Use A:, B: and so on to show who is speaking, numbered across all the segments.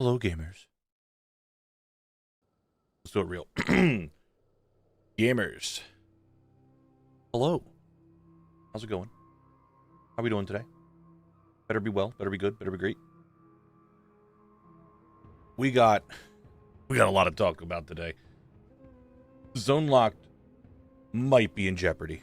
A: Hello, gamers. Let's do it real. Gamers. Hello. How's it going? How we doing today? Better be well. Better be good. Better be great. We got a lot to talk about today. Zone Locked might be in jeopardy.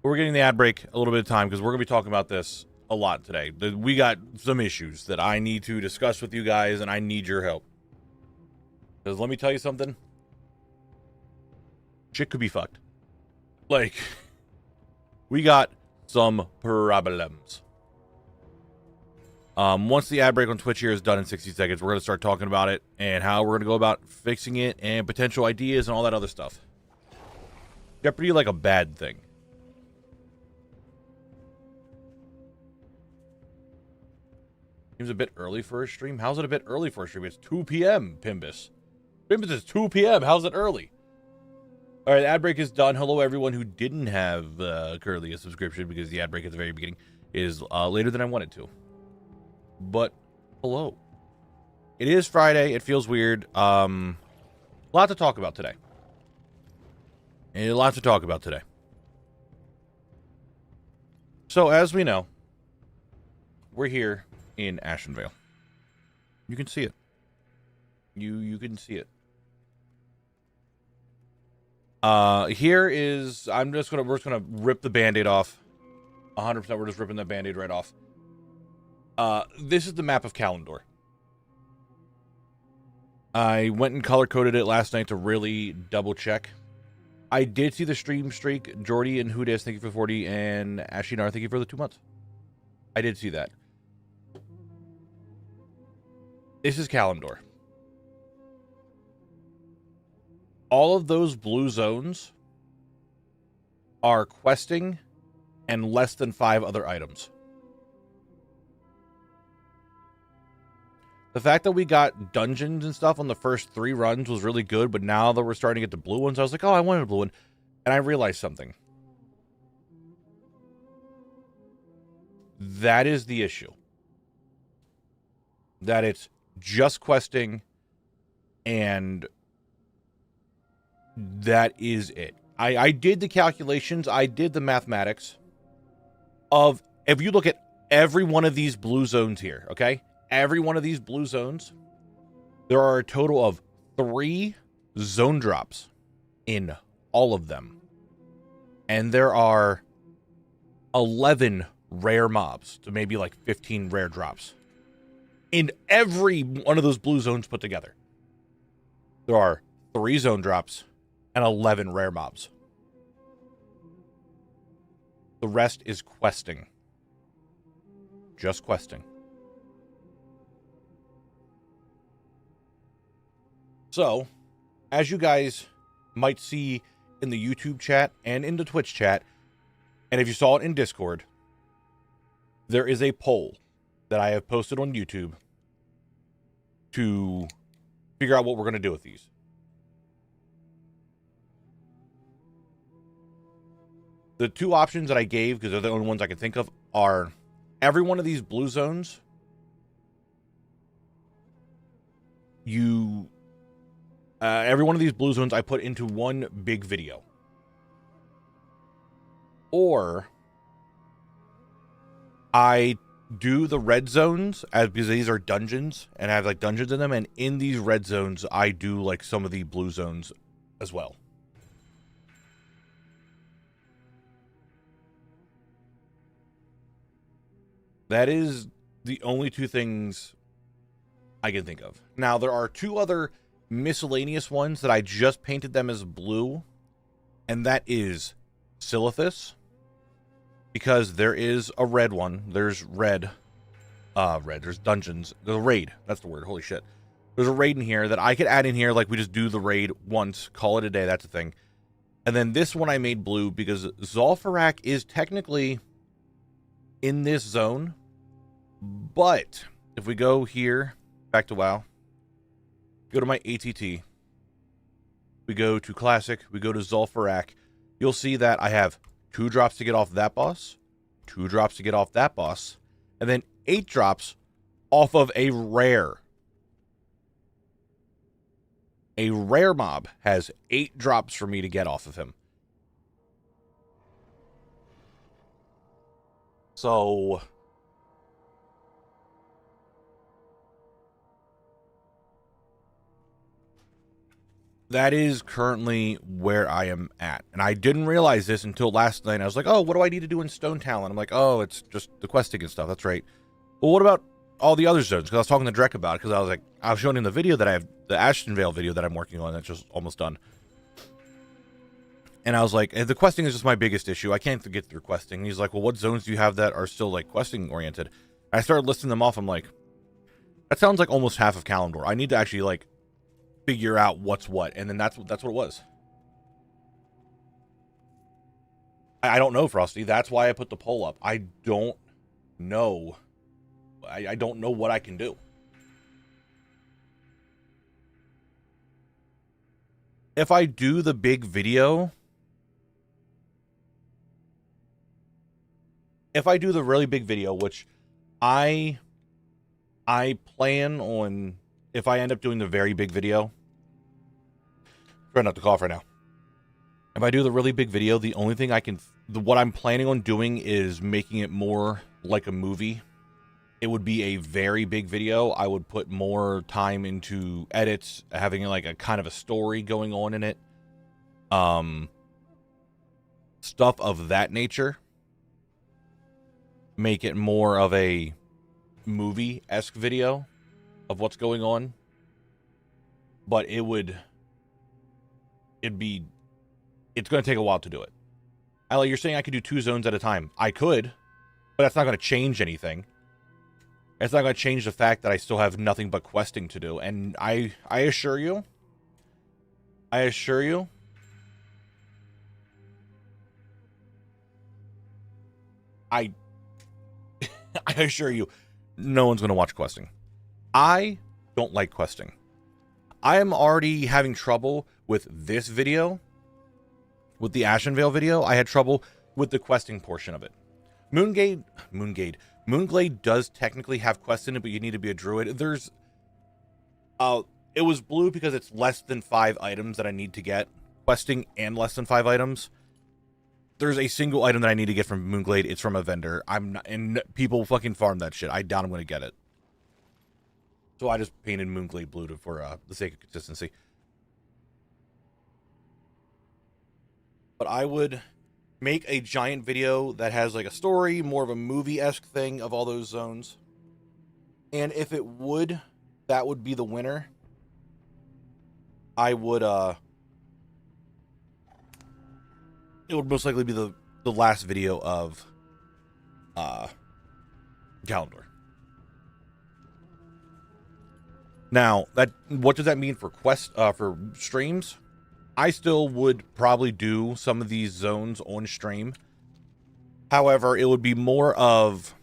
A: We're getting the ad break a little bit of time because we're going to be talking about this a lot today. We got some issues that I need to discuss with you guys, and I need your help. Because let me tell you something. Shit could be fucked. Like, we got some problems. Once the ad break on Twitch here is done in 60 seconds, we're going to start talking about it and how we're going to go about fixing it and potential ideas and all that other stuff. Jeopardy like a bad thing. Seems a bit early for a stream. How's it a bit early for a stream? It's 2 p.m., Pimbus. Pimbus is 2 p.m. How's it early? All right, the ad break is done. Hello, everyone who didn't have currently a subscription because the ad break at the very beginning is later than I wanted to. But hello. It is Friday. It feels weird. A lot to talk about today. So, as we know, we're here in Ashenvale. You can see it. You can see it. Here is, we're just gonna rip the band-aid off. 100%, we're just ripping the band-aid right off. This is the map of Kalimdor. I went and color-coded it last night to really double-check. I did see the stream streak. Jordy and Hudas, thank you for 40, and Ashinar, thank you for the 2 months. I did see that. This is Kalimdor. All of those blue zones are questing and less than 5 other items. The fact that we got dungeons and stuff on the first 3 runs was really good, but now that we're starting to get the blue ones, I was like, oh, I wanted a blue one. And I realized something. That is the issue. That it's just questing, and that is it. I did the calculations, I did the mathematics of, if you look at every one of these blue zones here, okay? Every one of these blue zones, there are a total of 3 zone drops in all of them. And there are 11 rare mobs to maybe like 15 rare drops. In every one of those blue zones put together, there are 3 zone drops and 11 rare mobs. The rest is questing. Just questing. So, as you guys might see in the YouTube chat and in the Twitch chat, and if you saw it in Discord, there is a poll that I have posted on YouTube to figure out what we're going to do with these. The 2 options that I gave, because they're the only ones I can think of, are every one of these blue zones, every one of these blue zones I put into one big video. Or I do the red zones because these are dungeons and have like dungeons in them, and in these red zones I do like some of the blue zones as well. That is the only 2 things I can think of. Now there are 2 other miscellaneous ones that I just painted them as blue, and that is Silithus, because there is a red one. There's red. There's dungeons. There's a raid. That's the word. Holy shit. There's a raid in here that I could add in here. Like, we just do the raid once, call it a day. That's a thing. And then this one I made blue because Zul'Farrak is technically in this zone. But if we go here, back to WoW, go to my ATT, we go to Classic, we go to Zul'Farrak, you'll see that I have 2 drops to get off that boss, 2 drops to get off that boss, and then 8 drops off of a rare. A rare mob has 8 drops for me to get off of him. So that is currently where I am at. And I didn't realize this until last night. I was like, oh, what do I need to do in Stone Talon? I'm like, oh, it's just the questing and stuff. That's right. Well, what about all the other zones? Because I was talking to Drek about it, because I was showing him the video that I have, the Ashtonvale video that I'm working on that's just almost done. And I was like, the questing is just my biggest issue. I can't get through questing. And he's like, well, what zones do you have that are still, like, questing oriented? And I started listing them off. I'm like, that sounds like almost half of Kalimdor. I need to actually, like, figure out what's what. And then that's what it was. I don't know, Frosty. That's why I put the poll up. I don't know. I don't know what I can do. If I do the big video, if I do the really big video, which I plan on, if I end up doing the very big video, try not to cough right now. If I do the really big video, the only thing what I'm planning on doing is making it more like a movie. It would be a very big video. I would put more time into edits, having like a kind of a story going on in it. Stuff of that nature. Make it more of a movie-esque video of what's going on. But it's going to take a while to do it. Ally, you're saying I could do 2 zones at a time. I could, but that's not going to change anything. It's not going to change the fact that I still have nothing but questing to do. And I assure you, I assure you, no one's going to watch questing. I don't like questing. I am already having trouble with this video. With the Ashenvale video, I had trouble with the questing portion of it. Moonglade does technically have quests in it, but you need to be a druid. It was blue because it's less than 5 items that I need to get. Questing and less than 5 items. There's a single item that I need to get from Moonglade. It's from a vendor. And people fucking farm that shit. I doubt I'm going to get it. So I just painted Moonglade blue for the sake of consistency. But I would make a giant video that has like a story, more of a movie-esque thing of all those zones. And if it would, that would be the winner. I would, it would most likely be the last video of, Kalimdor. Now, what does that mean for for streams? I still would probably do some of these zones on stream. However, it would be more of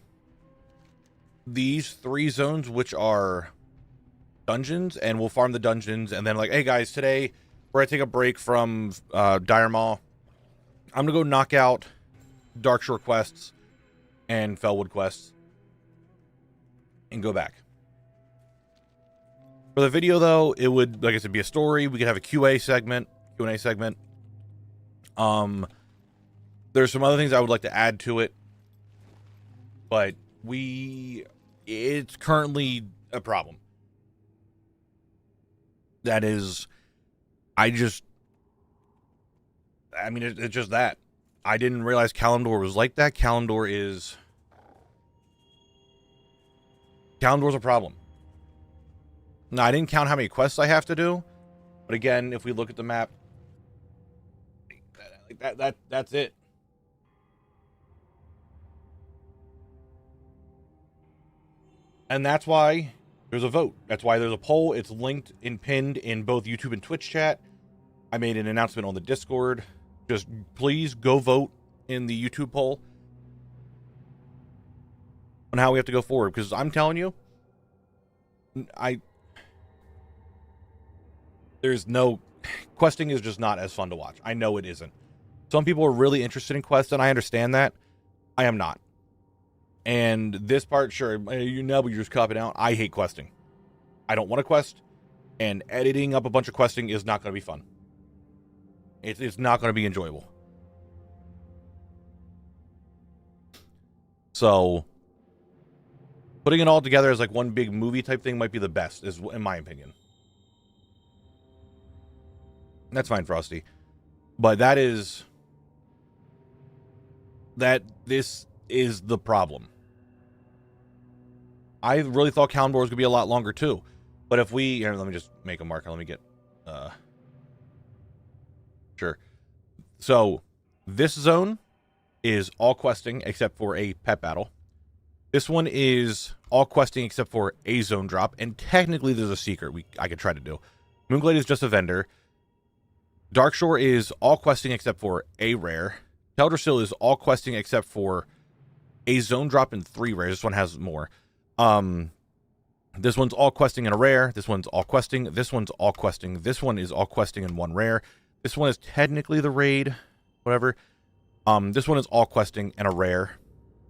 A: these 3 zones, which are dungeons, and we'll farm the dungeons, and then like, hey guys, today we're gonna take a break from Dire Maw. I'm gonna go knock out Darkshore quests and Fellwood quests and go back. For the video though, it would, like I said, be a story. We could have a Q&A segment. There's some other things I would like to add to it, but it's currently a problem. That is, it's just that. I didn't realize Kalimdor was like that. Kalimdor's a problem. Now, I didn't count how many quests I have to do, but again, if we look at the map, that's it. And that's why there's a vote. That's why there's a poll. It's linked and pinned in both YouTube and Twitch chat. I made an announcement on the Discord. Just please go vote in the YouTube poll on how we have to go forward. Because I'm telling you, questing is just not as fun to watch. I know it isn't. Some people are really interested in quests, and I understand that. I am not. And this part, sure, you know, but you're just copping out. I hate questing. I don't want to quest, and editing up a bunch of questing is not going to be fun. It's not going to be enjoyable. So, putting it all together as like one big movie type thing might be the best, is in my opinion. That's fine, Frosty. But this is the problem. I really thought Calendar was going to be a lot longer too. But if we, here, let me just make a marker. Let me get, sure. So this zone is all questing except for a pet battle. This one is all questing except for a zone drop. And technically there's a secret I could try to do. Moonglade is just a vendor. Darkshore is all questing except for a rare. Teldrassil is all questing except for a zone drop and 3 rares. This one has more. This one's all questing and a rare. This one's all questing. This one's all questing. This one is all questing and 1 rare. This one is technically the raid, whatever. This one is all questing and a rare.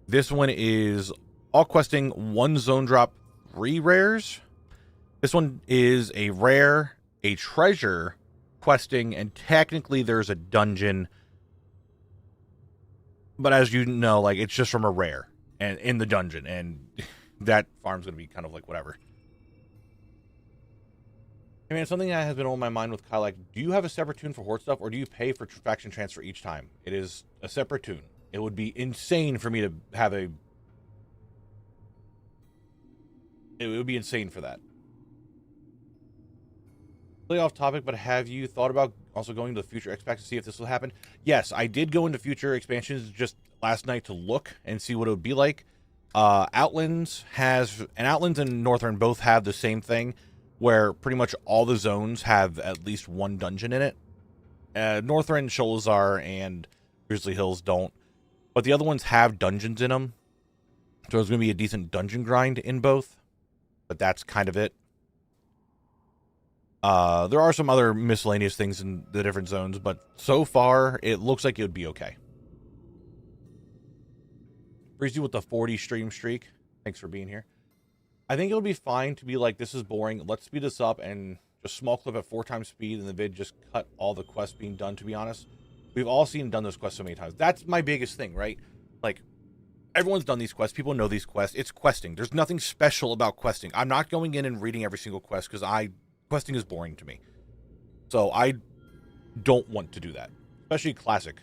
A: This one is all questing, 1 zone drop, 3 rares. This one is a rare, a treasure, questing, and technically there's a dungeon. But as you know, like, it's just from a rare and in the dungeon, and that farm's gonna be kind of like whatever. I mean, something that has been on my mind with Kyle, like, do you have a separate tune for horde stuff, or do you pay for faction transfer each time? It is a separate tune. It would be insane for me to have a... It would be insane for that. Really off topic, but have you thought about also going to the future X-Packs to see if this will happen? Yes, I did go into future expansions just last night to look and see what it would be like. Outlands and Northern both have the same thing, where pretty much all the zones have at least 1 dungeon in it. Northern, Sholazar, and Grizzly Hills don't, but the other ones have dungeons in them, so there's going to be a decent dungeon grind in both, but that's kind of it. There are some other miscellaneous things in the different zones, but so far, it looks like it would be okay. Breezy with the 40 stream streak. Thanks for being here. I think it would be fine to be like, this is boring. Let's speed this up and just small clip at 4 times speed in the vid. Just cut all the quests being done, to be honest. We've all seen and done those quests so many times. That's my biggest thing, right? Like, everyone's done these quests. People know these quests. It's questing. There's nothing special about questing. I'm not going in and reading every single quest because questing is boring to me. So I don't want to do that, especially classic.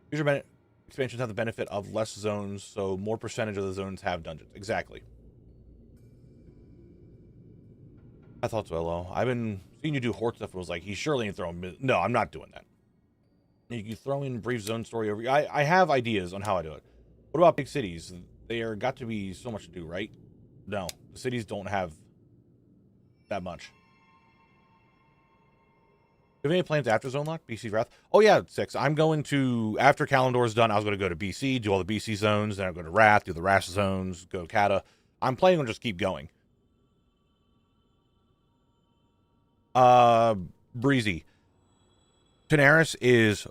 A: Future expansions have the benefit of less zones, so more percentage of the zones have dungeons. Exactly. I thought so, LO. I've been seeing you do horde stuff. It was like, he's surely ain't throwing... No, I'm not doing that. You can throw in brief zone story over... I have ideas on how I do it. What about big cities? They are got to be so much to do, right? No, the cities don't have that much. Do you have any plans after Zone Lock? BC Wrath? Oh, yeah, 6. I'm going to, after Kalimdor's done, I was going to go to BC, do all the BC zones, then I'll go to Wrath, do the Wrath zones, go to Kata. I'm planning on just keep going. Breezy. Tanaris is...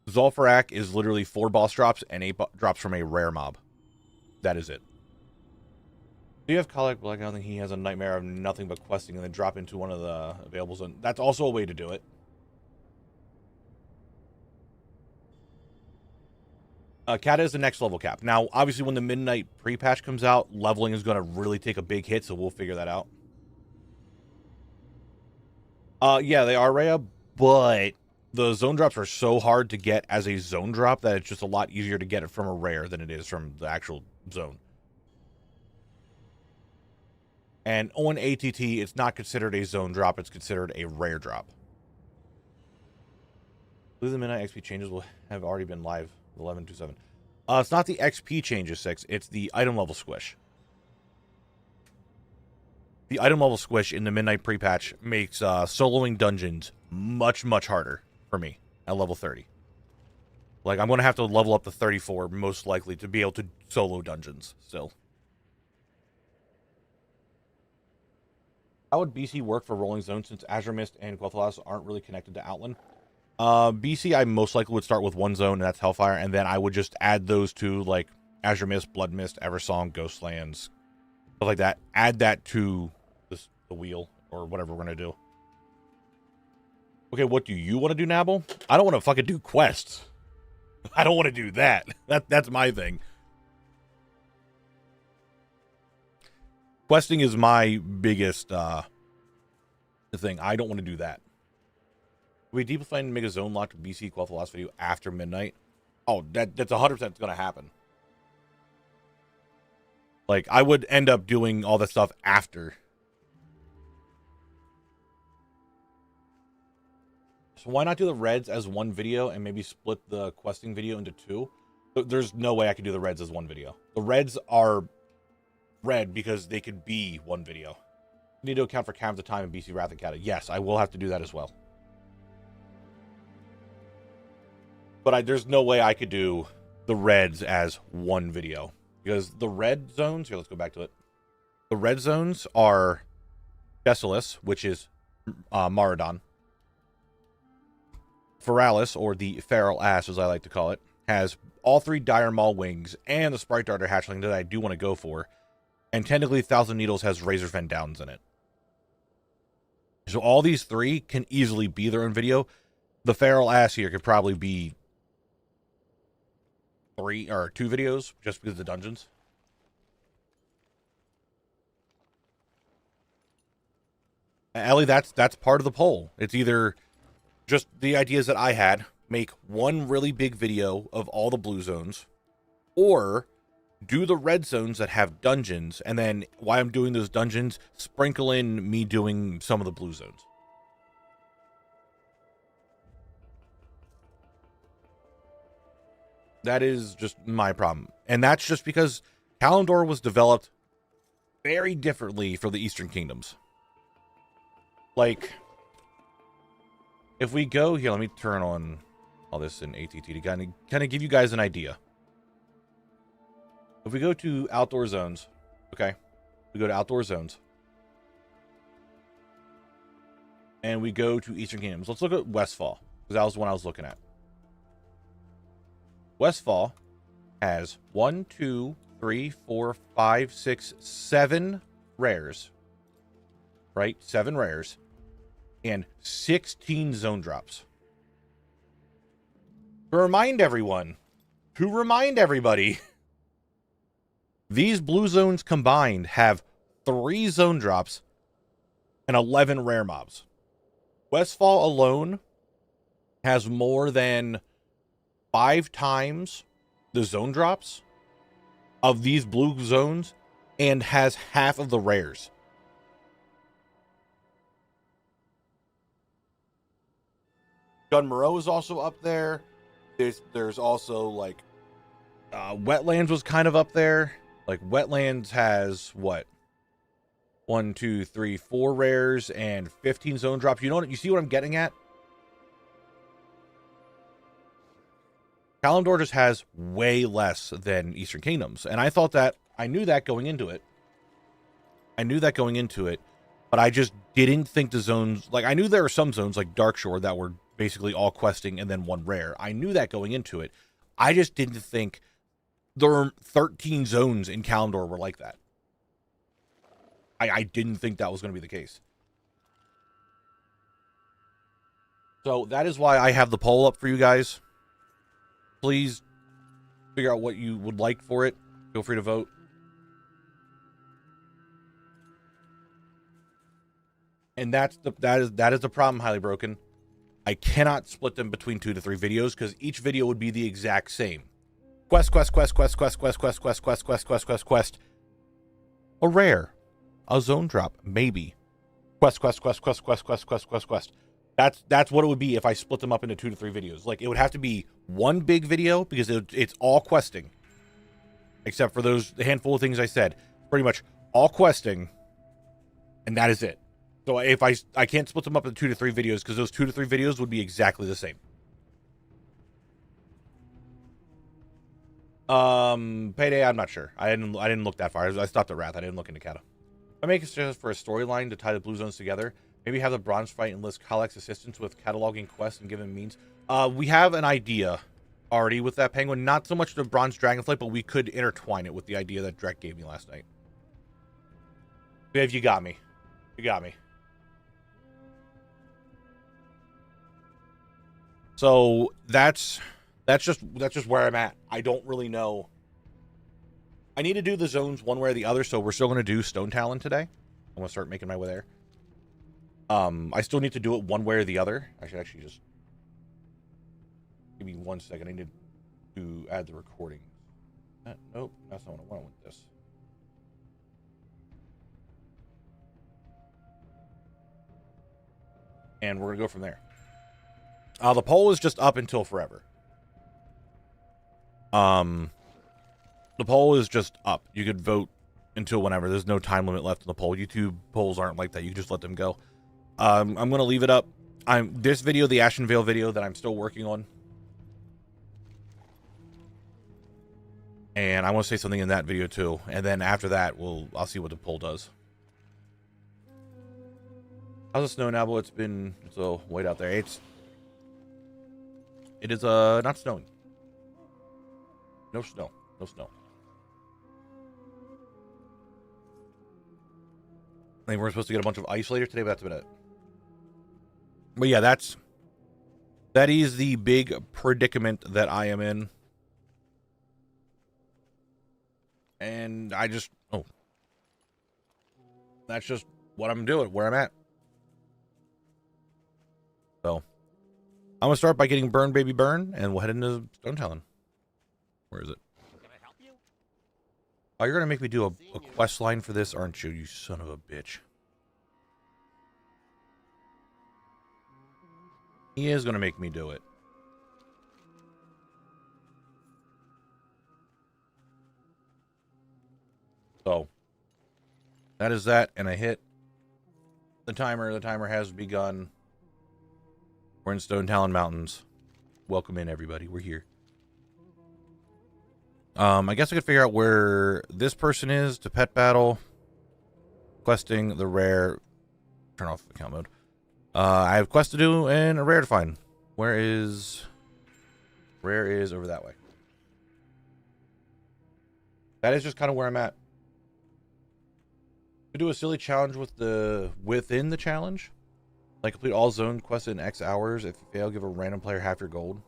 A: Zul'Farrak is literally 4 boss drops and 8 drops from a rare mob. That is it. Do you have Kolak Black? I don't think he has a nightmare of nothing but questing and then drop into one of the available zones. That's also a way to do it. Kata is the next level cap. Now, obviously, when the Midnight pre-patch comes out, leveling is going to really take a big hit, so we'll figure that out. Yeah, they are rare, but the zone drops are so hard to get as a zone drop that it's just a lot easier to get it from a rare than it is from the actual zone. And on ATT, it's not considered a zone drop. It's considered a rare drop. I believe the Midnight XP changes will have already been live 11/27. It's not the XP changes, 6. It's the item level squish. The item level squish in the Midnight pre-patch makes soloing dungeons much, much harder for me at level 30. Like, I'm going to have to level up to 34, most likely, to be able to solo dungeons still. How would BC work for Rolling Zone since Azure Mist and Quel'Thalas aren't really connected to Outland? BC, I most likely would start with one zone, and that's Hellfire, and then I would just add those to, like, Azure Mist, Blood Mist, Eversong, Ghostlands, stuff like that. Add that to the wheel, or whatever we're going to do. Okay, what do you want to do, Knabble? I don't want to fucking do quests. I don't want to do that. That's my thing. Questing is my biggest thing. I don't want to do that. We deep plan to make a zone locked with BC equal to the last video after midnight. Oh, that's 100% going to happen. Like, I would end up doing all that stuff after. So why not do the reds as one video and maybe split the questing video into two? There's no way I could do the reds as one video. The reds are red because they could be one video. You need to account for Caverns of Time and BC Wrath and Kata. Yes, I will have to do that as well. But there's no way I could do the reds as one video. Because the red zones... Here, let's go back to it. The red zones are Chesselis, which is Maradon. Feralis, or the feral ass, as I like to call it, has all three Dire Maul wings and the Sprite Darter hatchling that I do want to go for. And technically, Thousand Needles has Razor Fen Downs in it. So all these three can easily be their own video. The feral ass here could probably be 3 or 2 videos just because of the dungeons. Ellie, that's part of the poll. It's either just the ideas that I had, make one really big video of all the blue zones, or do the red zones that have dungeons, and then while I'm doing those dungeons, sprinkle in me doing some of the blue zones. That is just my problem. And that's just because Kalimdor was developed very differently for the Eastern Kingdoms. Like, if we go here, let me turn on all this in ATT to kind of give you guys an idea. If we go to outdoor zones, okay, we go to outdoor zones, and we go to Eastern Kingdoms. Let's look at Westfall, because that was the one I was looking at. Westfall has 1, 2, 3, 4, 5, 6, 7 rares, right? 7 rares, and 16 zone drops. To remind everybody, these blue zones combined have 3 zone drops and 11 rare mobs. Westfall alone has more than 5 times the zone drops of these blue zones and has half of the rares. Gun Moreau is also up there. There's also, like, Wetlands was kind of up there. Like, Wetlands has, what? 1, 2, 3, 4 rares and 15 zone drops. You know what? You see what I'm getting at? Kalimdor just has way less than Eastern Kingdoms. And I thought that, I knew that going into it. But I just didn't think the zones, like, I knew there were some zones like Darkshore that were basically all questing and then 1 rare. I knew that going into it. I just didn't think there were 13 zones in Kalimdor were like that. I didn't think that was going to be the case. So that is why I have the poll up for you guys. Please figure out what you would like for it. Feel free to vote. And that is the problem, Highly Broken. I cannot split them between 2 to 3 videos because each video would be the exact same. Quest. A rare. A zone drop, maybe. Quest. That's what it would be if I split them up into 2 to 3 videos. Like, it would have to be one big video because it's all questing. Except for the handful of things I said. Pretty much all questing. And that is it. So if I can't split them up into 2 to 3 videos because those 2 to 3 videos would be exactly the same. Payday, I'm not sure. I didn't look that far. I stopped at Wrath. I didn't look into Kata. I make a suggestion for a storyline to tie the blue zones together. Maybe have the bronze fight enlist Khalek's assistance with cataloging quests and give him means. We have an idea already with that penguin. Not so much the bronze dragonflight, but we could intertwine it with the idea that Drek gave me last night. Viv, you got me. You got me. So that's just where I'm at. I don't really know. I need to do the zones one way or the other, so we're still going to do Stone Talon today. I'm going to start making my way there. I still need to do it one way or the other. I should actually just... Give me 1 second. I need to add the recording. Nope, that's not what I want with this. And we're going to go from there. The poll is just up until forever. The poll is just up. You could vote until whenever. There's no time limit left in the poll. YouTube polls aren't like that. You can just let them go. I'm going to leave it up. This video, the Ashen Veil video that I'm still working on. And I want to say something in that video too. And then after that, I'll see what the poll does. How's the snow, Knabble? It's a wait out there. It is not snowing. No snow. No snow. I think we're supposed to get a bunch of ice later today, but that's about it. But yeah, that is the big predicament that I am in. And that's just what I'm doing, where I'm at. So, I'm going to start by getting Burn Baby Burn, and we'll head into Stone Talon. Where is it?
B: Can I help you?
A: Oh, you're going to make me do a quest line for this, aren't you, you son of a bitch? He is going to make me do it. So, that is that, and I hit the timer. The timer has begun. We're in Stone Talon Mountains. Welcome in, everybody. We're here. I guess I could figure out where this person is to pet battle. Questing the rare. Turn off account mode. I have quest to do and a rare to find. Where is over that way. That is just kind of where I'm at. To do a silly challenge within the challenge. Like complete all zone quests in X hours. If you fail, give a random player half your gold.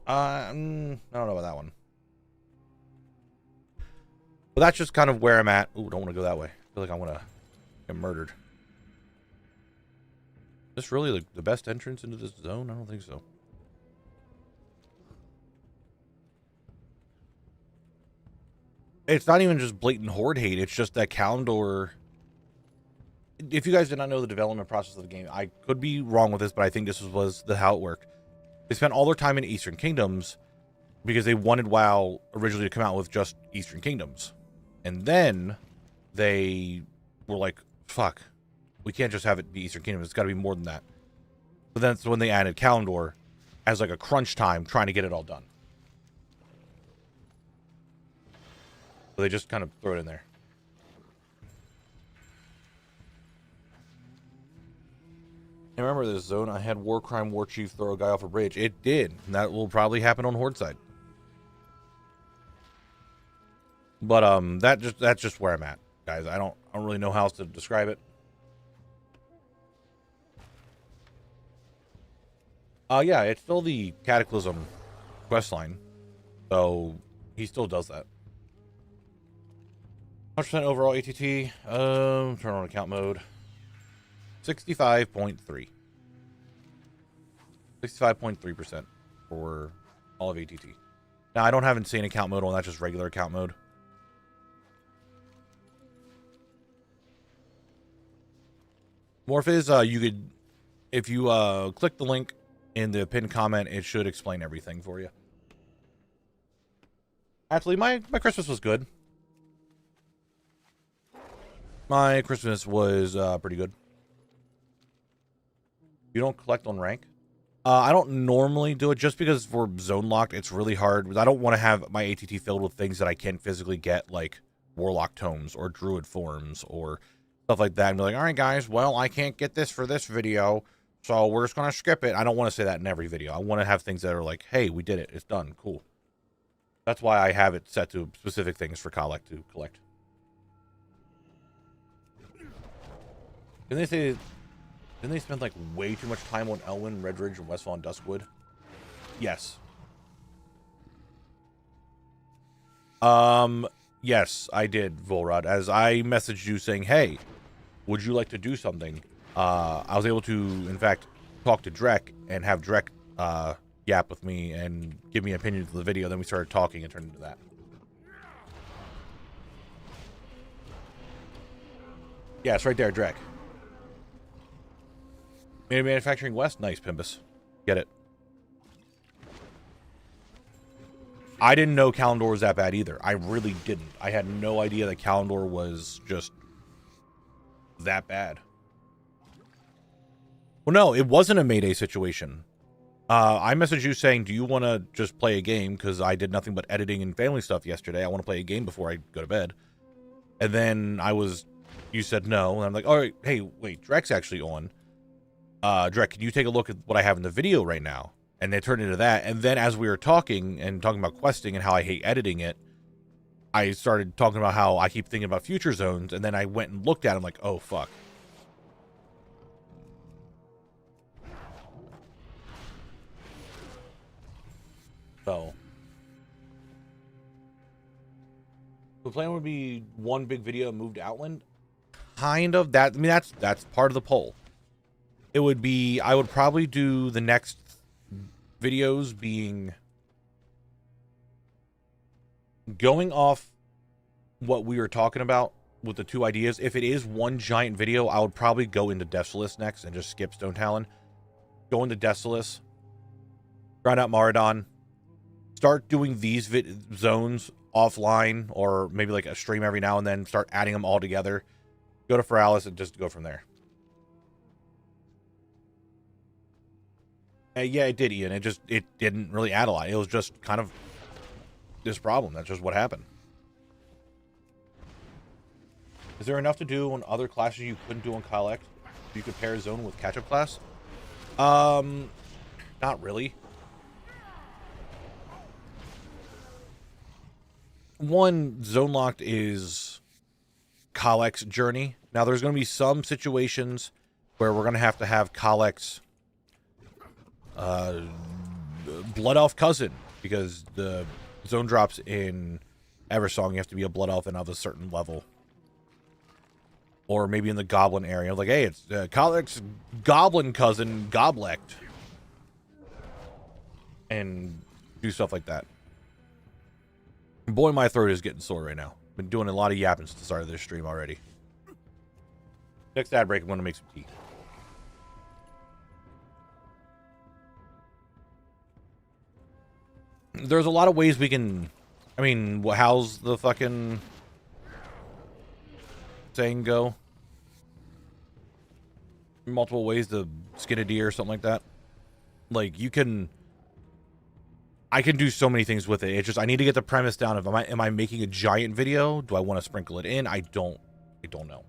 A: I don't know about that one. But that's just kind of where I'm at. Ooh, don't want to go that way. I feel like I want to get murdered. Is this really the best entrance into this zone? I don't think so. It's not even just blatant horde hate. It's just that Kalendor... If you guys did not know the development process of the game, I could be wrong with this, but I think this was how it worked. They spent all their time in Eastern Kingdoms because they wanted WoW originally to come out with just Eastern Kingdoms. And then they were like, fuck, we can't just have it be Eastern Kingdoms. It's got to be more than that. So that's when they added Kalendor as like a crunch time trying to get it all done. So they just kind of throw it in there. I remember this zone. I had War Crime War Chief throw a guy off a bridge. It did. And that will probably happen on Horde side. But that's just where I'm at, guys. I don't really know how else to describe it. Yeah, it's still the Cataclysm quest line. So he still does that. 100% overall ATT. Turn on account mode. 65.3. 65.3% for all of ATT. Now, I don't have insane account mode on that, just regular account mode. Morphiz, you could, if you click the link in the pinned comment, it should explain everything for you. Actually, my Christmas was good. My Christmas was pretty good. You don't collect on rank? I don't normally do it just because for zone locked, it's really hard. I don't want to have my ATT filled with things that I can't physically get, like Warlock Tomes or Druid Forms or stuff like that, and be like, all right, guys, well, I can't get this for this video, so we're just going to skip it. I don't want to say that in every video. I want to have things that are like, hey, we did it. It's done. Cool. That's why I have it set to specific things for collect to collect. Didn't they spend like way too much time on Elwyn, Redridge, and Westfall and Duskwood? Yes. Yes, I did, Volrod. As I messaged you saying, hey, would you like to do something? I was able to, in fact, talk to Drek and have Drek yap with me and give me opinions of the video. Then we started talking and turned into that. Yeah, it's right there, Drek. Manufacturing West? Nice, Pimbus. Get it. I didn't know Kalendor was that bad either. I really didn't. I had no idea that Kalendor was just that bad. Well, no, it wasn't a Mayday situation. I messaged you saying, do you want to just play a game? Because I did nothing but editing and family stuff yesterday. I want to play a game before I go to bed. And then you said no. And I'm like, all right, hey, wait, Drek's actually on. Drek, can you take a look at what I have in the video right now? And they turned into that. And then as we were talking about questing and how I hate editing it, I started talking about how I keep thinking about future zones. And then I went and looked at them like, oh, fuck. So the plan would be one big video moved to Outland. Kind of that. I mean, that's part of the poll. It would be, I would probably do the next videos being going off what we were talking about with the two ideas. If it is one giant video, I would probably go into Desolus next and just skip Stone Talon. Go into Desolus, grind out Maradon, start doing these zones offline, or maybe like a stream every now and then, start adding them all together, go to Feralis and just go from there. Yeah, it did, Ian. It didn't really add a lot. It was just kind of this problem. That's just what happened. Is there enough to do on other classes you couldn't do on Collect? Do you compare zone with catch-up class? Not really. One, zone locked is Collect's journey. Now, there's going to be some situations where we're going to have Collect's Blood Elf cousin, because the zone drops in Eversong, you have to be a Blood Elf and of a certain level. Or maybe in the Goblin area, like, hey, it's Collect's Goblin cousin, Goblect. And do stuff like that. Boy, my throat is getting sore right now. Been doing a lot of yapping since the start of this stream already. Next ad break, I'm going to make some tea. There's a lot of ways we can... I mean, how's the fucking saying go? Multiple ways to skin a deer or something like that. Like, you can... I can do so many things with it. It's just I need to get the premise down of am I making a giant video? Do I want to sprinkle it in? I don't know.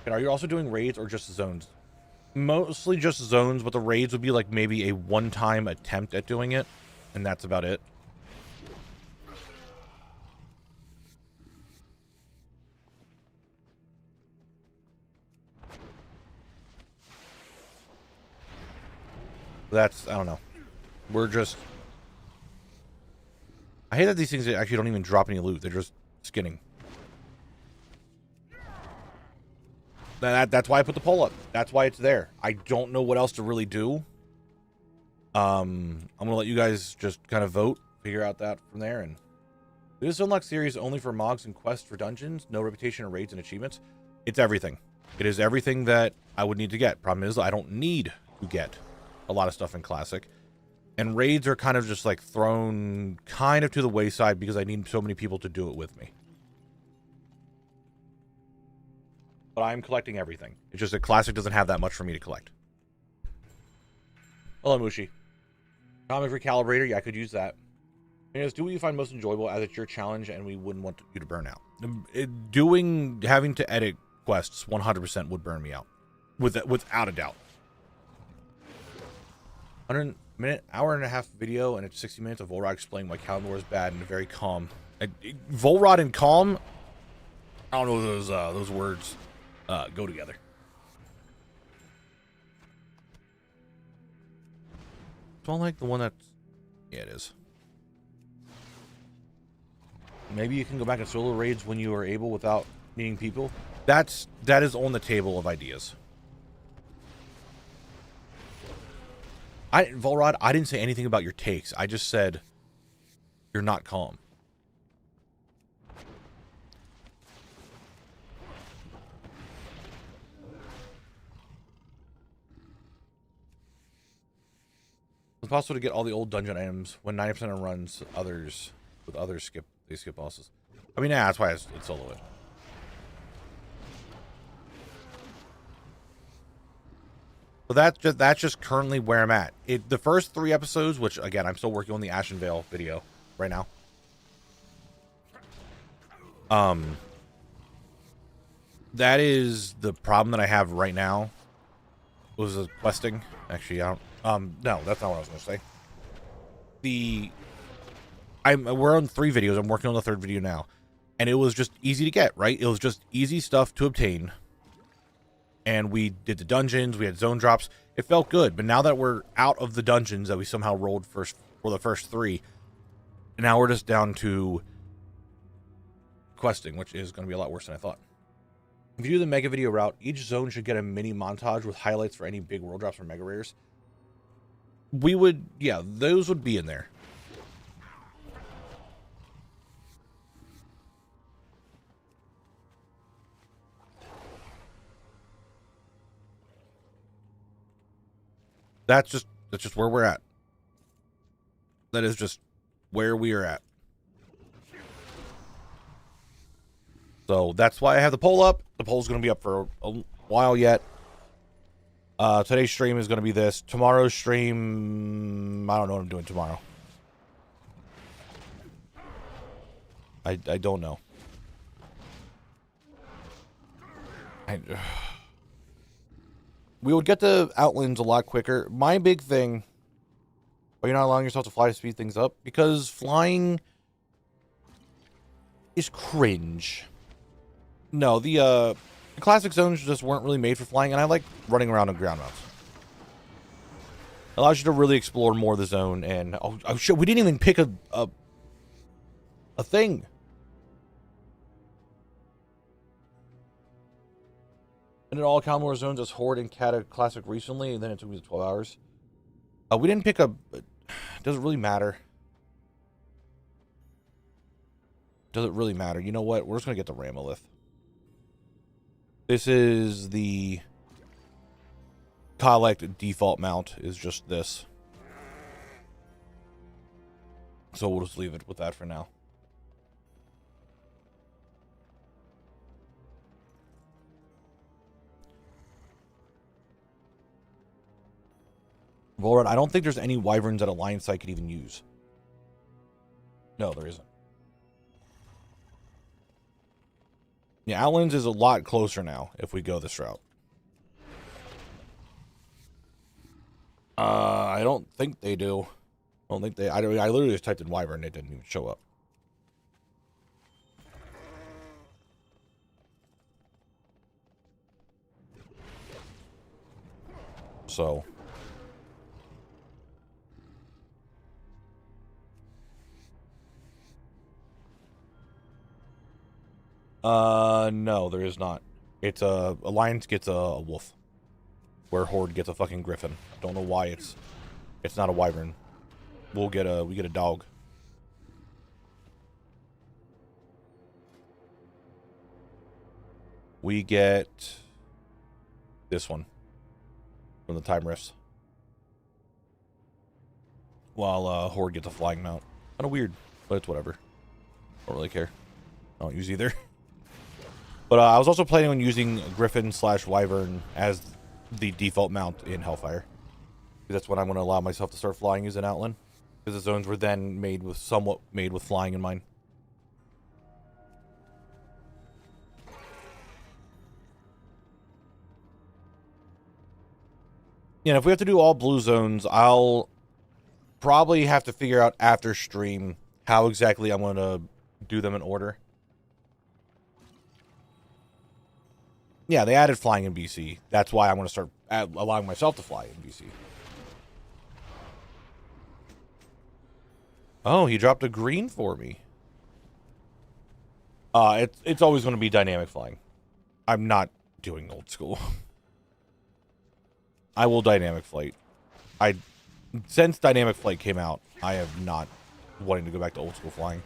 A: And are you also doing raids or just zones? Mostly just zones, but the raids would be like maybe a one-time attempt at doing it, and that's about it. That's, I don't know. We're just... I hate that these things actually don't even drop any loot. They're just skinning. That's why I put the poll up. That's why it's there. I don't know what else to really do. I'm going to let you guys just kind of vote, figure out that from there. And this Unlock series only for Mogs and quests for dungeons, no reputation or raids and achievements. It's everything. It is everything that I would need to get. Problem is, I don't need to get a lot of stuff in Classic. And raids are kind of just like thrown kind of to the wayside because I need so many people to do it with me. But I'm collecting everything. It's just that Classic doesn't have that much for me to collect. Hello, Mushi. Comic Recalibrator, yeah, I could use that. Yes, do what you find most enjoyable, as it's your challenge and we wouldn't want you to burn out. Having to edit quests 100% would burn me out. Without a doubt. 100-minute, hour and a half video, and it's 60 minutes of Volrod explaining why Kalimdor is bad and very calm. Volrod and calm? I don't know if those words go together. Don't like the one that's... Yeah, it is. Maybe you can go back and solo raids when you are able without needing people. That is on the table of ideas. Volrod, I didn't say anything about your takes. I just said you're not calm. It's possible to get all the old dungeon items when 90% of runs others skip bosses. I mean, yeah, that's why it's solo it. But that's just currently where I'm at. The first 3 episodes, which again I'm still working on the Ashenvale video right now. That is the problem that I have right now. Was the questing? Actually, I don't. No, that's not what I was gonna say. We're on 3 videos. I'm working on the 3rd video now, and it was just easy to get. Right? It was just easy stuff to obtain. And we did the dungeons, we had zone drops. It felt good, but now that we're out of the dungeons that we somehow rolled for the first 3, now we're just down to questing, which is going to be a lot worse than I thought. If you do the mega video route, each zone should get a mini montage with highlights for any big world drops or mega rares. Yeah, those would be in there. That's just where we're at. That is just where we are at. So that's why I have the poll up. The poll's going to be up for a while yet. Today's stream is going to be this. Tomorrow's stream, I don't know what I'm doing tomorrow. I don't know. We would get to Outlands a lot quicker. My big thing, are you not allowing yourself to fly to speed things up? Because flying is cringe. No, the classic zones just weren't really made for flying, and I like running around on ground mounts. It allows you to really explore more of the zone, and oh shit, we didn't even pick a thing. And in all Kalimdor zones as Horde and Kata Classic recently, and then it took me 12 hours. We didn't pick does it really matter? Does it really matter? You know what? We're just going to get the Ramolith. This is the collect default mount is just this. So we'll just leave it with that for now. Volrod, I don't think there's any wyverns that a lion site could even use. No, there isn't. Yeah, Outlands is a lot closer now if we go this route. I don't think they do. I don't think they... I literally just typed in wyvern and it didn't even show up. So... no, there is not. It's Alliance gets a wolf, where Horde gets a fucking griffin. Don't know why it's not a wyvern. We get a dog. We get this one from the time rifts, while Horde gets a flying mount. Kind of weird, but it's whatever. Don't really care. I don't use either. But I was also planning on using Griffin/Wyvern as the default mount in Hellfire. Because that's when I'm going to allow myself to start flying as an Outland. Because the zones were then somewhat made with flying in mind. Yeah, if we have to do all blue zones, I'll probably have to figure out after stream how exactly I'm going to do them in order. Yeah, they added flying in BC. That's why I'm going to start allowing myself to fly in BC. Oh, he dropped a green for me. It's always going to be dynamic flying. I'm not doing old school. I will dynamic flight. Since dynamic flight came out, I have not wanting to go back to old school flying.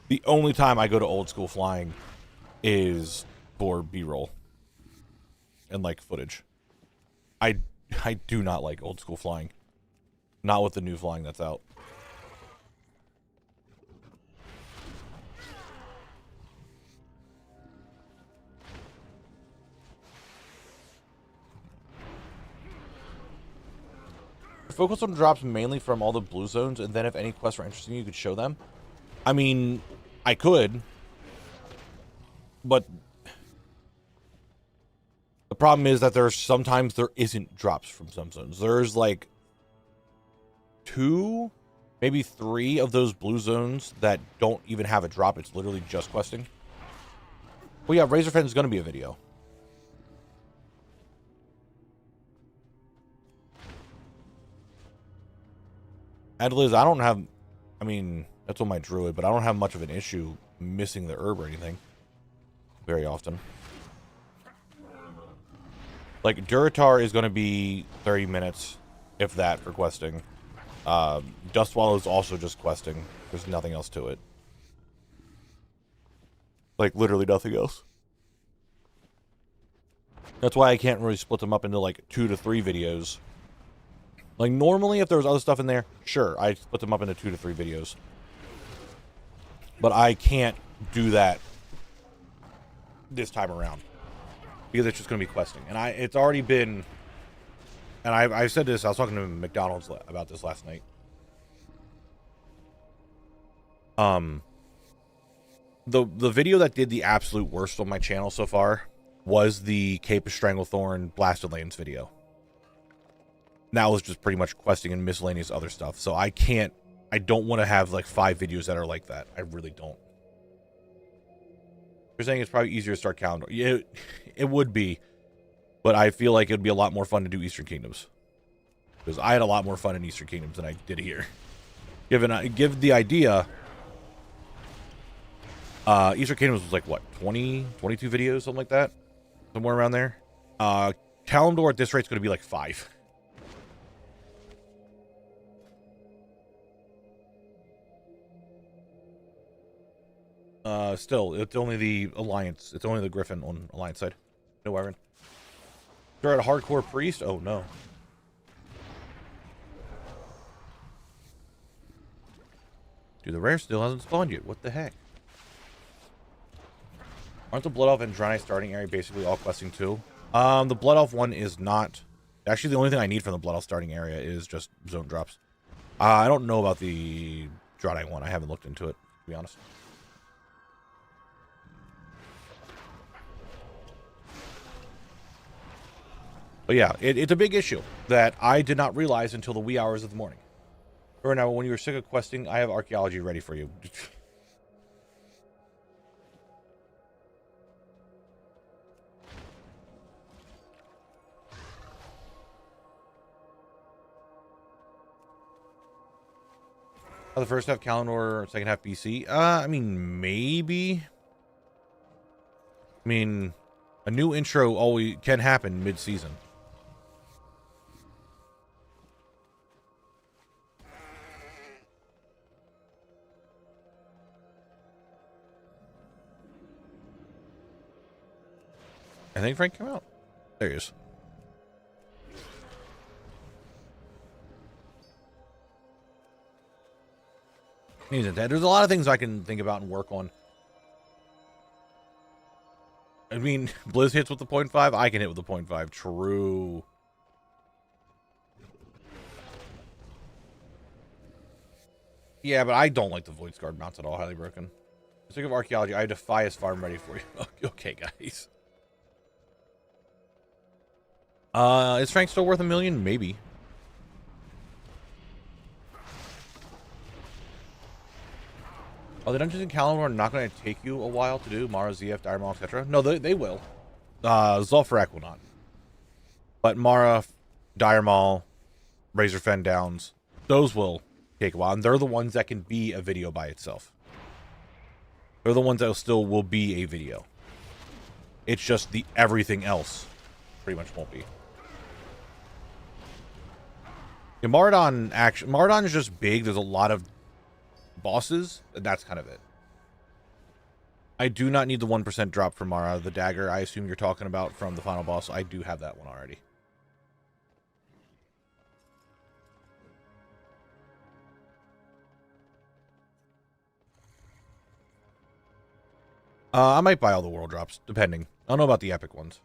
A: The only time I go to old school flying is for B-roll and like footage. I do not like old school flying. Not with the new flying that's out. Focus on drops mainly from all the blue zones, and then if any quests were interesting, you could show them. I mean, I could, but the problem is that sometimes there isn't drops from some zones. There's like 2, maybe 3 of those blue zones that don't even have a drop. It's literally just questing. Well, yeah, Razorfen is going to be a video. And Liz, I don't have, I mean, that's on my druid, but I don't have much of an issue missing the herb or anything very often. Like, Duratar is going to be 30 minutes, if that, for questing. Dustwallow is also just questing. There's nothing else to it. Like, literally nothing else. That's why I can't really split them up into, like, 2 to 3 videos. Like, normally, if there was other stuff in there, sure, I'd split them up into 2 to 3 videos. But I can't do that this time around. Because it's just going to be questing. And it's already been... And I said this, I was talking to McDonald's about this last night. The video that did the absolute worst on my channel so far was the Cape of Stranglethorn Blasted Lands video. That was just pretty much questing and miscellaneous other stuff. So I don't want to have like 5 videos that are like that. I really don't. You're saying it's probably easier to start calendar. Yeah, it would be. But I feel like it'd be a lot more fun to do Eastern Kingdoms. Because I had a lot more fun in Eastern Kingdoms than I did here. Give the idea, Eastern Kingdoms was like, what, 20, 22 videos, something like that? Somewhere around there. Kalimdor at this rate is going to be like 5. Still, it's only the Alliance. It's only the Griffin on Alliance side. No Iron. You're at a hardcore priest? Oh, no. Dude, the rare still hasn't spawned yet. What the heck? Aren't the Blood Elf and Draenei starting area basically all questing too? The Blood Elf one is not. Actually, the only thing I need from the Blood Elf starting area is just zone drops. I don't know about the Draenei one. I haven't looked into it, to be honest. But yeah, it's a big issue that I did not realize until the wee hours of the morning. Or now, when you were sick of questing, I have archaeology ready for you. The first half Kalimdor, second half BC. I mean, maybe. I mean, a new intro always can happen mid-season. I think Frank came out. There he is. There's a lot of things I can think about and work on. I mean, Blizz hits with the 0.5. I can hit with the 0.5. True. Yeah, but I don't like the Void Scarred mounts at all. Highly broken. Speaking of archaeology, I defy his farm ready for you. Okay, guys. Is Frank still worth $1 million? Maybe. Oh, the dungeons in Kalimdor are not going to take you a while to do. Mara, ZF, Dire Maul, etc. No, they will. Zul'Farrak will not. But Mara, Dire Maul, Razorfen Downs, those will take a while. And they're the ones that can be a video by itself. They're the ones that still will be a video. It's just the everything else pretty much won't be. Yeah, Maraudon is just big. There's a lot of bosses, and that's kind of it. I do not need the 1% drop from Mara, the dagger. I assume you're talking about from the final boss. I do have that one already. I might buy all the world drops, depending. I don't know about the epic ones.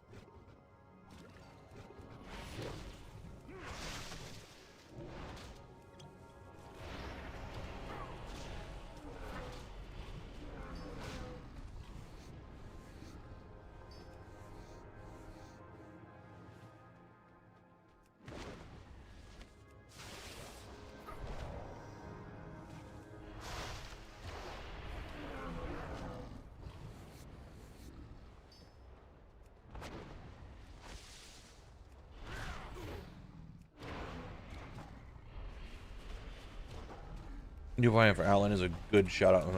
A: New variant for Outland is a good shout out.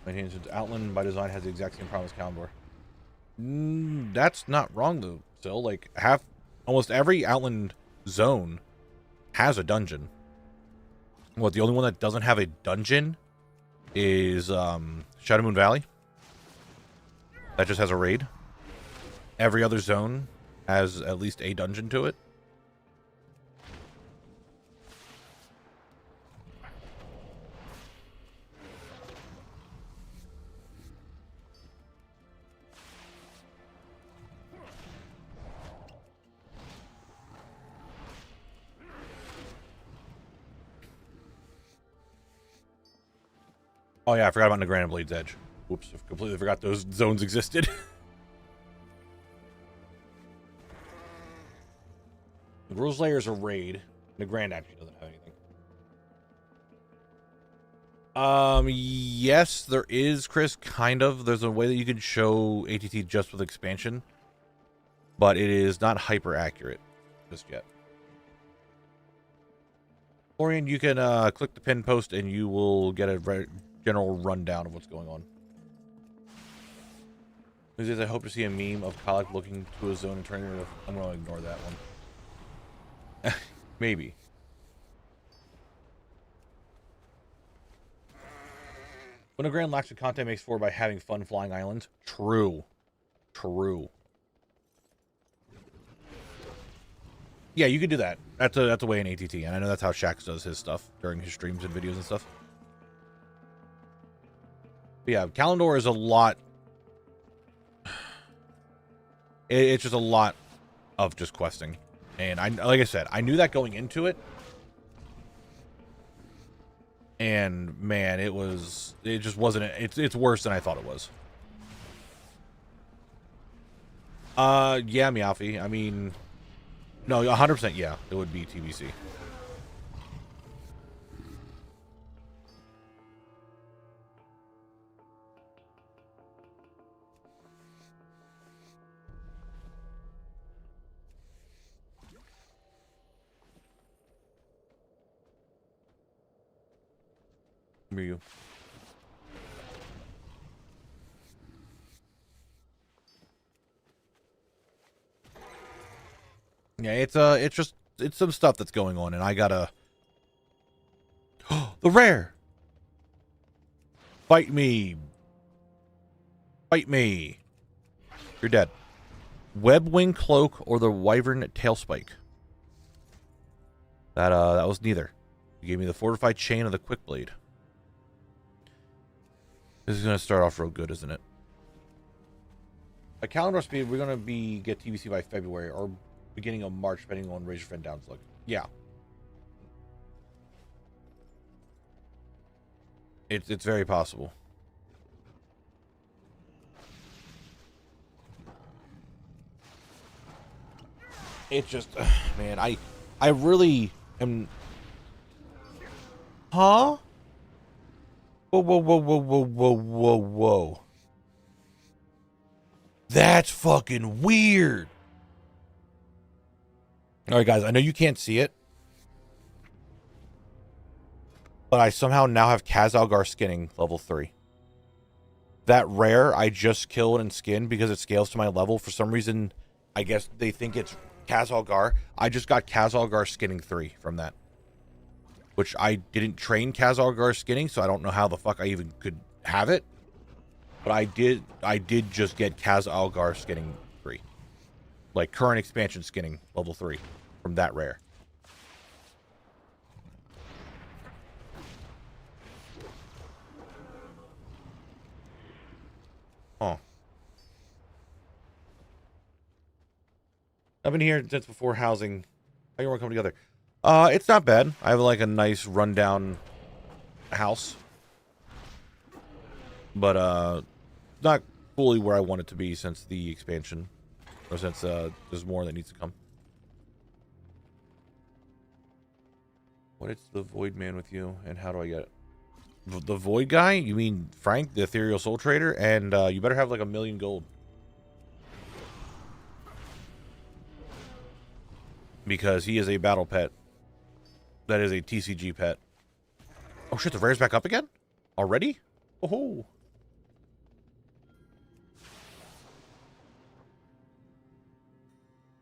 A: Since Outland by design has the exact same problem as Kalimdor. That's not wrong though. Still, like almost every Outland zone has a dungeon. What, the only one that doesn't have a dungeon is Shadowmoon Valley. That just has a raid. Every other zone has at least a dungeon to it. Oh yeah, I forgot about Negrand Blade's Edge. Oops, I completely forgot those zones existed. The Rose Layer is a raid. Negrand actually doesn't have anything. Yes, there is, Chris, kind of. There's a way that you could show ATT just with expansion, but it is not hyper accurate just yet. Florian, you can click the pin post and you will get a general rundown of what's going on. This is, I hope to see a meme of Kalik looking to a zone and turning it. I'm going to ignore that one. Maybe. When a grand lacks of content makes for by having fun flying islands. True. True. Yeah, you could do that. That's a way in ATT, and I know that's how Shax does his stuff during his streams and videos and stuff. But yeah, Kalimdor is a lot. It's just a lot of just questing, and like I said, I knew that going into it, and man, it just wasn't. It's worse than I thought it was. Yeah, Meowfie. I mean, no, 100%. Yeah, it would be TBC. You. Yeah, it's some stuff that's going on, and I gotta. The rare. Fight me. Fight me. You're dead. Webwing Cloak or the Wyvern Tailspike. That was neither. You gave me the Fortified Chain of the Quick Blade. This is gonna start off real good, isn't it? At calendar speed, we're gonna get TBC by February or beginning of March, depending on Razorfen Down's look. Yeah. It's very possible. It's just, man, I really am. Huh? Whoa, whoa, whoa, whoa, whoa, whoa, whoa, whoa. That's fucking weird. All right, guys, I know you can't see it, but I somehow now have Kaz-Algar skinning level 3. That rare I just killed and skinned because it scales to my level. For some reason, I guess they think it's Kaz-Algar. I just got Kaz-Algar skinning 3 from that. Which I didn't train Kaz-Algar skinning, so I don't know how the fuck I even could have it. But I did just get Kaz-Algar skinning 3. Like current expansion skinning level 3 from that rare. Oh. I've been here since before housing. How you want to come together? It's not bad. I have like a nice rundown house. But not fully where I want it to be since the expansion. Or since there's more that needs to come. What is the Void Man with you, and how do I get it? The Void guy? You mean Frank, the Ethereal Soul Trader? And you better have like 1,000,000 gold. Because he is a battle pet. That is a TCG pet. Oh shit, the rare's back up again? Already? Oh.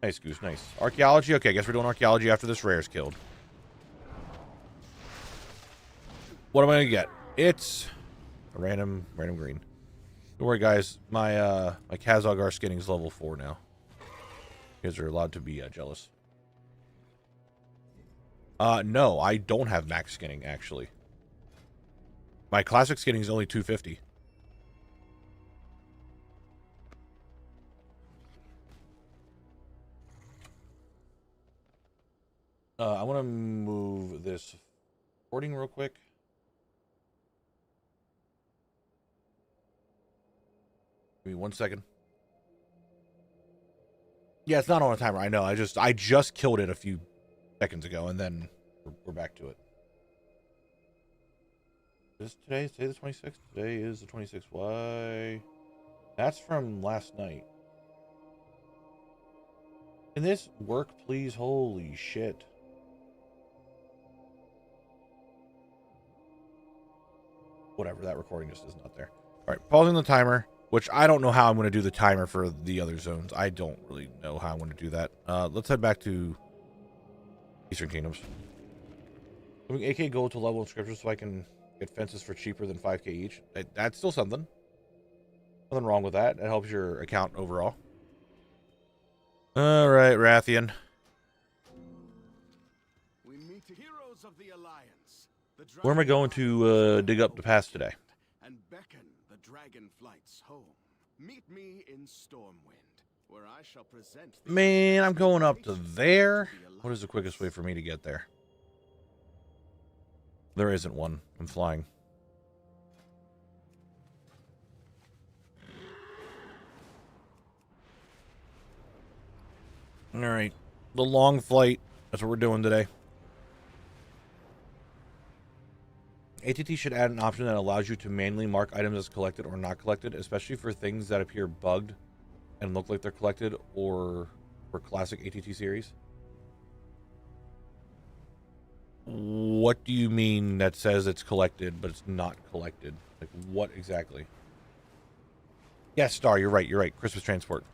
A: Nice, Goose, nice. Archaeology? Okay, I guess we're doing archaeology after this rare's killed. What am I gonna get? It's a random green. Don't worry, guys. My Kaz-Algar skinning is level 4 now. You guys are allowed to be jealous. No, I don't have max skinning, actually. My classic skinning is only 250. I want to move this recording real quick. Give me 1 second. Yeah, it's not on a timer. I know. I just killed it a few seconds ago, and then we're back to it. Is today the 26th? Today is the 26th. Why? That's from last night. Can this work, please? Holy shit. Whatever, that recording just is not there. All right, pausing the timer, which I don't know how I'm going to do the timer for the other zones. I don't really know how I'm going to do that. Let's head back to Eastern Kingdoms. Doing 8k gold to level inscription so I can get fences for cheaper than 5k each. That's still something. Nothing wrong with that. That helps your account overall. All right, Rathian.
B: We meet heroes of the Alliance.
A: Where am I going to dig up the pass today?
B: And beckon the dragon flights home. Meet me in Stormwind, where I shall present.
A: Man, I'm going up to there. What is the quickest way for me to get there? There isn't one. I'm flying. All right. The long flight. That's what we're doing today. ATT should add an option that allows you to manually mark items as collected or not collected, especially for things that appear bugged and look like they're collected, or for classic ATT series. What do you mean that says it's collected, but it's not collected? Like, what exactly? Yes, Star, you're right. You're right. Christmas transport.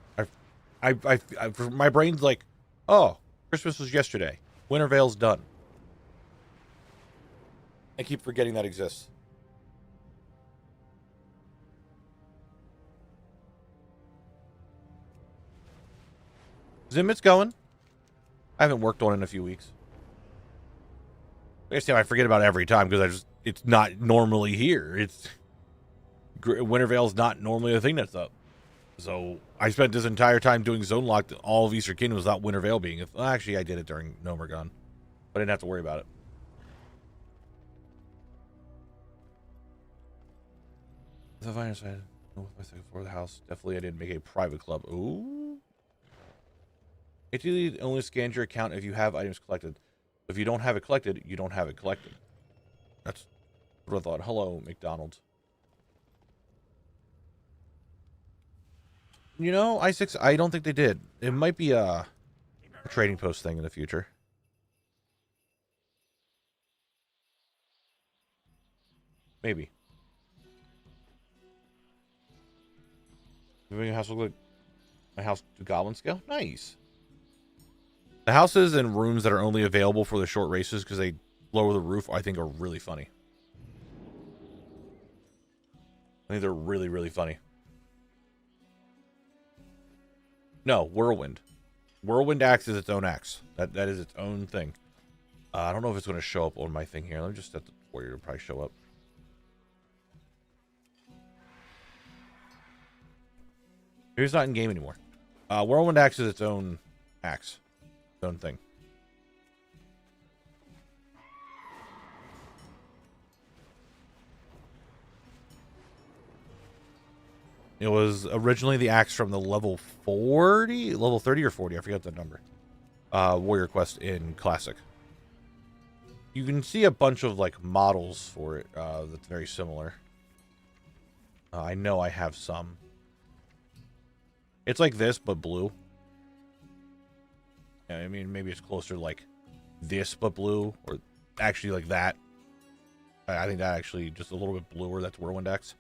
A: My brain's like, oh, Christmas was yesterday. Winter Veil's done. I keep forgetting that exists. Zimmit's going. I haven't worked on it in a few weeks. I guess I forget about it every time because it's not normally here. Winter Veil's not normally a thing that's up. So I spent this entire time doing Zone Lock, all of Eastern Kingdom without Winter Veil being. Well, actually, I did it during Nomergon, but I didn't have to worry about it. The fire side. For the house. Definitely I didn't make a private club. Ooh. It only scans your account if you have items collected. If you don't have it collected, you don't have it collected. That's what I thought. Hello, McDonald's. You know, i6, I don't think they did. It might be a trading post thing in the future. Maybe. Moving a house look like my house to goblin scale? Nice. The houses and rooms that are only available for the short races because they lower the roof, I think are really funny. I think they're really, really funny. No, Whirlwind. Whirlwind axe is its own axe. That is its own thing. I don't know if it's going to show up on my thing here. Let me just set the warrior to probably show up. He's not in game anymore. Whirlwind axe is its own axe. Its own thing. It was originally the axe from the level 30 or 40. I forget the number. Warrior Quest in Classic. You can see a bunch of like models for it that's very similar. I know I have some. It's like this, but blue. Yeah, I mean, maybe it's closer to like this, but blue, or actually like that. I think that actually just a little bit bluer. That's Whirlwind Axe.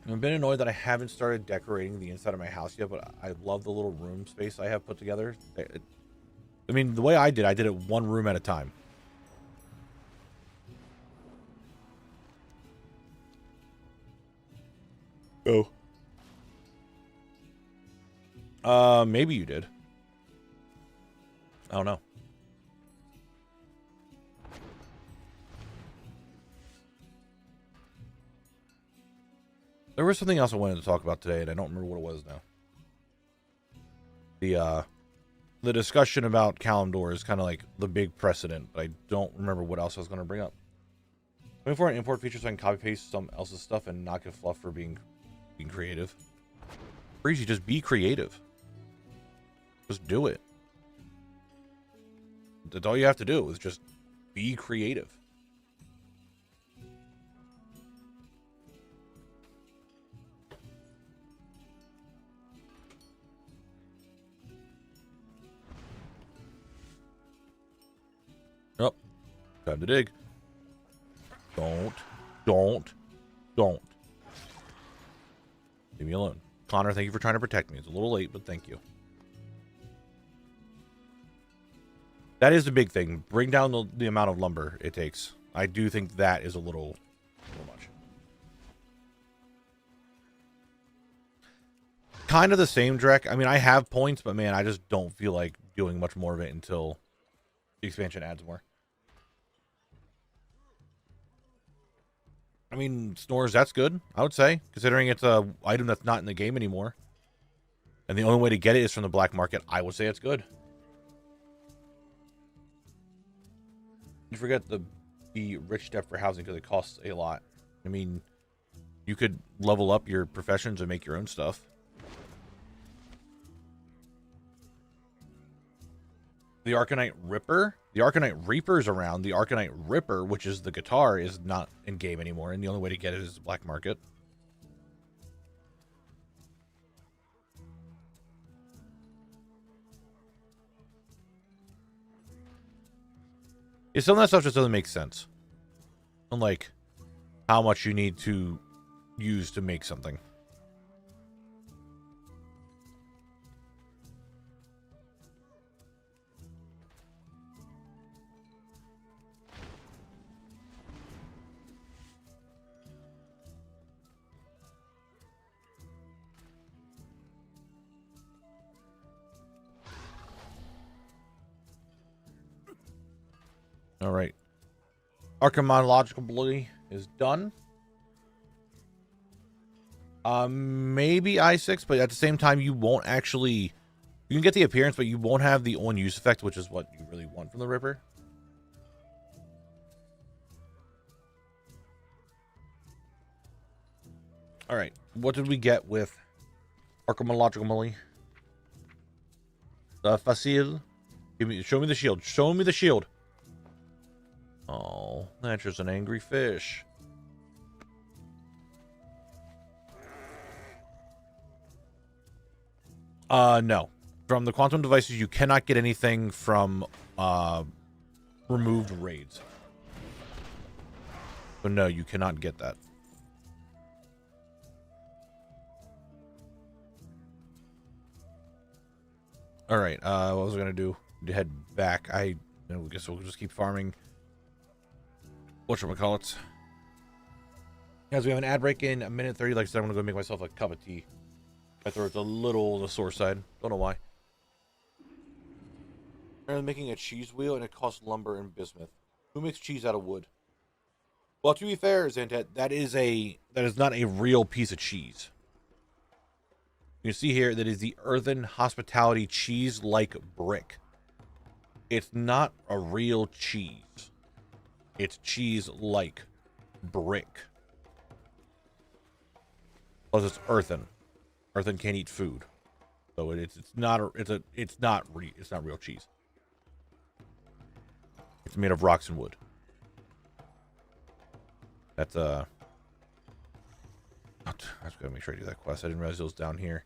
A: I've been annoyed that I haven't started decorating the inside of my house yet, but I love the little room space I have put together. I mean, the way I did it one room at a time. Oh. Maybe you did. I don't know. There was something else I wanted to talk about today, and I don't remember what it was now. The discussion about Kalimdor is kind of like the big precedent, but I don't remember what else I was going to bring up. Looking for an import feature so I can copy paste some else's stuff and not get fluff for being creative. Breezy, just be creative. Just do it. That's all you have to do is just be creative. Oh, time to dig. Don't. Leave me alone. Connor, thank you for trying to protect me. It's a little late, but thank you. That is the big thing. Bring down the amount of lumber it takes. I do think that is a little much. Kind of the same, Drek. I mean, I have points, but man, I just don't feel like doing much more of it until the expansion adds more. I mean, Snores, that's good, I would say, considering it's a item that's not in the game anymore. And the only way to get it is from the black market. I would say it's good. You forget the rich step for housing because it costs a lot. I mean, you could level up your professions and make your own stuff. The Arcanite Ripper. The Arcanite Reaper is around. The Arcanite Ripper, which is the guitar, is not in game anymore, and the only way to get it is the black market. Yeah, some of that stuff just doesn't make sense. Unlike how much you need to use to make something. All right. Archaeological ability is done. Maybe i6, but at the same time, you won't actually... You can get the appearance, but you won't have the on-use effect, which is what you really want from the Ripper. All right. What did we get with Archimologically? Facile. Show me the shield. Show me the shield. Oh, that's just an angry fish. No. From the quantum devices, you cannot get anything from removed raids. So no, you cannot get that. All right. What was I gonna do? To head back. I guess we'll just keep farming. Whatchamacallits. Guys, we have an ad break in a minute 30. Like I said, I'm gonna go make myself a cup of tea. My throat's a little on the sore side. Don't know why. They're making a cheese wheel, and it costs lumber and bismuth. Who makes cheese out of wood? Well, to be fair, Zantet, that is not a real piece of cheese. You can see here that is the earthen hospitality cheese-like brick. It's not a real cheese. It's cheese-like brick. Plus, it's earthen. Earthen can't eat food, so it's not real cheese. It's made of rocks and wood. That's I just gotta make sure I do that quest. I didn't realize it was down here.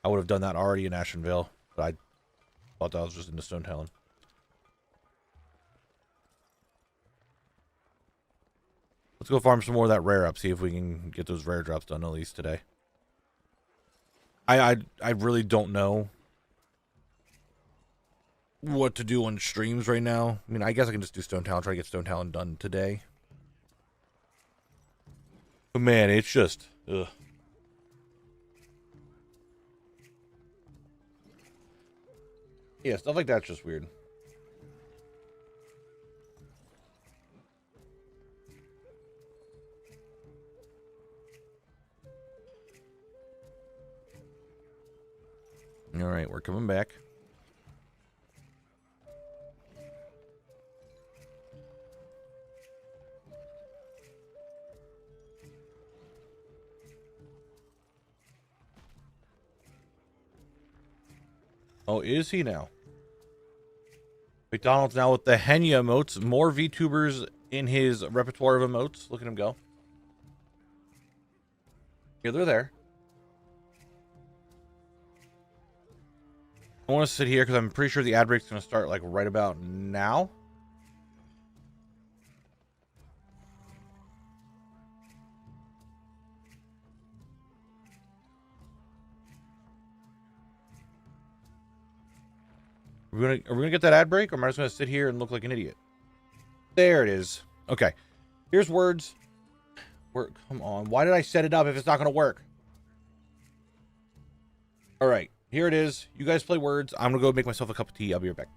A: I would have done that already in Ashenvale, but I thought that was just in the Stone Talon. Let's go farm some more of that rare up. See if we can get those rare drops done at least today. I really don't know what to do on streams right now. I mean, I guess I can just do Stone Talon, try to get Stone Talon done today. But man, it's just, ugh. Yeah, stuff like that's just weird. All right, we're coming back. Oh, is he now? McDonald's now with the Henya emotes. More VTubers in his repertoire of emotes. Look at him go. Yeah, they're there. I want to sit here because I'm pretty sure the ad break's going to start like right about now. Are we gonna get that ad break, or am I just gonna sit here and look like an idiot? There it is. Okay. Here's words. Come on. Why did I set it up if it's not gonna work? All right. Here it is. You guys play words. I'm gonna go make myself a cup of tea. I'll be right back.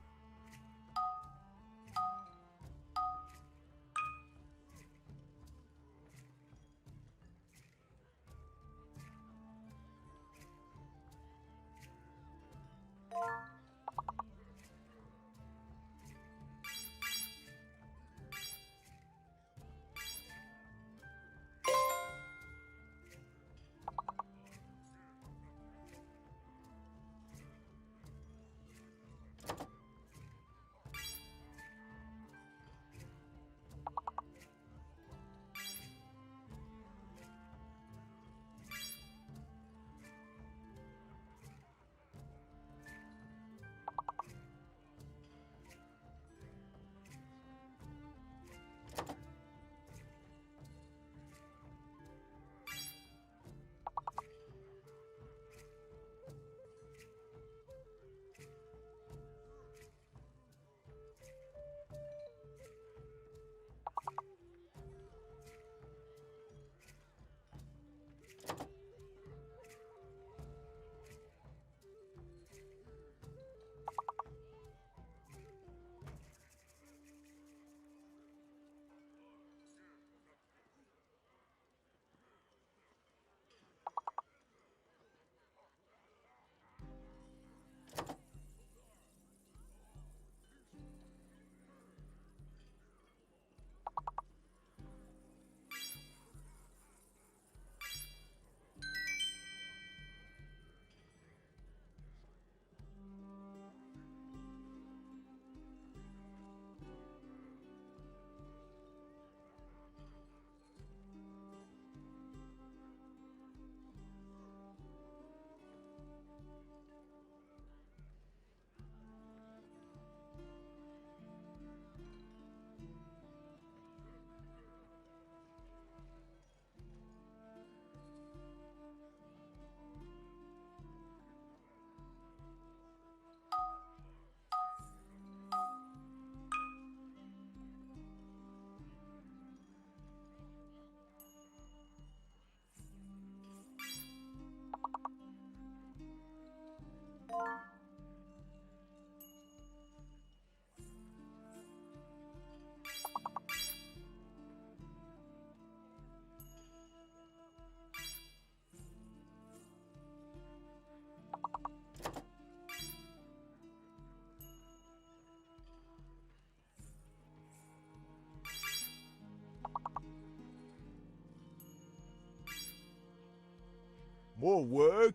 C: More work?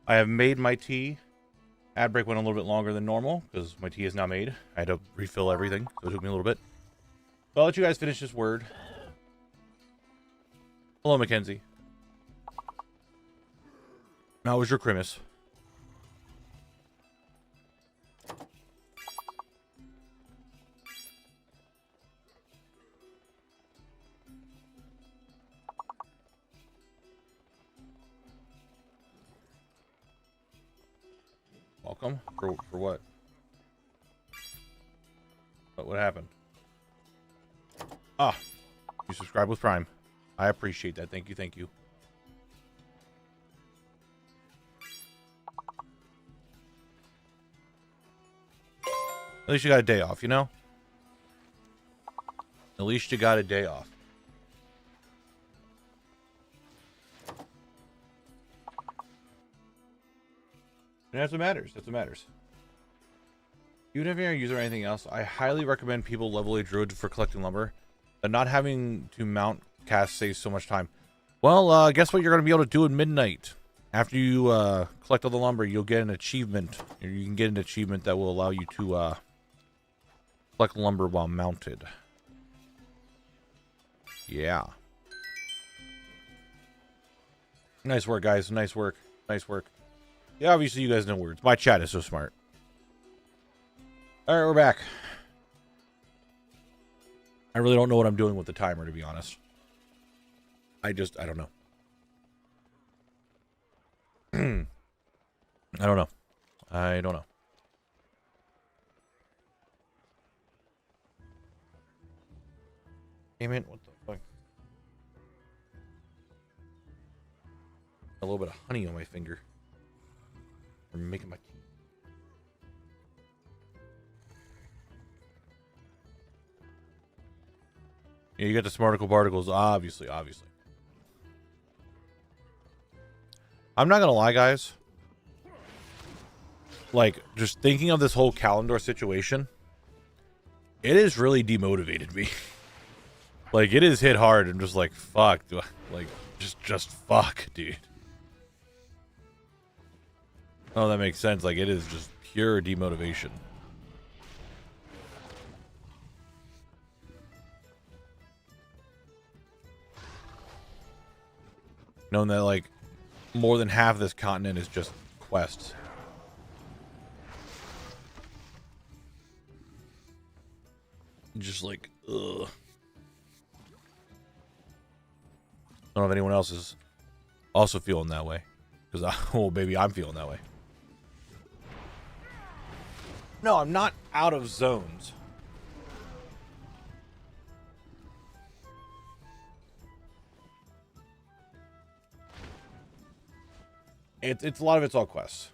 A: I have made my tea. Ad break went a little bit longer than normal because my tea is now made. I had to refill everything, so it took me a little bit. So I'll let you guys finish this word. Hello, Mackenzie. How was your Christmas? Welcome. For what? What happened? Ah, you subscribe with Prime. I appreciate that. Thank you. Thank you. At least you got a day off, you know? At least you got a day off. And that's what matters. That's what matters. Even if you're a user or anything else, I highly recommend people level a druid for collecting lumber. And not having to mount cast saves so much time. Well, guess what you're going to be able to do at midnight? After you collect all the lumber, you'll get an achievement. You can get an achievement that will allow you to collect lumber while mounted. Yeah. Nice work, guys. Nice work. Nice work. Yeah, obviously you guys know words. My chat is so smart. Alright, we're back. I really don't know what I'm doing with the timer, to be honest. I don't know. I don't know. I don't know. Damn it, what the fuck? A little bit of honey on my finger. I'm making my tea. Yeah, you got the smarticle particles, obviously. I'm not gonna lie, guys. Like, just thinking of this whole calendar situation, it has really demotivated me. Like, it is hit hard and just like, fuck. Like, just fuck, dude. Oh, that makes sense. Like, it is just pure demotivation. Knowing that, like, more than half of this continent is just quests. Just like, ugh. I don't know if anyone else is also feeling that way. Because, oh, baby, I'm feeling that way. No, I'm not out of zones. It's a lot of it's all quests.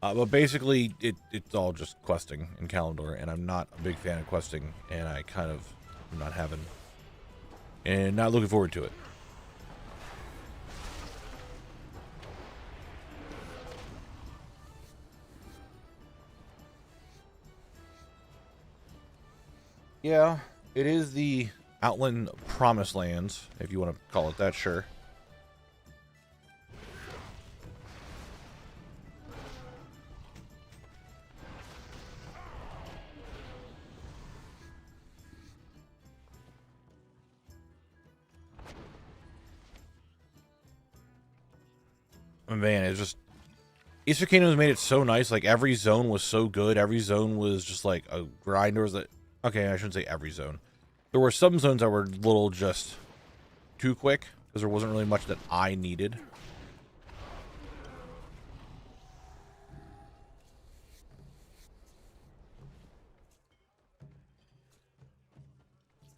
A: But basically, it's all just questing in Kalimdor, and I'm not a big fan of questing, and I kind of am not having, and not looking forward to it. Yeah, it is the Outland Promised Lands, if you want to call it that, sure. Man, it's just Easter Kingdoms made it so nice. Like every zone was so good. Every zone was just like a grind. There was that. Okay, I shouldn't say every zone. There were some zones that were a little just too quick because there wasn't really much that I needed.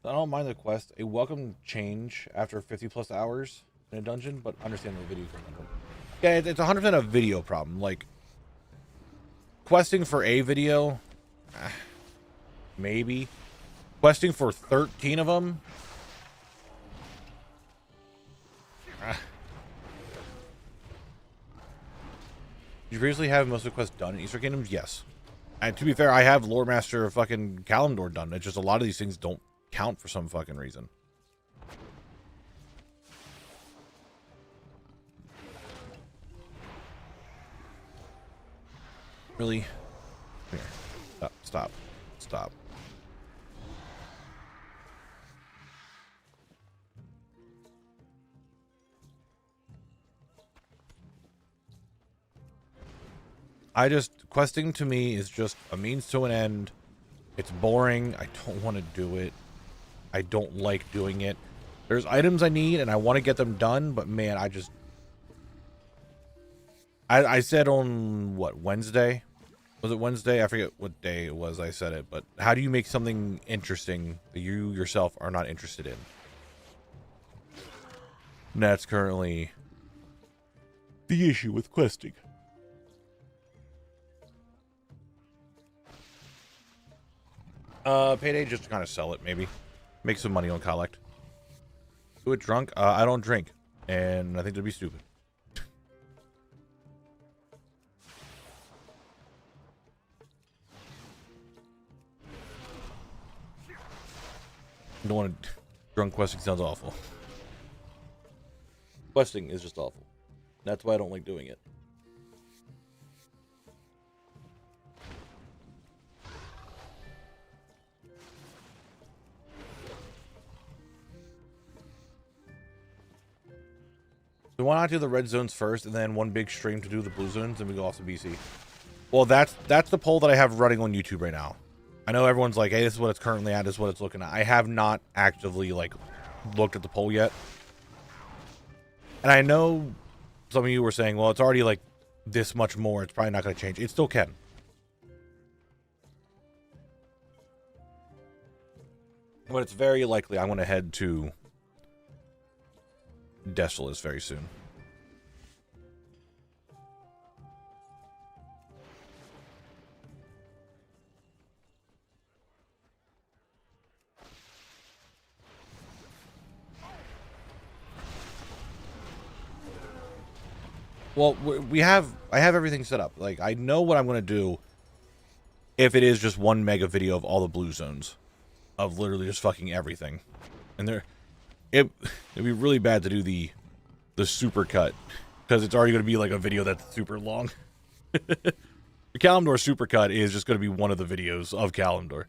A: I don't mind the quest. A welcome change after 50 plus hours in a dungeon, but understand the video. Yeah, it's 100% a video problem. Like, questing for a video, maybe. Questing for 13 of them, did you previously have most of the quests done in Easter Kingdoms? Yes. And to be fair, I have Lore Master of fucking Kalimdor done. It's just a lot of these things don't count for some fucking reason. Really? Here. Stop. Questing to me is just a means to an end. It's boring. I don't want to do it. I don't like doing it. There's items I need and I want to get them done, but man, I said on what, Wednesday? Was it Wednesday? I forget what day it was I said it, but how do you make something interesting that you yourself are not interested in? And that's currently the issue with questing. Payday, just to kind of sell it, maybe. Make some money on collect. Do it drunk? I don't drink. And I think that'd be stupid. I don't want to... Drunk questing sounds awful. Questing is just awful. That's why I don't like doing it. So why not do the red zones first and then one big stream to do the blue zones and we go off to BC? Well, that's the poll that I have running on YouTube right now. I know everyone's like, hey, this is what it's currently at, this is what it's looking at. I have not actively, like, looked at the poll yet. And I know some of you were saying, well, it's already, like, this much more. It's probably not going to change. It still can. But it's very likely I'm going to head to Desolus very soon. Well, I have everything set up. Like, I know what I'm going to do if it is just one mega video of all the blue zones. Of literally just fucking everything. And it'd be really bad to do the super cut. Because it's already going to be like a video that's super long. The Kalimdor super cut is just going to be one of the videos of Kalimdor.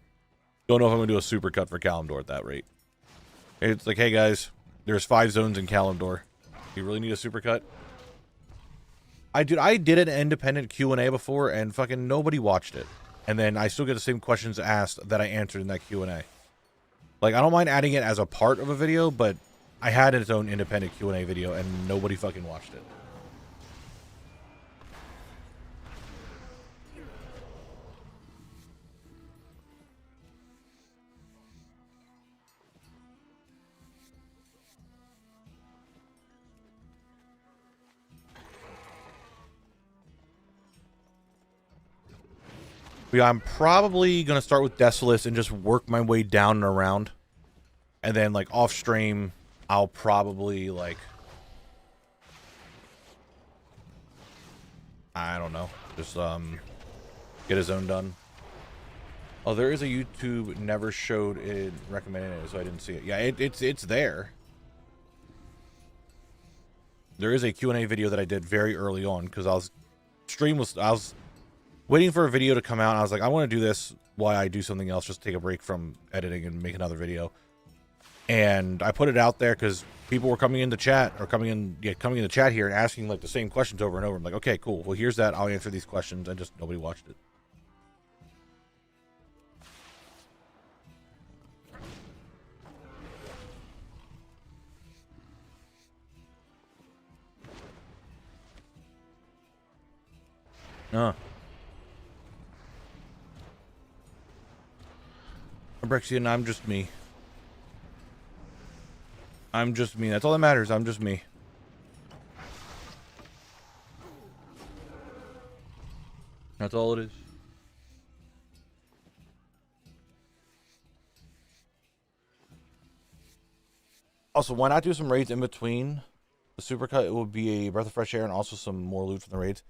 A: Don't know if I'm going to do a super cut for Kalimdor at that rate. It's like, hey guys, there's 5 zones in Kalimdor. You really need a super cut? I did an independent Q&A before, and fucking nobody watched it. And then I still get the same questions asked that I answered in that Q&A. Like, I don't mind adding it as a part of a video, but I had its own independent Q&A video, and nobody fucking watched it. But yeah, I'm probably going to start with Desolace and just work my way down and around. And then, like, off stream, I'll probably, like, I don't know, just, get his own done. Oh, there is a YouTube never showed it, recommended it, so I didn't see it. Yeah, it's there. There is a Q&A video that I did very early on, because I was waiting for a video to come out, and I was like, I want to do this while I do something else, just take a break from editing and make another video. And I put it out there because people were coming into chat, or coming in the chat here and asking like the same questions over and over. I'm like, okay, cool. Well, here's that. I'll answer these questions, and just nobody watched it. Brexian, I'm just me. I'm just me. That's all that matters. I'm just me. That's all it is. Also, why not do some raids in between the supercut? It would be a breath of fresh air and also some more loot from the raids.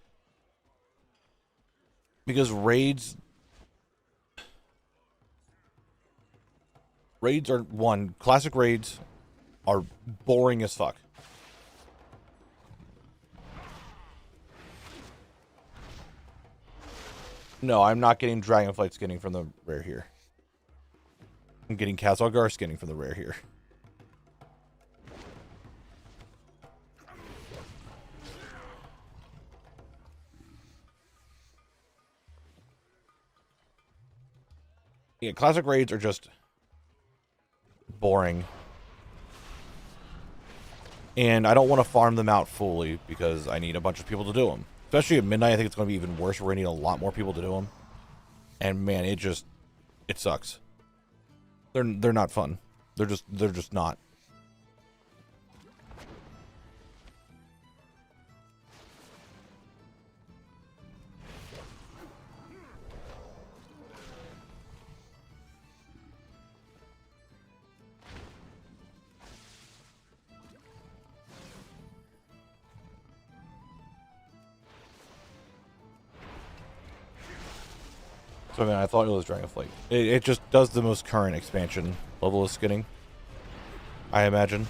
A: Because raids are, one, classic raids are boring as fuck. No, I'm not getting Dragonflight skinning from the rare here. I'm getting Khazar skinning from the rare here. Yeah, classic raids are just boring. And I don't want to farm them out fully because I need a bunch of people to do them. Especially at midnight, I think it's going to be even worse. We're going to need a lot more people to do them. And man, it sucks. They're not fun. They're just not. So I mean, I thought it was Dragonflight. It just does the most current expansion level of skinning, I imagine.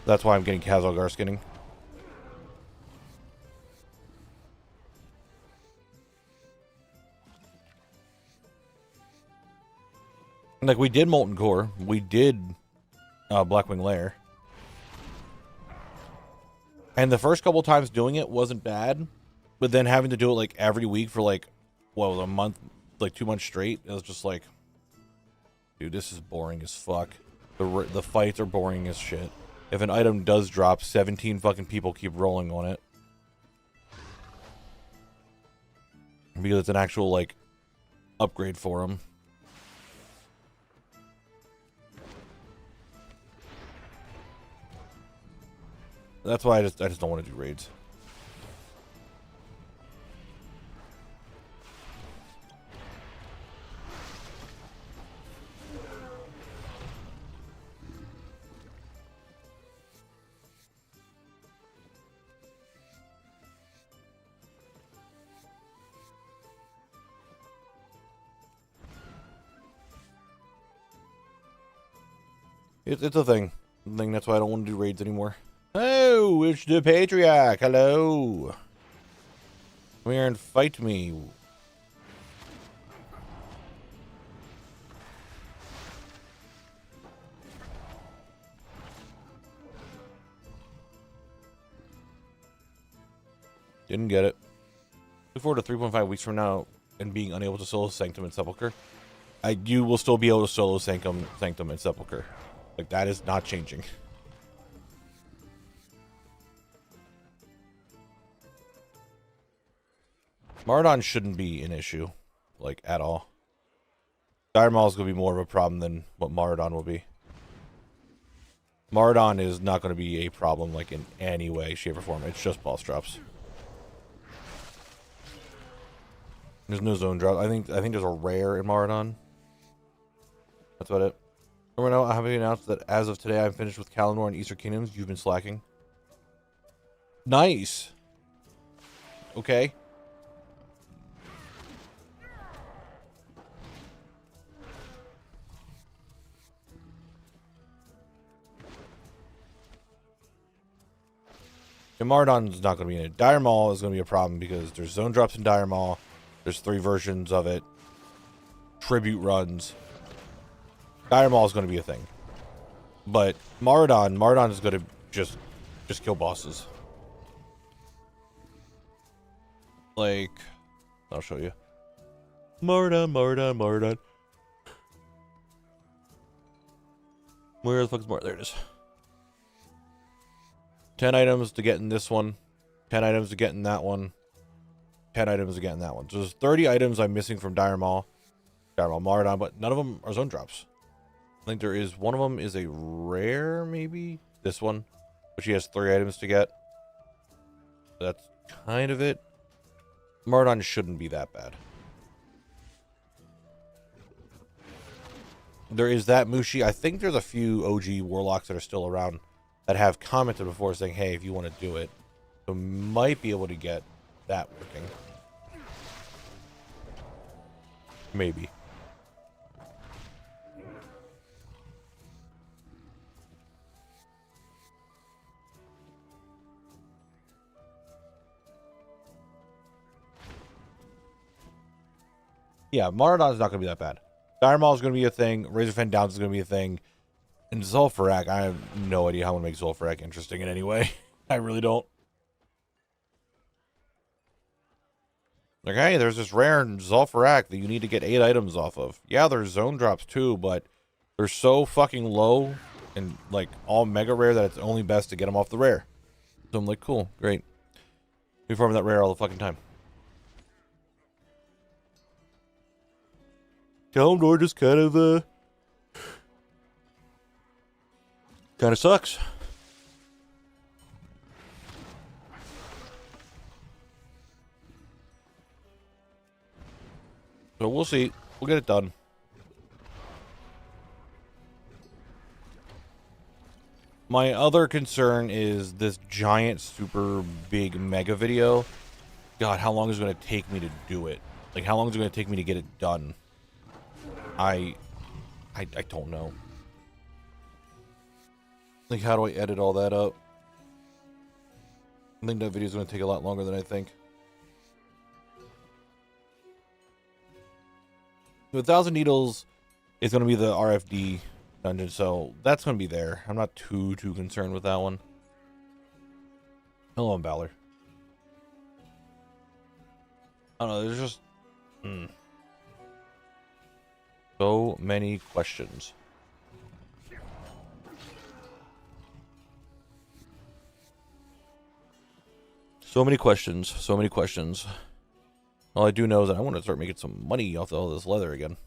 A: That's why I'm getting Khazar skinning. Like, we did Molten Core. We did Blackwing Lair. And the first couple times doing it wasn't bad. But then having to do it, like, every week for, like, what was a month, like 2 months straight, it was just like, dude, this is boring as fuck. The fights are boring as shit. If an item does drop, 17 fucking people keep rolling on it. Because it's an actual, like, upgrade for them. That's why I just don't want to do raids. It's a thing. That's why I don't want to do raids anymore. Oh, it's the Patriarch. Hello. Come here and fight me. Didn't get it. Look forward to 3.5 weeks from now and being unable to solo Sanctum and Sepulchre. You will still be able to solo Sanctum and Sepulchre. Like, that is not changing. Maraudon shouldn't be an issue, like, at all. Dire Maul is going to be more of a problem than what Maraudon will be. Maraudon is not going to be a problem, like, in any way, shape, or form. It's just boss drops. There's no zone drop. I think there's a rare in Maradon. That's about it. Remember now, I have announced that as of today, I'm finished with Kalimdor and Eastern Kingdoms. You've been slacking. Nice. Okay. And Maradon's not going to be in it. Dire Maul is going to be a problem because there's zone drops in Dire Maul. There's 3 versions of it. Tribute runs. Dire Maul is going to be a thing. But Maradon is going to just kill bosses. Like, I'll show you. Maradon. Where the fuck is Maradon? There it is. 10 items to get in this one. 10 items to get in that one. 10 items to get in that one. So there's 30 items I'm missing from Dire Maul, Maradon, but none of them are zone drops. I think there is, one of them is a rare, maybe? This one, which he has 3 items to get. That's kind of it. Maradon shouldn't be that bad. There is that Mushi. I think there's a few OG Warlocks that are still around that have commented before saying, hey, if you want to do it, so might be able to get that working. Maybe. Yeah, Maradon's not going to be that bad. Dire Maul is going to be a thing. Razorfen Downs is going to be a thing. And Zul'Farrak, I have no idea how to make Zul'Farrak interesting in any way. I really don't. Like, hey, there's this rare Zul'Farrak that you need to get 8 items off of. Yeah, there's zone drops too, but they're so fucking low and, like, all mega rare that it's only best to get them off the rare. So I'm like, cool, great. We farm that rare all the fucking time. Kalimdor just kind of sucks. So we'll see. We'll get it done. My other concern is this giant, super big mega video. God, how long is it going to take me to do it? Like, how long is it going to take me to get it done? I don't know. Like, how do I edit all that up? I think that video is going to take a lot longer than I think. The 1,000 Needles is going to be the RFD dungeon, so that's going to be there. I'm not too concerned with that one. Hello, Balor. I don't know, there's just... so many questions. So many questions. All I do know is that I want to start making some money off all this leather again.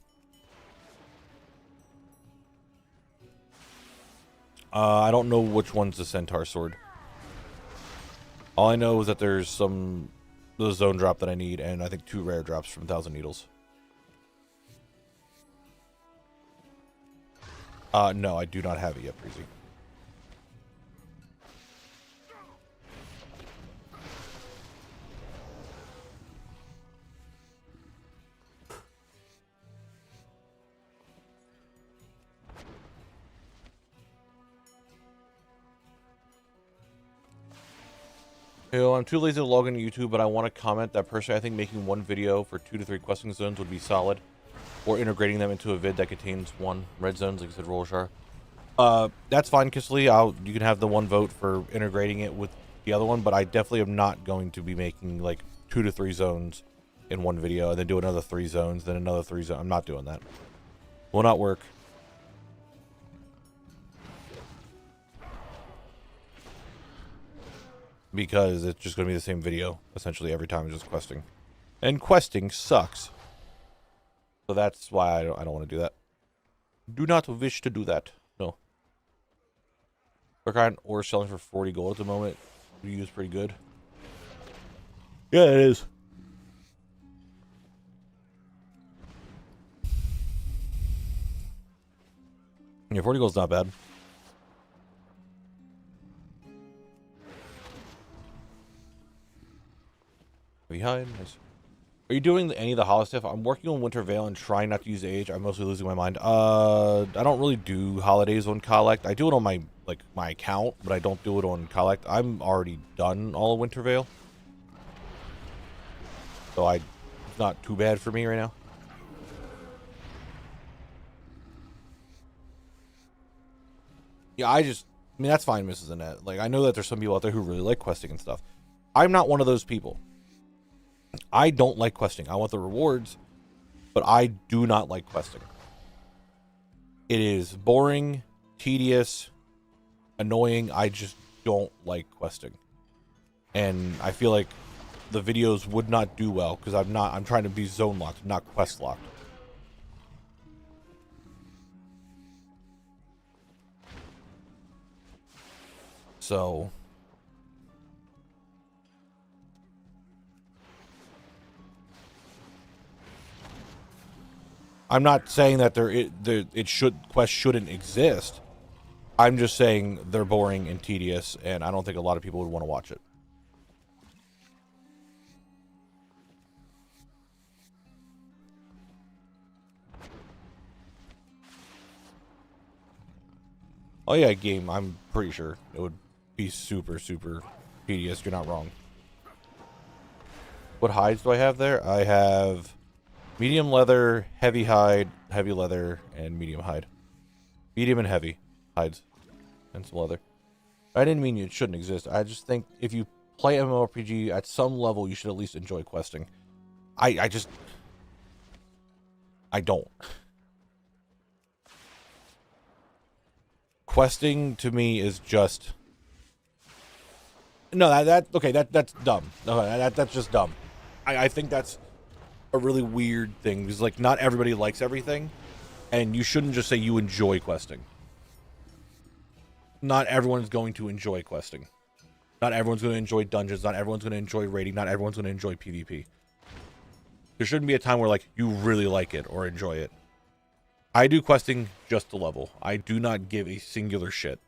A: I don't know which one's the Centaur sword. All I know is that there's the zone drop that I need, and I think 2 rare drops from 1,000 Needles. No, I do not have it yet, Breezy. Yo, I'm too lazy to log into YouTube, but I want to comment that personally I think making one video for 2 to 3 questing zones would be solid. Or integrating them into a vid that contains 1 red zones, like I said, Rolshar. That's fine, Kisley. You can have the 1 vote for integrating it with the other one, but I definitely am not going to be making like 2 to 3 zones in 1 video and then do another 3 zones, then another 3 zones. I'm not doing that. Will not work. Because it's just going to be the same video, essentially, every time, just questing. And questing sucks. So that's why I don't want to do that. Do not wish to do that. No. Burkine ore selling for 40 gold at the moment. View is pretty good. Yeah, it is. Yeah, 40 gold's not bad. Behind. Nice. Are you doing any of the holo stuff? I'm working on Winter Veil and trying not to use Age. I'm mostly losing my mind. I don't really do holidays on Collect. I do it on my my account, but I don't do it on Collect. I'm already done all of Winter Veil, so it's not too bad for me right now. Yeah, I mean, that's fine, Mrs. Annette. Like, I know that there's some people out there who really like questing and stuff. I'm not one of those people. I don't like questing. I want the rewards, but I do not like questing. It is boring, tedious, annoying. I just don't like questing. And I feel like the videos would not do well because I'm trying to be zone locked, not quest locked. So I'm not saying that quest shouldn't exist. I'm just saying they're boring and tedious, and I don't think a lot of people would want to watch it. Oh yeah, game. I'm pretty sure it would be super, super tedious. You're not wrong. What hides do I have there? I have medium leather, heavy hide, heavy leather, and medium hide. Medium and heavy hides. And some leather. I didn't mean it shouldn't exist. I just think if you play MMORPG at some level, you should at least enjoy questing. I don't. Questing to me is just no. That's dumb. No, that's just dumb. I think that's a really weird thing because like not everybody likes everything, and you shouldn't just say you enjoy questing. Not everyone's going to enjoy questing. Not everyone's going to enjoy dungeons. Not everyone's going to enjoy raiding. Not everyone's going to enjoy PvP. There shouldn't be a time where like you really like it or enjoy it. I do questing just to level. I do not give a singular shit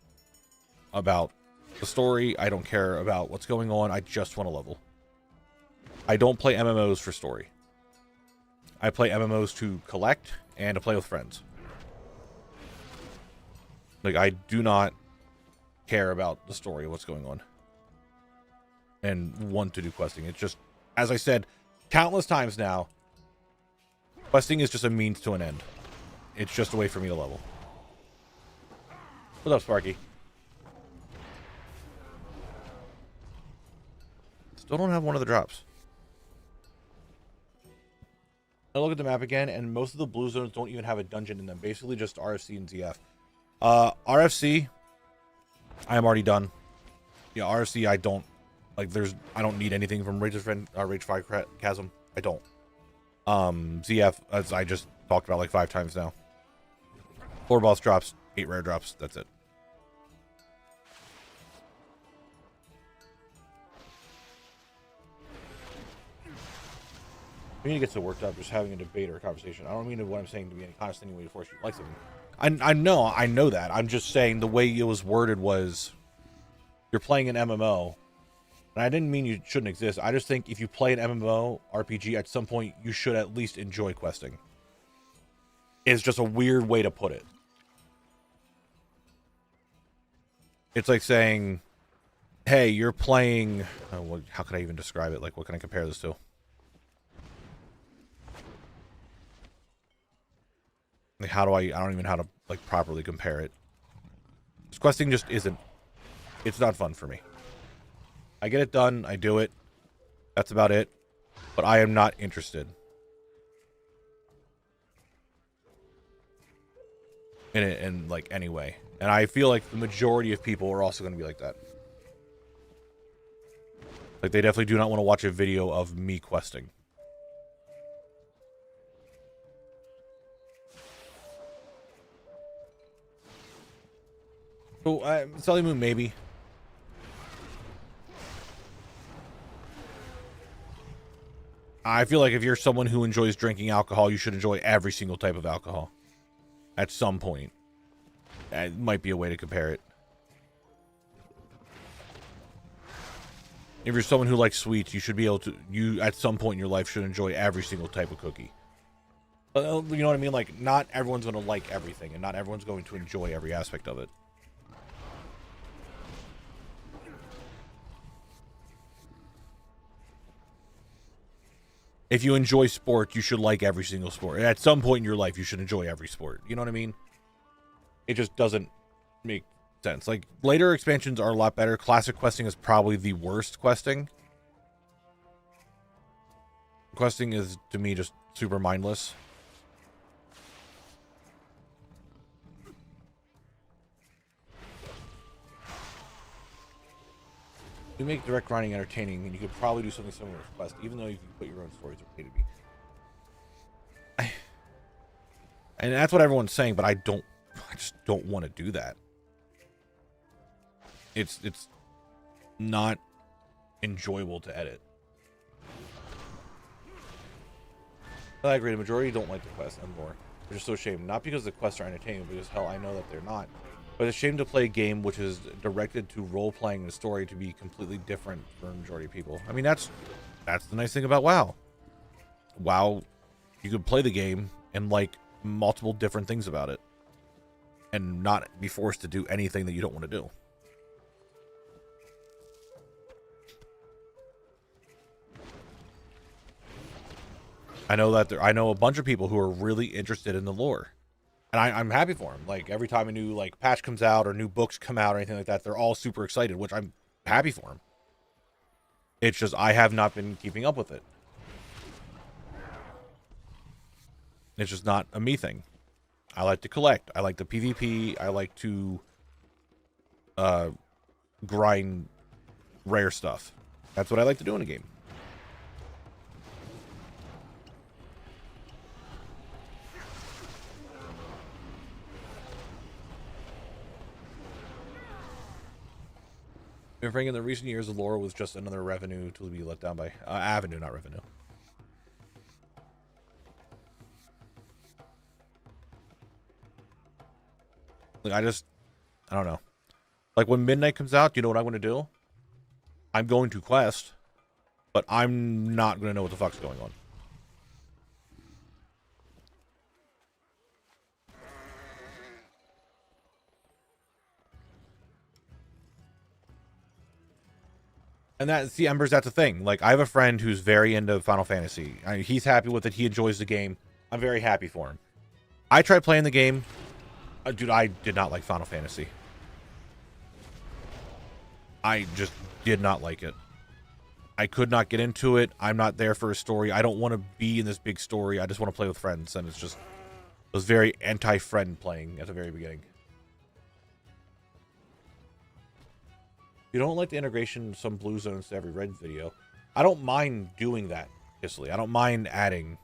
A: about the story. I don't care about what's going on. I just want to level. I don't play MMOs for story. I play MMOs to collect and to play with friends. Like, I do not care about the story of what's going on and want to do questing. It's just, as I said countless times now, questing is just a means to an end. It's just a way for me to level. What's up, Sparky? Still don't have one of the drops. I look at the map again, and most of the blue zones don't even have a dungeon in them. Basically just RFC and ZF. RFC, I am already done. Yeah, RFC, I don't I don't need anything from Rage 5 Chasm. I don't. ZF, as I just talked about like 5 times now. 4 boss drops, 8 rare drops. That's it. I mean, to get so worked up just having a debate or a conversation. I don't mean what I'm saying to be any constant way to force you to like something. I know that. I'm just saying the way it was worded was you're playing an MMO. And I didn't mean you shouldn't exist. I just think if you play an MMO RPG at some point, you should at least enjoy questing. It's just a weird way to put it. It's like saying, hey, you're playing... how can I even describe it? Like, what can I compare this to? Like, how do I don't even know how to, like, properly compare it. This questing just isn't... It's not fun for me. I get it done. I do it. That's about it. But I am not interested in it in, like, any way. And I feel like the majority of people are also going to be like that. Like, they definitely do not want to watch a video of me questing. So, Sully Moon, maybe. I feel like if you're someone who enjoys drinking alcohol, you should enjoy every single type of alcohol. At some point. It might be a way to compare it. If you're someone who likes sweets, you should be able to, you at some point in your life should enjoy every single type of cookie. You know what I mean? Like, not everyone's going to like everything, and not everyone's going to enjoy every aspect of it. If you enjoy sport, you should like every single sport. At some point in your life, you should enjoy every sport. You know what I mean? It just doesn't make sense. Like, later expansions are a lot better. Classic questing is probably the worst questing. Questing is, to me, just super mindless. You make direct grinding entertaining, and you could probably do something similar with Quest, even though you can put your own stories or pay to be. And that's what everyone's saying, but I just don't want to do that. It's not enjoyable to edit. I agree, the majority don't like the quests anymore, which is so shame. Not because the quests are entertaining, because hell, I know that they're not. But it's a shame to play a game which is directed to role-playing the story to be completely different for the majority of people. I mean, that's the nice thing about WoW. WoW, you could play the game and like multiple different things about it, and not be forced to do anything that you don't want to do. I know a bunch of people who are really interested in the lore. And I'm happy for them. Like, every time a new, like, patch comes out or new books come out or anything like that, they're all super excited, which I'm happy for them. It's just, I have not been keeping up with it. It's just not a me thing. I like to collect. I like the PvP. I like to grind rare stuff. That's what I like to do in a game. If in the recent years, the lore was just another revenue to be let down by avenue, not revenue. Like, I don't know. Like, when Midnight comes out, do you know what I'm going to do? I'm going to quest, but I'm not going to know what the fuck's going on. And see, Embers, that's the thing. Like, I have a friend who's very into Final Fantasy. He's happy with it. He enjoys the game. I'm very happy for him. I tried playing the game. Dude, I did not like Final Fantasy. I just did not like it. I could not get into it. I'm not there for a story. I don't want to be in this big story. I just want to play with friends. And it was very anti-friend playing at the very beginning. You don't like the integration of some blue zones to every red video. I don't mind doing that, Kissly. I don't mind adding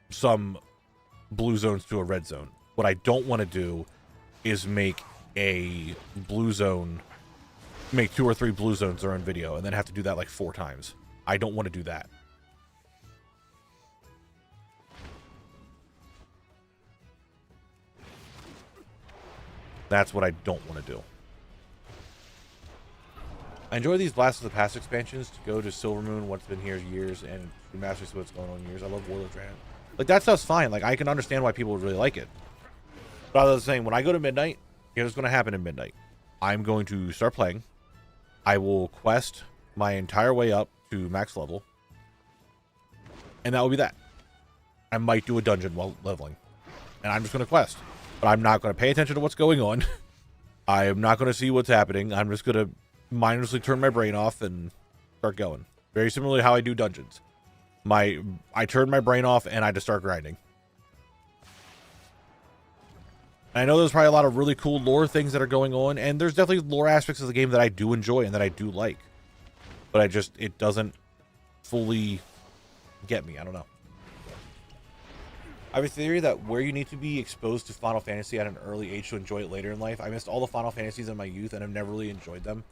A: some blue zones to a red zone. What I don't want to do is make a blue zone, make 2 or 3 blue zones their own video, and then have to do that like 4 times. I don't want to do that. That's what I don't want to do. I enjoy these Blast of the Past expansions to go to Silvermoon, what's been here years, and Masters of what's going on years. I love Warlord Dragon. Like, that stuff's fine. Like, I can understand why people would really like it. But I was saying, when I go to Midnight, here's what's going to happen in Midnight. I'm going to start playing. I will quest my entire way up to max level. And that will be that. I might do a dungeon while leveling. And I'm just going to quest. But I'm not going to pay attention to what's going on. I am not going to see what's happening. I'm just going to mindlessly turn my brain off and start going. Very similarly how I do dungeons. I turn my brain off and I just start grinding. I know there's probably a lot of really cool lore things that are going on, and there's definitely lore aspects of the game that I do enjoy and that I do like. But it doesn't fully get me. I don't know. I have a theory that where you need to be exposed to Final Fantasy at an early age to enjoy it later in life. I missed all the Final Fantasies in my youth and I've never really enjoyed them.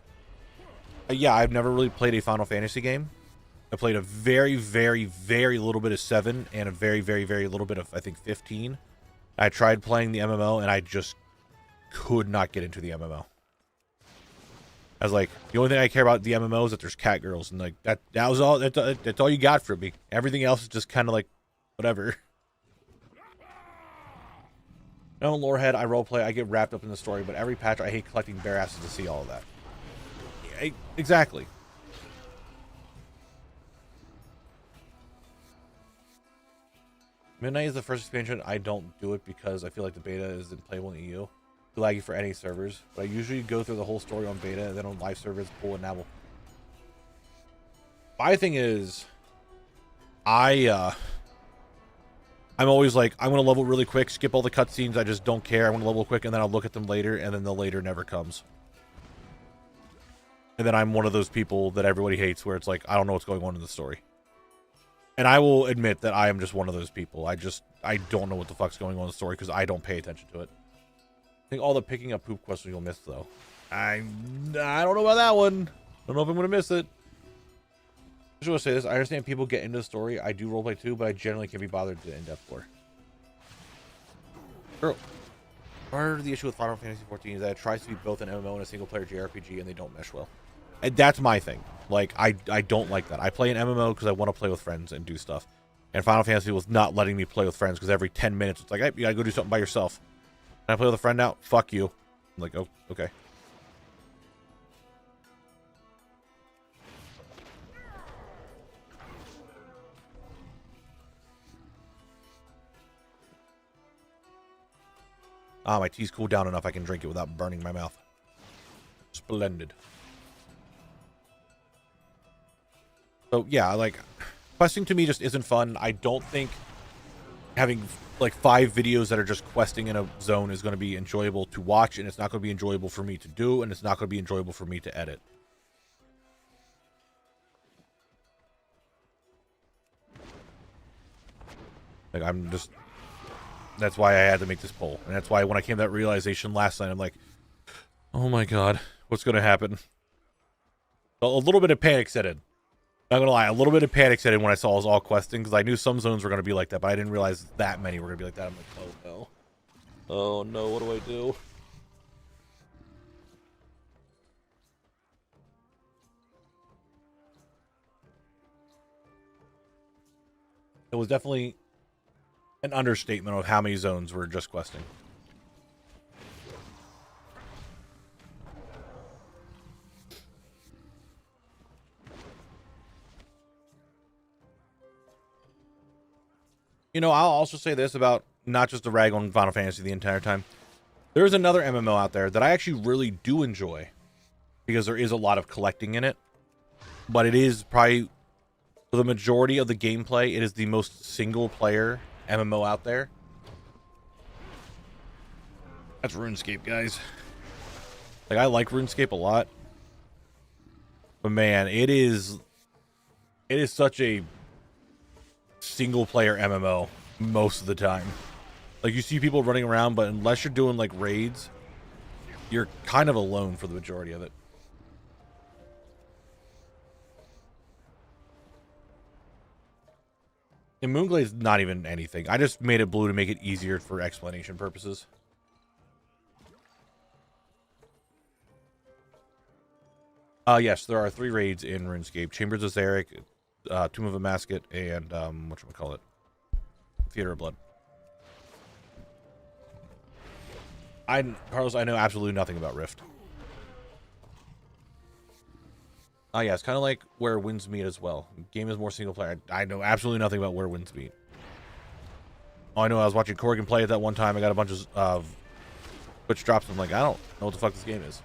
A: Yeah, I've never really played a Final Fantasy game. I played a very, very, very little bit of 7 and a very, very, very little bit of, I think, 15. I tried playing the MMO and I just could not get into the MMO. I was like, the only thing I care about the MMO is that there's cat girls, and like that was all. That's all you got for me. Everything else is just kind of like, whatever. No, Lorehead, I roleplay, I get wrapped up in the story, but every patch I hate collecting bare asses to see all of that. Exactly. Midnight is the first expansion. I don't do it because I feel like the beta isn't playable in EU. Too laggy for any servers. But I usually go through the whole story on beta, and then on live servers, pull and Knabble. My thing is, I'm always like, I'm going to level really quick, skip all the cutscenes, I just don't care. I want to level quick, and then I'll look at them later, and then the later never comes. And then I'm one of those people that everybody hates, where it's like, I don't know what's going on in the story. And I will admit that I am just one of those people. I don't know what the fuck's going on in the story, because I don't pay attention to it. I think all the picking up poop questions you'll miss, though. I don't know about that one. I don't know if I'm going to miss it. I just want to say this. I understand people get into the story. I do roleplay too, but I generally can't be bothered to in-depth lore. Girl. Part of the issue with Final Fantasy XIV is that it tries to be both an MMO and a single-player JRPG, and they don't mesh well. And that's my thing. Like, I don't like that. I play an MMO because I want to play with friends and do stuff. And Final Fantasy was not letting me play with friends because every 10 minutes it's like, hey, you gotta go do something by yourself. Can I play with a friend now? Fuck you. I'm like, oh, okay. Ah, my tea's cooled down enough I can drink it without burning my mouth. Splendid. So, yeah, like, questing to me just isn't fun. I don't think having, like, 5 videos that are just questing in a zone is going to be enjoyable to watch, and it's not going to be enjoyable for me to do, and it's not going to be enjoyable for me to edit. Like, I'm just... That's why I had to make this poll. And that's why when I came to that realization last night, I'm like, oh my god, what's going to happen? A little bit of panic set in. Not gonna lie, a little bit of panic set in when I saw it was all questing, because I knew some zones were going to be like that, but I didn't realize that many were going to be like that. I'm like, oh no. Oh no, what do I do? It was definitely an understatement of how many zones were just questing. You know, I'll also say this about not just the rag on Final Fantasy the entire time. There's another MMO out there that I actually really do enjoy because there is a lot of collecting in it. But it is probably, for the majority of the gameplay, it is the most single-player MMO out there. That's RuneScape, guys. Like, I like RuneScape a lot. But man, it is such a single-player MMO most of the time. Like, you see people running around, but unless you're doing, like, raids, you're kind of alone for the majority of it. And Moonglade's not even anything. I just made it blue to make it easier for explanation purposes. Yes, there are 3 raids in RuneScape. Chambers of Zarek, Tomb of a Masket, and, whatchamacallit? Theater of Blood. Carlos, I know absolutely nothing about Rift. Oh, yeah, it's kind of like Where Winds Meet as well. The game is more single player. I know absolutely nothing about Where Winds Meet. All I know, I was watching Corrigan play it that one time. I got a bunch of Twitch drops. I'm like, I don't know what the fuck this game is.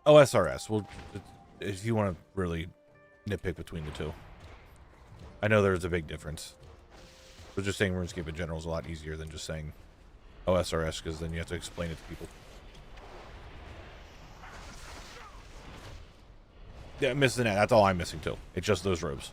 A: OSRS. Well, if you want to really nitpick between the two. I know there's a big difference. But just saying RuneScape in general is a lot easier than just saying OSRS, because then you have to explain it to people. Yeah, missing that. That's all I'm missing too. It's just those robes.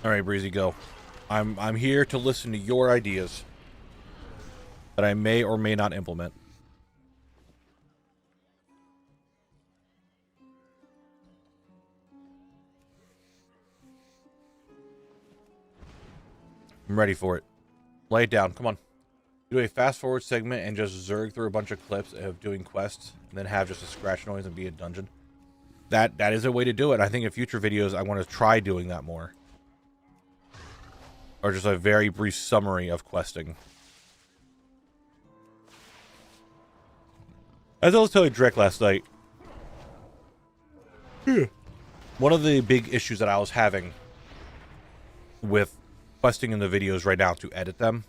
A: All right, Breezy, go. I'm here to listen to your ideas that I may or may not implement. I'm ready for it. Lay it down. Come on. Do a fast forward segment and just zerg through a bunch of clips of doing quests, and then have just a scratch noise and be a dungeon. That is a way to do it. I think in future videos I want to try doing that more. Or just a very brief summary of questing. As I was telling Drek last night, one of the big issues that I was having with questing in the videos right now to edit them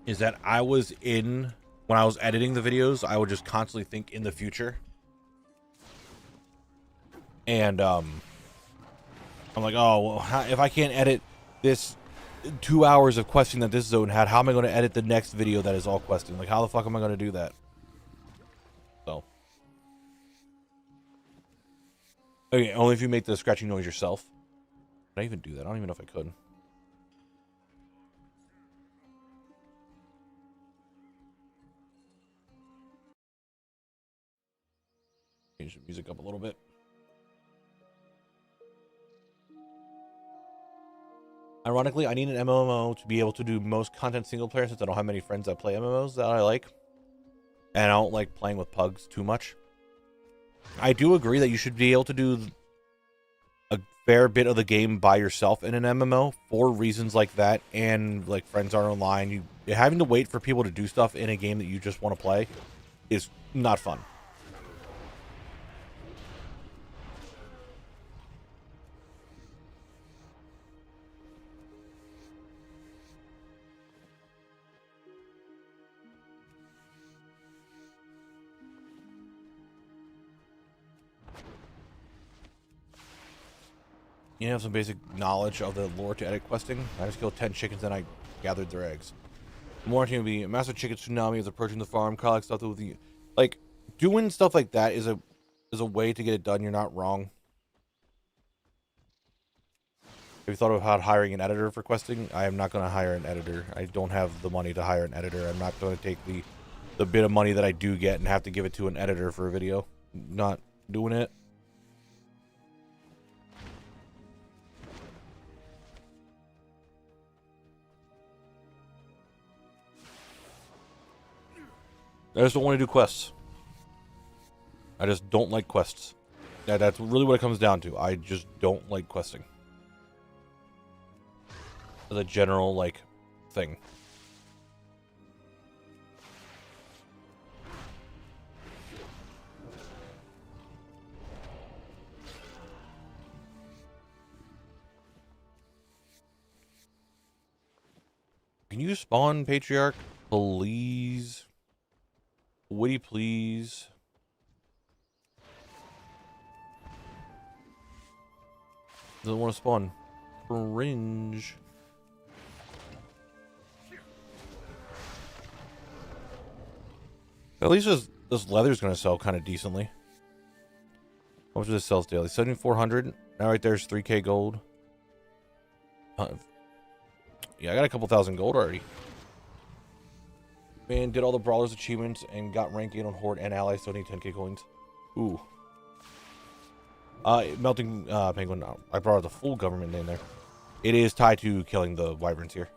A: is that when I was editing the videos, I would just constantly think in the future. And I'm like, oh, well, if I can't edit this 2 hours of questing that this zone had, how am I going to edit the next video that is all questing? Like, how the fuck am I going to do that? So, okay, only if you make the scratching noise yourself. Can I even do that? I don't even know if I could. Change the music up a little bit. Ironically, I need an MMO to be able to do most content single player since I don't have many friends that play MMOs that I like. And I don't like playing with pugs too much. I do agree that you should be able to do a fair bit of the game by yourself in an MMO for reasons like that, and like friends are online. Having to wait for people to do stuff in a game that you just want to play is not fun. You have some basic knowledge of the lore to edit questing. I just killed 10 chickens and I gathered their eggs. More team will be a massive chicken tsunami is approaching the farm. Collect stuff with the like doing stuff like that is a way to get it done. You're not wrong. Have you thought about hiring an editor for questing? I am not going to hire an editor. I don't have the money to hire an editor. I'm not going to take the bit of money that I do get and have to give it to an editor for a video. Not doing it. I just don't want to do quests. I just don't like quests. That's really what it comes down to. I just don't like questing. As a general, like, thing. Can you spawn Patriarch, please? Would you please? Doesn't want to spawn. Cringe. At least this leather's going to sell kind of decently. How much does this sell daily? 7,400. Now right there's 3k gold. Yeah, I got a couple thousand gold already. Man, did all the Brawlers achievements and got rank 8 on Horde and allies, so I need 10k coins. Ooh. Melting Penguin. I brought the full government name there. It is tied to killing the wyverns here.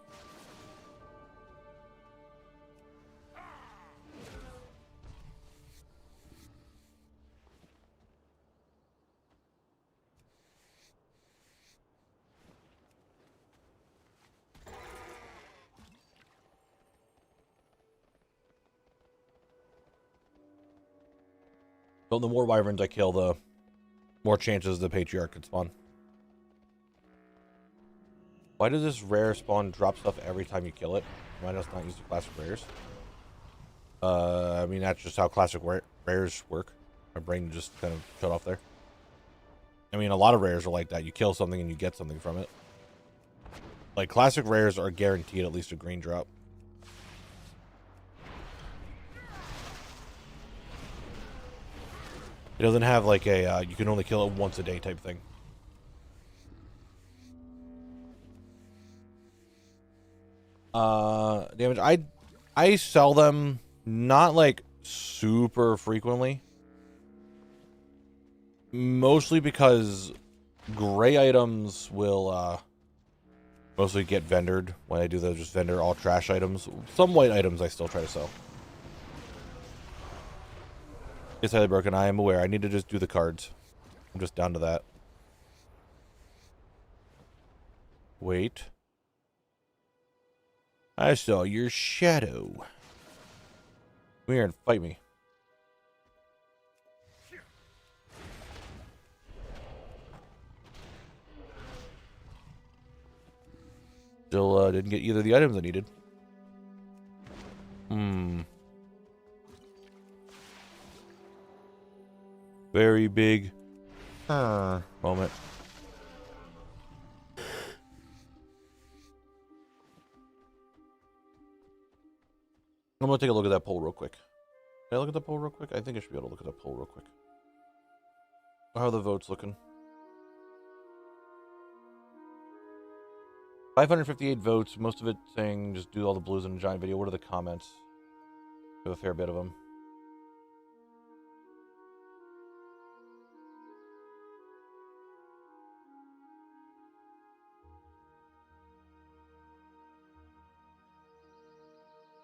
A: So the more wyverns I kill, the more chances the Patriarch could spawn. Why does this rare spawn drop stuff every time you kill it? Why does it not use the classic rares? I mean, that's just how classic rares work. My brain just kind of shut off there. I mean, a lot of rares are like that. You kill something and you get something from it. Like, classic rares are guaranteed at least a green drop. It doesn't have like a, you can only kill it once a day type thing. Damage. I sell them not like super frequently. Mostly because gray items will mostly get vendored when I do those. Just vendor all trash items. Some white items I still try to sell. It's highly broken. I am aware. I need to just do the cards. I'm just down to that. Wait. I saw your shadow. Come here and fight me. Still didn't get either of the items I needed. Very big moment. I'm gonna take a look at that poll real quick. Can I look at the poll real quick? I think I should be able to look at that poll real quick. How are the votes looking? 558 votes, most of it saying just do all the blues in a giant video. What are the comments? We have a fair bit of them.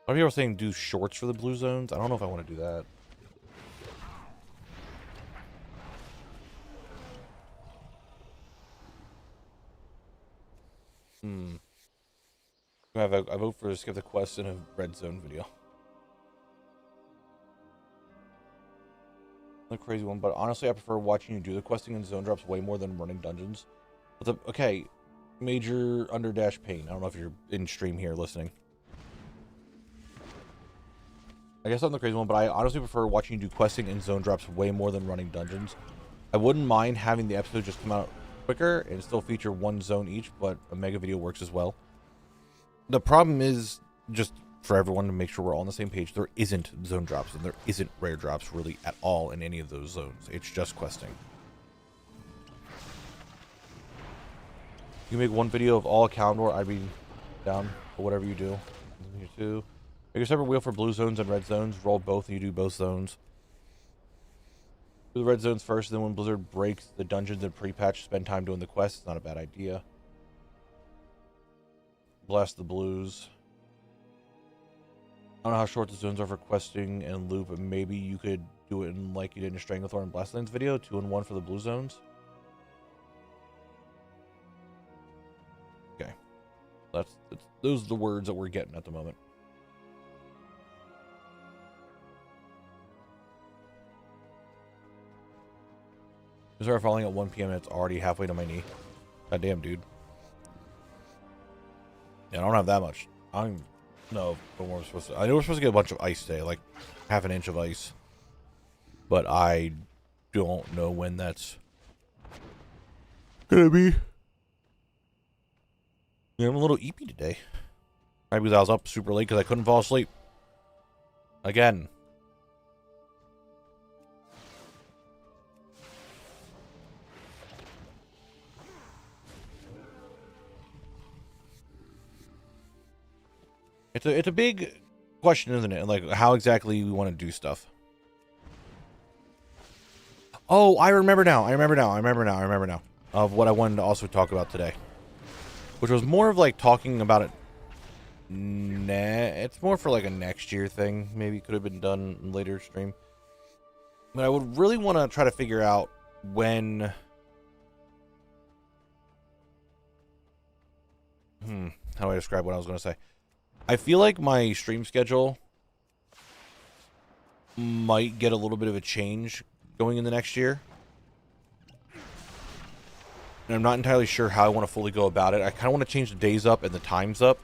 A: A lot of people are saying do shorts for the blue zones. I don't know if I want to do that. I vote for skip the quest in a red zone video. A crazy one, but honestly, I prefer watching you do the questing in zone drops way more than running dungeons. But okay, Major Underdash Pain. I don't know if you're in stream here listening. I guess I'm the crazy one, but I honestly prefer watching you do questing in zone drops way more than running dungeons. I wouldn't mind having the episode just come out quicker and still feature one zone each, but a mega video works as well. The problem is, just for everyone to make sure we're all on the same page, there isn't zone drops and there isn't rare drops really at all in any of those zones. It's just questing. You make one video of all Calendar, I'd be down for whatever you do. You too. Make a separate wheel for blue zones and red zones. Roll both and you do both zones. Do the red zones first, then when Blizzard breaks the dungeons and pre-patch, spend time doing the quests. It's not a bad idea. Blast the blues. I don't know how short the zones are for questing and loot, but maybe you could do it in like you did in Stranglethorn and Blastlands video, 2 and 1 for the blue zones. Okay, those are the words that we're getting at the moment. I started falling at 1 p.m. and it's already halfway to my knee. God damn, dude. Yeah, I don't have that much. I know when we're supposed to. I know we're supposed to get a bunch of ice today, like half an inch of ice. But I don't know when that's gonna be. Yeah, I'm a little eepy today. Right, because I was up super late because I couldn't fall asleep. Again. It's a big question, isn't it? Like how exactly we want to do stuff. Oh, I remember now. I remember now of what I wanted to also talk about today, which was more of like talking about it. It's more for like a next year thing. Maybe it could have been done in later stream. But I would really want to try to figure out when. How do I describe what I was going to say? I feel like my stream schedule might get a little bit of a change going in the next year. And I'm not entirely sure how I want to fully go about it. I kind of want to change the days up and the times up.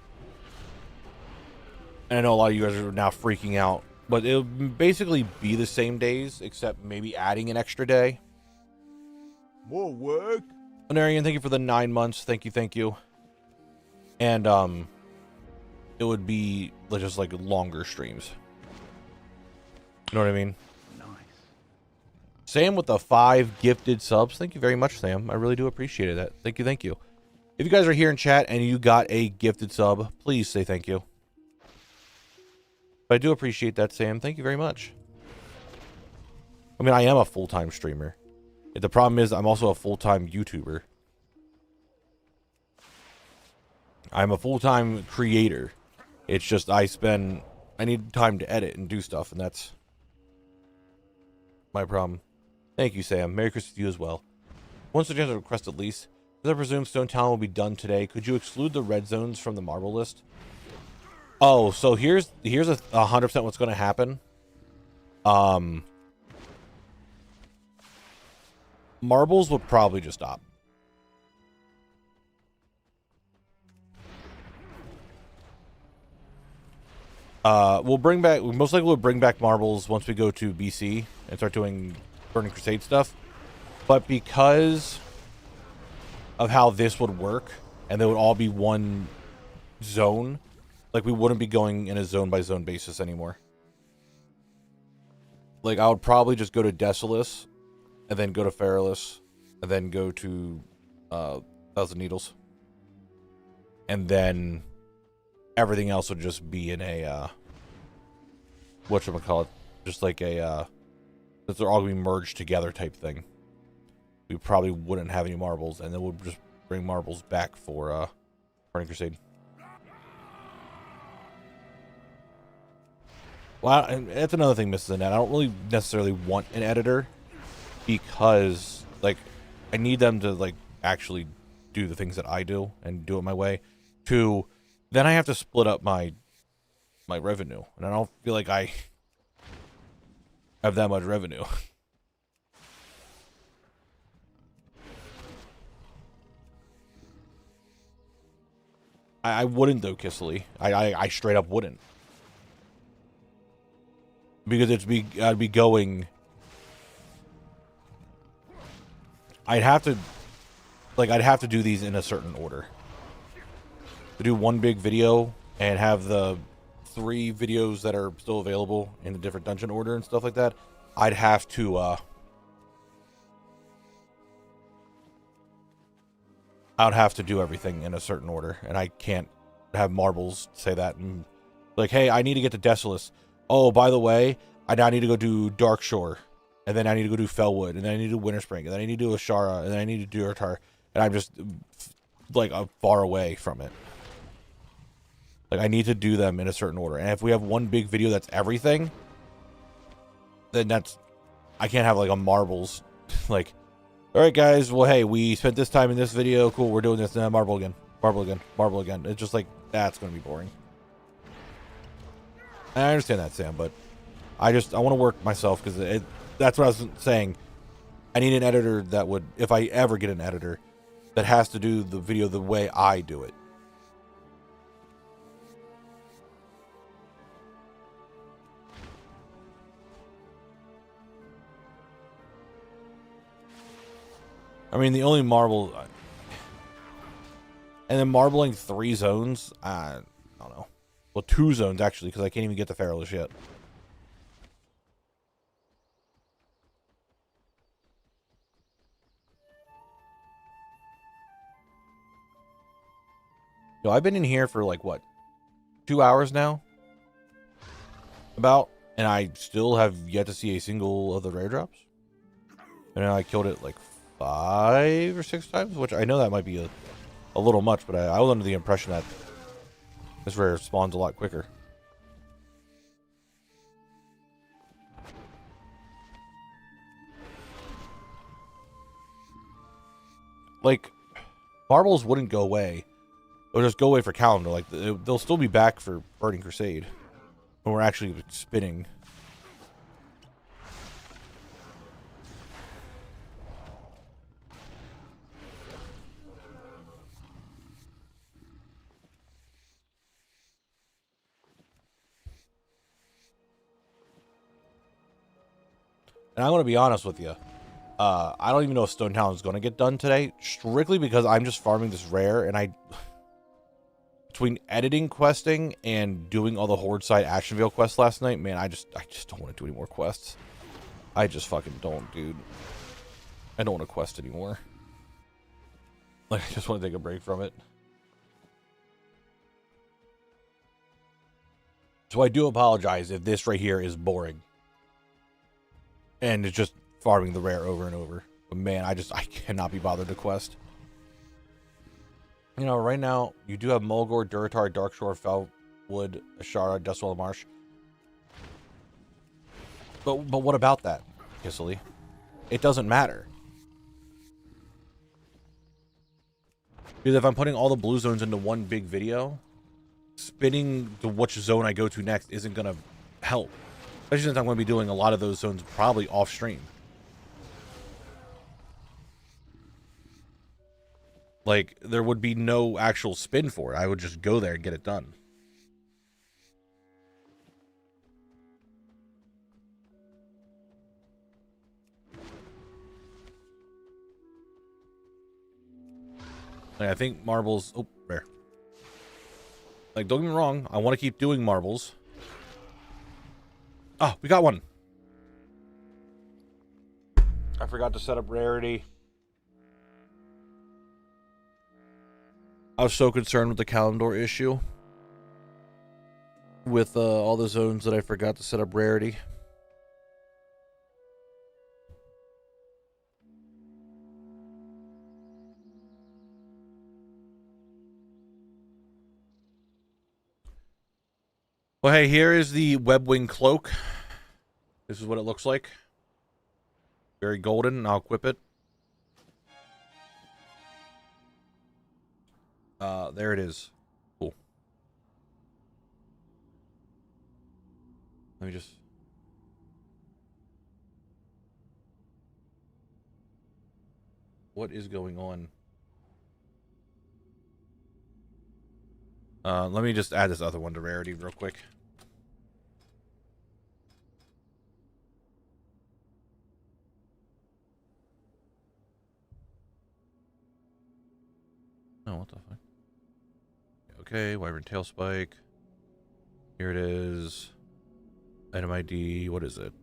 A: And I know a lot of you guys are now freaking out. But it'll basically be the same days, except maybe adding an extra day.
B: More work?
A: Anarian, thank you for the 9 months. Thank you. And, it would be just like longer streams. You know what I mean?
B: Nice.
A: Sam with the 5 gifted subs. Thank you very much, Sam. I really do appreciate that. Thank you. If you guys are here in chat and you got a gifted sub, please say thank you. But I do appreciate that, Sam. Thank you very much. I mean, I am a full-time streamer. The problem is I'm also a full-time YouTuber. I'm a full-time creator. It's just I need time to edit and do stuff, and that's my problem. Thank you, Sam. Merry Christmas to you as well. One suggested request at least. As I presume Stone Town will be done today, could you exclude the red zones from the marble list? Oh, so here's 100% what's going to happen. Marbles would probably just stop. We most likely will bring back marbles once we go to BC and start doing Burning Crusade stuff. But because of how this would work, and they would all be one zone, like we wouldn't be going in a zone by zone basis anymore. Like I would probably just go to Desolus, and then go to Heirlooms, and then go to Thousand Needles, and then everything else would just be in a whatchamacallit, just like a that they're all gonna be merged together type thing. We probably wouldn't have any marbles, and then we'll just bring marbles back for Burning Crusade. Well, and that's another thing, Mrs. Annette. I don't really necessarily want an editor because, like, I need them to, like, actually do the things that I do and do it my way. Then I have to split up my revenue, and I don't feel like I have that much revenue. I wouldn't though, Kissily. I straight up wouldn't. Because I'd be going. I'd have to do these in a certain order. To do one big video and have the 3 videos that are still available in a different dungeon order and stuff like that, I'd have to I would have to do everything in a certain order, and I can't have marbles say that. And like, hey, I need to get to Desolus. Oh, by the way, I now need to go do Dark Shore, and then I need to go do Fellwood, and then I need to do Winter Spring, and then I need to do Ashara, and then I need to do Urtar, and I'm just like far away from it. Like, I need to do them in a certain order, and if we have one big video that's everything, then I can't have like a marbles like, all right, guys. Well, hey, we spent this time in this video. Cool, we're doing this. Now marble again, marble again, marble again. It's just like that's going to be boring. And I understand that, Sam, but I want to work myself because that's what I was saying. I need an editor that would, if I ever get an editor, that has to do the video the way I do it. I mean, the only marble, and then marbling 3 zones, I don't know. Well, 2 zones, actually, because I can't even get to Heirlooms yet. Yo, I've been in here for, like, what, 2 hours now? About, and I still have yet to see a single of the rare drops. And I killed it, like, 5 or 6 times, which I know that might be a little much, but I was under the impression that this rare spawns a lot quicker. Like, marbles wouldn't go away. They'll just go away for calendar. Like, they'll still be back for Burning Crusade when we're actually spinning. And I'm going to be honest with you. I don't even know if Stone Town is going to get done today. Strictly because I'm just farming this rare. And between editing, questing, and doing all the Horde side Actionvale quests last night, man, I just don't want to do any more quests. I just fucking don't, dude. I don't want to quest anymore. Like, I just want to take a break from it. So I do apologize if this right here is boring. And it's just farming the rare over and over. But man, I cannot be bothered to quest. You know, right now, you do have Mulgore, Duratar, Darkshore, Felwood, Ashara, Dustwell Marsh. But what about that, Kissily? It doesn't matter. Because if I'm putting all the blue zones into one big video, spinning to which zone I go to next isn't going to help. Especially since I'm going to be doing a lot of those zones probably off stream. Like, there would be no actual spin for it. I would just go there and get it done. Like, I think marbles... Oh, rare. Like, don't get me wrong. I want to keep doing marbles. Oh, we got one. I forgot to set up rarity. I was so concerned with the calendar issue. With all the zones that I forgot to set up rarity. Well, hey, here is the Webwing Cloak. This is what it looks like. Very golden, and I'll equip it. There it is. Cool. Let me just... What is going on? Let me just add this other one to rarity real quick. Oh, what the fuck? Okay, Wyvern Tail Spike. Here it is. Item ID, what is it?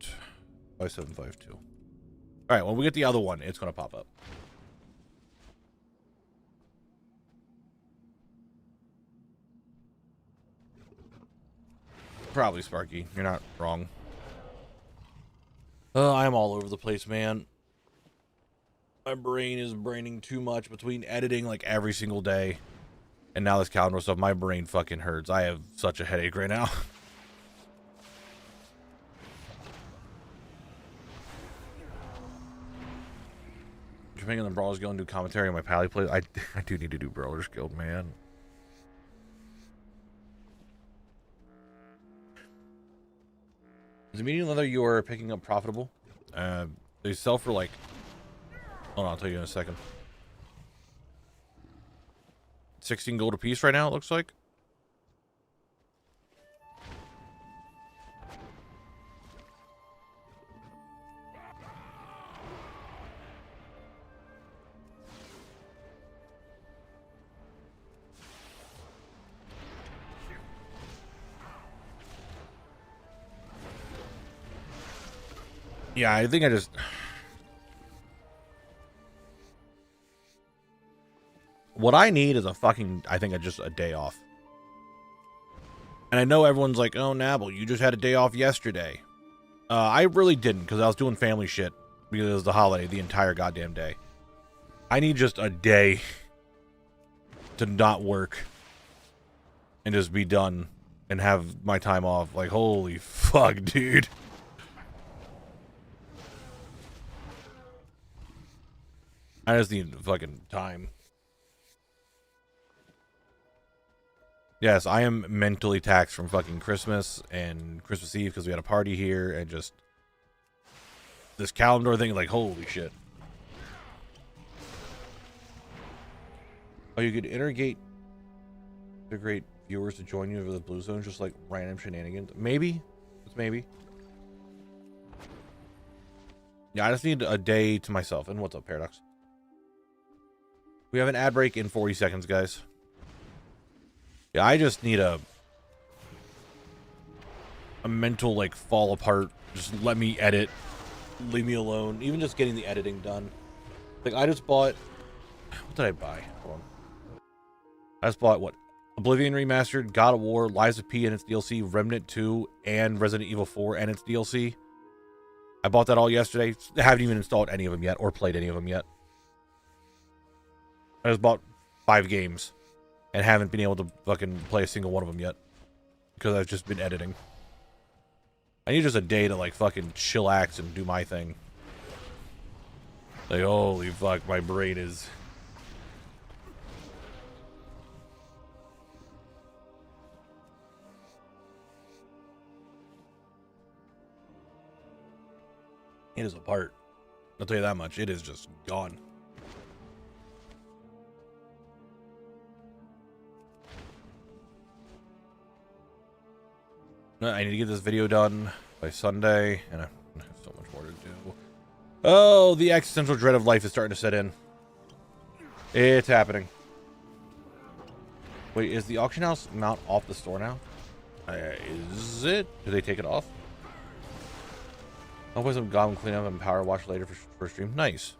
A: 5752. Alright, when we get the other one, it's going to pop up. Probably Sparky. You're not wrong. I'm all over the place, man. My brain is braining too much between editing like every single day and now this calendar stuff. My brain fucking hurts. I have such a headache right now. Jamaican the Brawlers Guild and do commentary on my Pally play. I do need to do Brawlers Guild, man. Is the medium leather you are picking up profitable? They sell for like... Hold on, I'll tell you in a second. 16 gold a piece right now, it looks like. Yeah, I think I just... What I need is a fucking, I think, just a day off. And I know everyone's like, oh, Knabble, you just had a day off yesterday. I really didn't, because I was doing family shit because it was the holiday the entire goddamn day. I need just a day to not work and just be done and have my time off. Like, holy fuck, dude. I just need fucking time. Yes, I am mentally taxed from fucking Christmas and Christmas Eve because we had a party here and just this calendar thing. Like, holy shit. Oh, you could integrate viewers to join you over the blue zone, just like random shenanigans. Maybe. It's maybe. Yeah, I just need a day to myself. And what's up, Paradox? We have an ad break in 40 seconds, guys. Yeah, I just need a mental, like, fall apart. Just let me edit. Leave me alone. Even just getting the editing done. Like, I just bought What did I buy? Hold on. I just bought, what? Oblivion Remastered, God of War, Lies of P and its DLC, Remnant 2, and Resident Evil 4 and its DLC. I bought that all yesterday. I haven't even installed any of them yet or played any of them yet. I just bought 5 games and haven't been able to fucking play a single one of them yet because I've just been editing. I need just a day to like fucking chillax and do my thing. Like, holy fuck, my brain is... It is apart. I'll tell you that much. It is just gone. I need to get this video done by Sunday, and I have so much more to do. Oh, the existential dread of life is starting to set in. It's happening. Wait, is the auction house mount off the store now? Is it? Did they take it off? I'll play some Goblin Cleanup and Power Wash later for stream. Nice.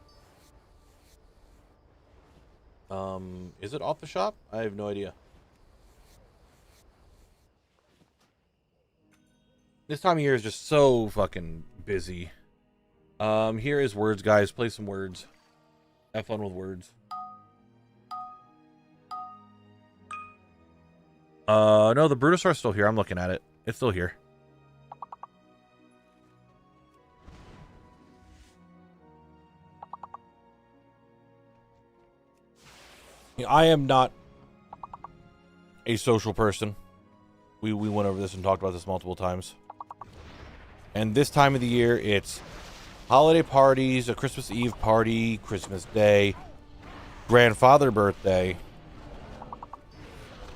A: Is it off the shop? I have no idea. This time of year is just so fucking busy. Here is words, guys. Play some words. Have fun with words. No, the Brutosaur's still here. I'm looking at it. It's still here. I am not a social person. We went over this and talked about this multiple times. And this time of the year, it's holiday parties, a Christmas Eve party, Christmas Day, grandfather birthday,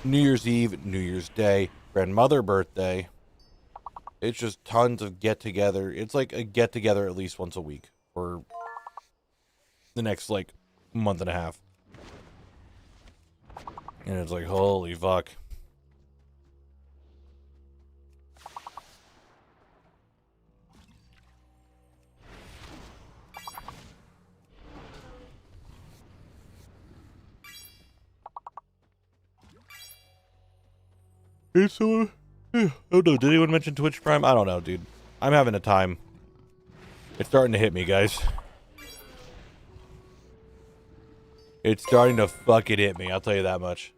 A: New Year's Eve, New Year's Day, grandmother birthday. It's just tons of get-together. It's like a get-together at least once a week for the next, like, month and a half. And it's like, holy fuck. Hey, so, oh no, did anyone mention Twitch Prime? I don't know, dude. I'm having a time. It's starting to hit me, guys. It's starting to fucking hit me, I'll tell you that much.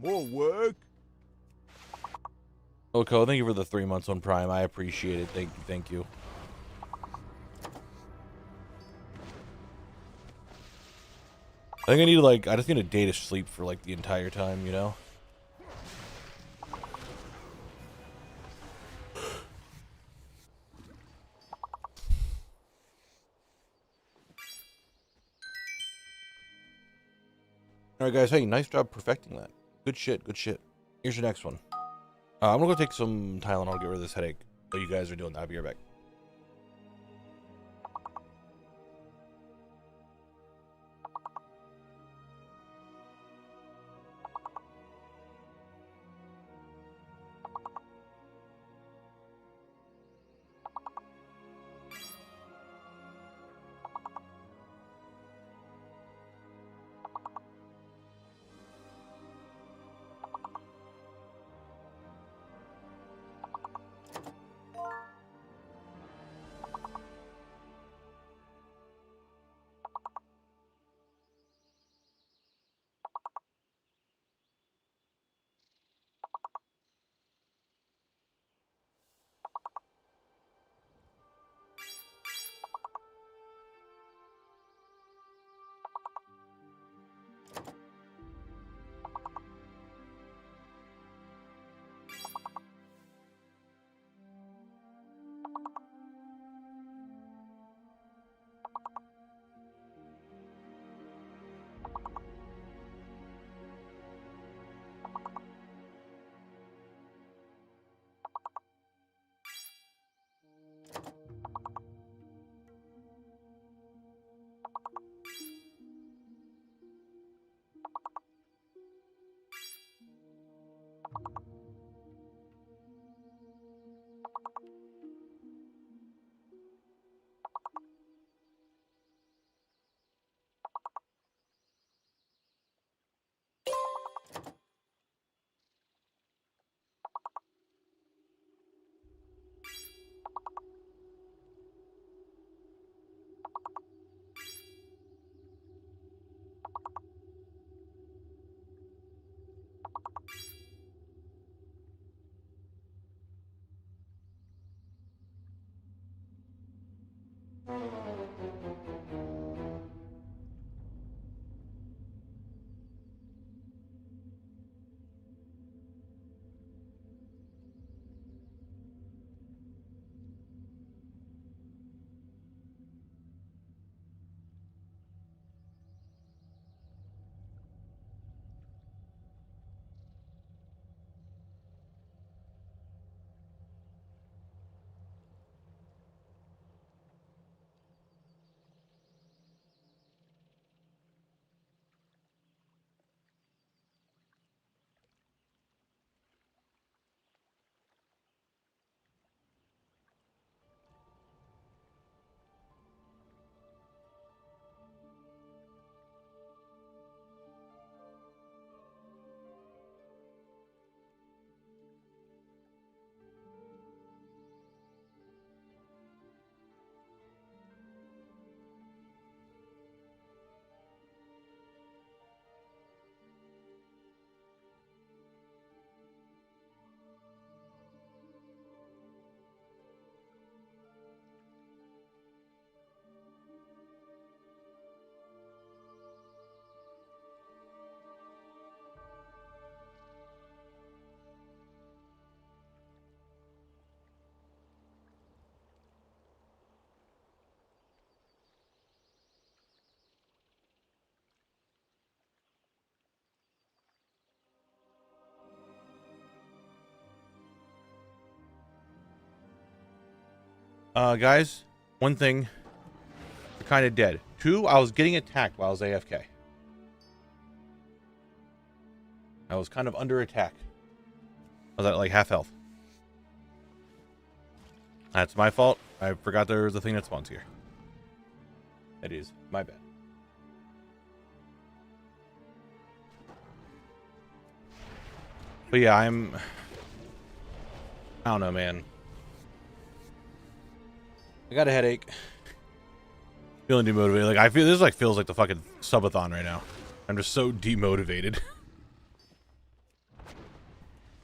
B: More work?
A: Okay, thank you for the 3 months on Prime. I appreciate it. Thank you. I think I need, like, I just need a day to sleep for, like, the entire time, you know? Alright, guys, hey, nice job perfecting that. Good shit, good shit. Here's your next one. I'm gonna go take some Tylenol to get rid of this headache. While you guys are doing that, I'll be right back. Guys, one thing, you're kind of dead. Two, I was getting attacked while I was AFK. I was kind of under attack. I was at like half health. That's my fault. I forgot there was a thing that spawns here. It is my bad. But yeah, I don't know, man. I got a headache. Feeling demotivated. Like, I feel this like feels like the fucking subathon right now. I'm just so demotivated.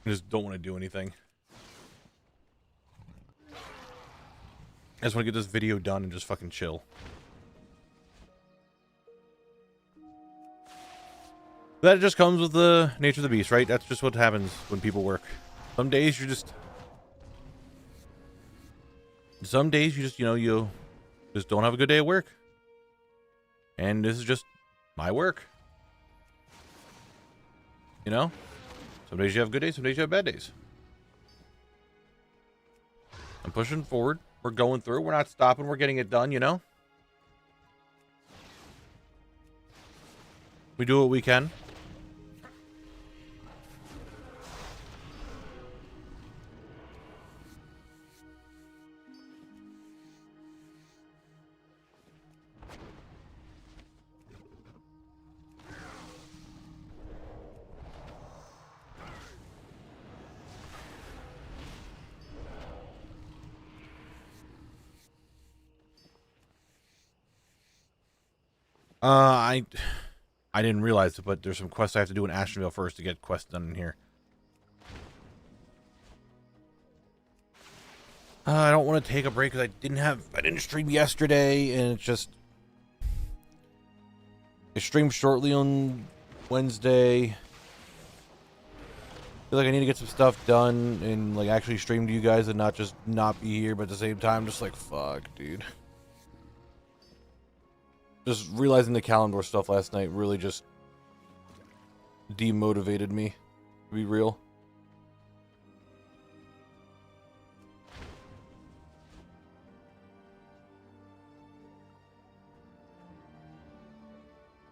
A: I just don't want to do anything. I just want to get this video done and just fucking chill. That just comes with the nature of the beast, right? That's just what happens when people work. Some days you just, you know, you just don't have a good day at work. And this is just my work. You know? Some days you have good days, some days you have bad days. I'm pushing forward. We're going through. We're not stopping. We're getting it done, you know? We do what we can. I didn't realize it, but there's some quests I have to do in Ashtonville first to get quests done in here. I don't want to take a break because I didn't stream yesterday, and it's just I streamed shortly on Wednesday. I feel like I need to get some stuff done and like actually stream to you guys and not just not be here, but at the same time, just like fuck, dude. Just realizing the calendar stuff last night really just demotivated me, to be real.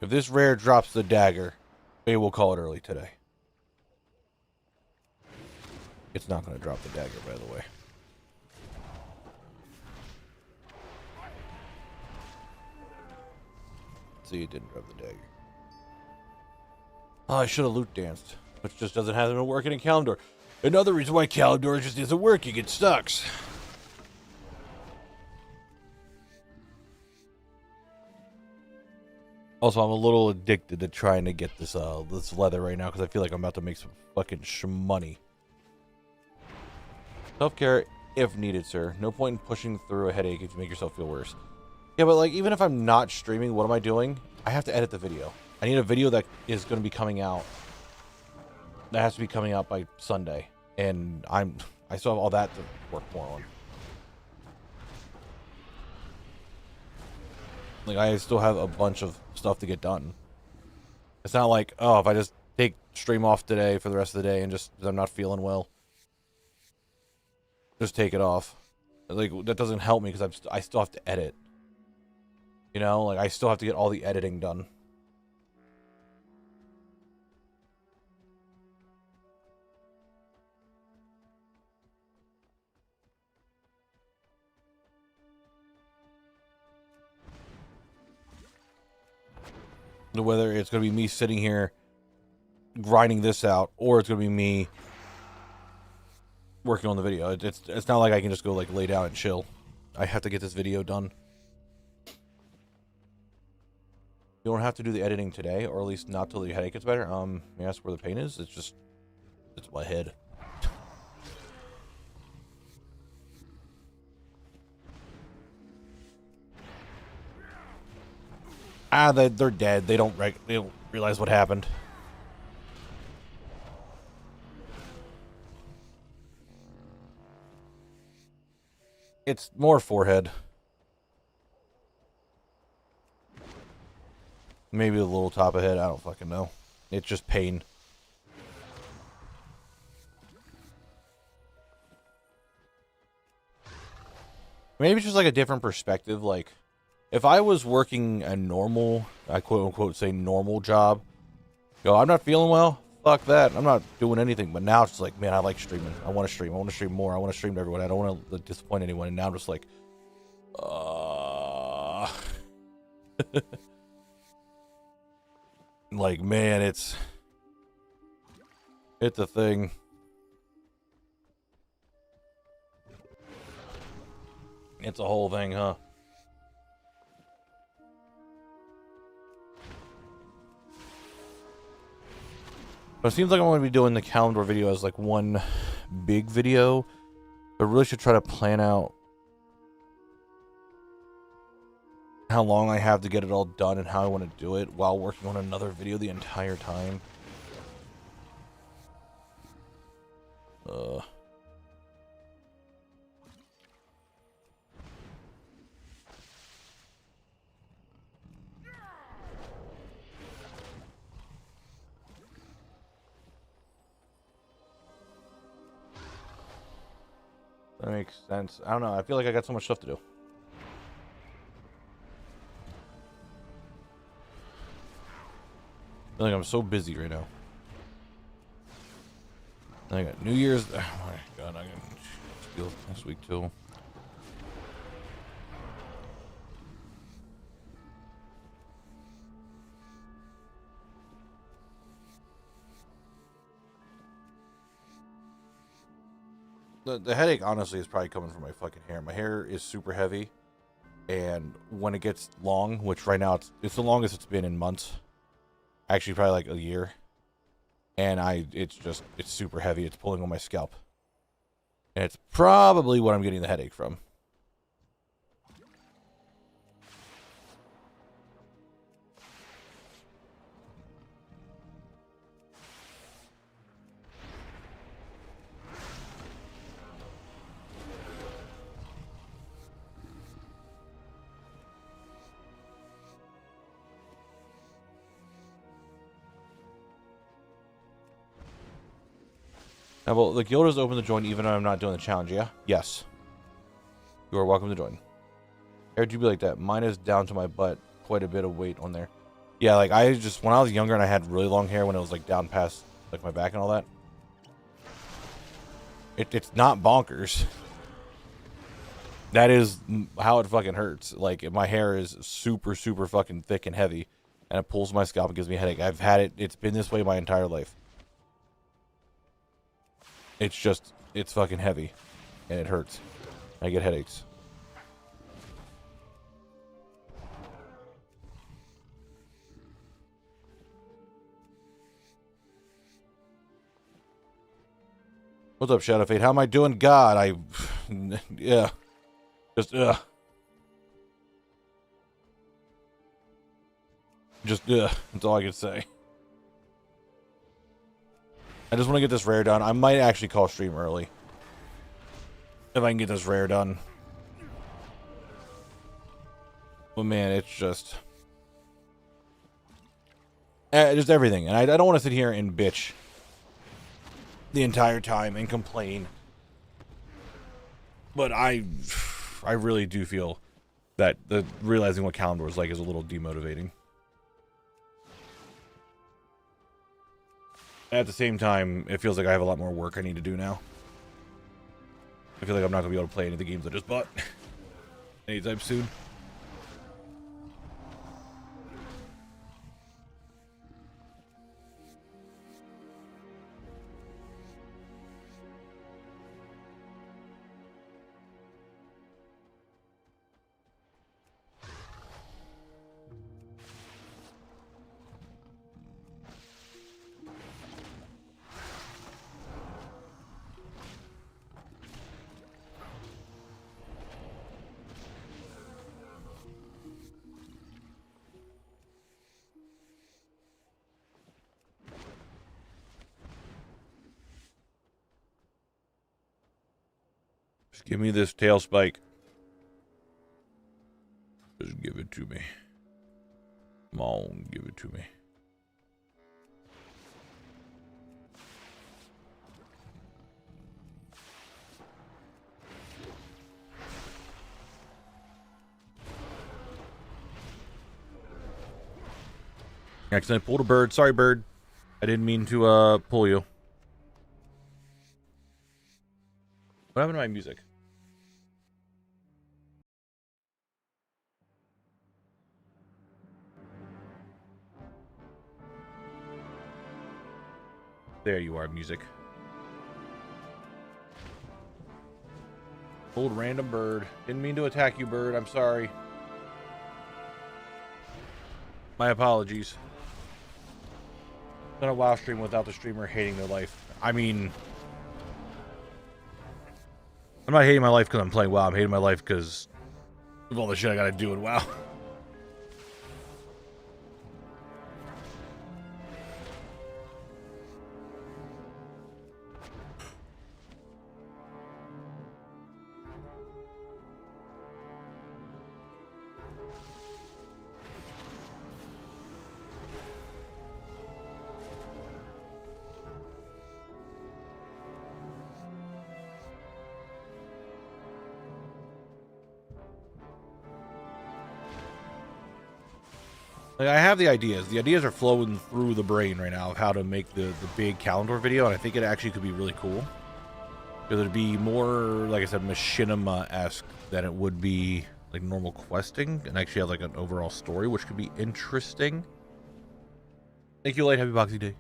A: If this rare drops the dagger, maybe we'll call it early today. It's not going to drop the dagger, by the way. See, it didn't drop the dagger. Oh, I should have loot danced, which just doesn't have to work in Calendar. Another reason why Calendar just isn't working. It sucks. Also, I'm a little addicted to trying to get this this leather right now because I feel like I'm about to make some fucking shmoney. Self-care if needed, sir. No point in pushing through a headache if you make yourself feel worse. Yeah, but like, even if I'm not streaming, what am I doing? I have to edit the video. I need a video that is going to be coming out. That has to be coming out by Sunday. And I still have all that to work more on. Like, I still have a bunch of stuff to get done. It's not like, oh, if I just take stream off today for the rest of the day and just, I'm not feeling well, just take it off. Like, that doesn't help me because I still have to edit. You know, like, I still have to get all the editing done. Whether it's going to be me sitting here grinding this out, or it's going to be me working on the video. It's not like I can just go like lay down and chill. I have to get this video done. You don't have to do the editing today, or at least not till the headache gets better. May I ask where the pain is? It's my head. They're dead. They don't realize what happened. It's more forehead. Maybe a little top of head. I don't fucking know. It's just pain. Maybe it's just like a different perspective. Like, if I was working a normal, I quote unquote say normal job, go, I'm not feeling well, fuck that. I'm not doing anything. But now it's just like, man, I like streaming. I want to stream. I want to stream more. I want to stream to everyone. I don't want to disappoint anyone. And now I'm just like, like, man, it's a thing. It's a whole thing, huh? But it seems like I'm going to be doing the calendar video as like one big video. But I really should try to plan out how long I have to get it all done and how I want to do it while working on another video the entire time. That makes sense. I don't know. I feel like I got so much stuff to do. I feel like I'm so busy right now. I got New Year's. Oh my god, I got deal next week too. The headache honestly is probably coming from my fucking hair. My hair is super heavy, and when it gets long, which right now it's the longest it's been in months, actually probably like a year, and it's super heavy. It's pulling on my scalp, and it's probably what I'm getting the headache from. Now, well, the guild is open to join even though I'm not doing the challenge, yeah? Yes. You are welcome to join. How'd you be like that? Mine is down to my butt. Quite a bit of weight on there. Yeah, like, when I was younger and I had really long hair when it was, like, down past, like, my back and all that. It's not bonkers. That is how it fucking hurts. Like, my hair is super, super fucking thick and heavy. And it pulls my scalp and gives me a headache. I've had it. It's been this way my entire life. It's fucking heavy. And it hurts. I get headaches. What's up, Shadow Fate? How am I doing? God, yeah. Just, Just, ugh, that's all I can say. I just want to get this rare done. I might actually call stream early. If I can get this rare done. But man, it's just everything. And I don't want to sit here and bitch the entire time and complain. But I really do feel that realizing what Calendar is like is a little demotivating. At the same time, it feels like I have a lot more work I need to do now. I feel like I'm not going to be able to play any of the games I just bought anytime soon. Just give me this tail spike. Just give it to me. Come on, give it to me. Accidentally pulled a bird. Sorry, bird. I didn't mean to pull you. What happened to my music? There you are, music. Pulled random bird. Didn't mean to attack you, bird. I'm sorry. My apologies. Done a WoW stream without the streamer hating their life. I mean, I'm not hating my life because I'm playing WoW. I'm hating my life because of all the shit I gotta do in WoW. Like, I have the ideas. The ideas are flowing through the brain right now of how to make the big calendar video, and I think it actually could be really cool. Because it'd be more, like I said, machinima-esque than it would be like normal questing, and actually have like an overall story, which could be interesting. Thank you, Light. Happy Boxing Day.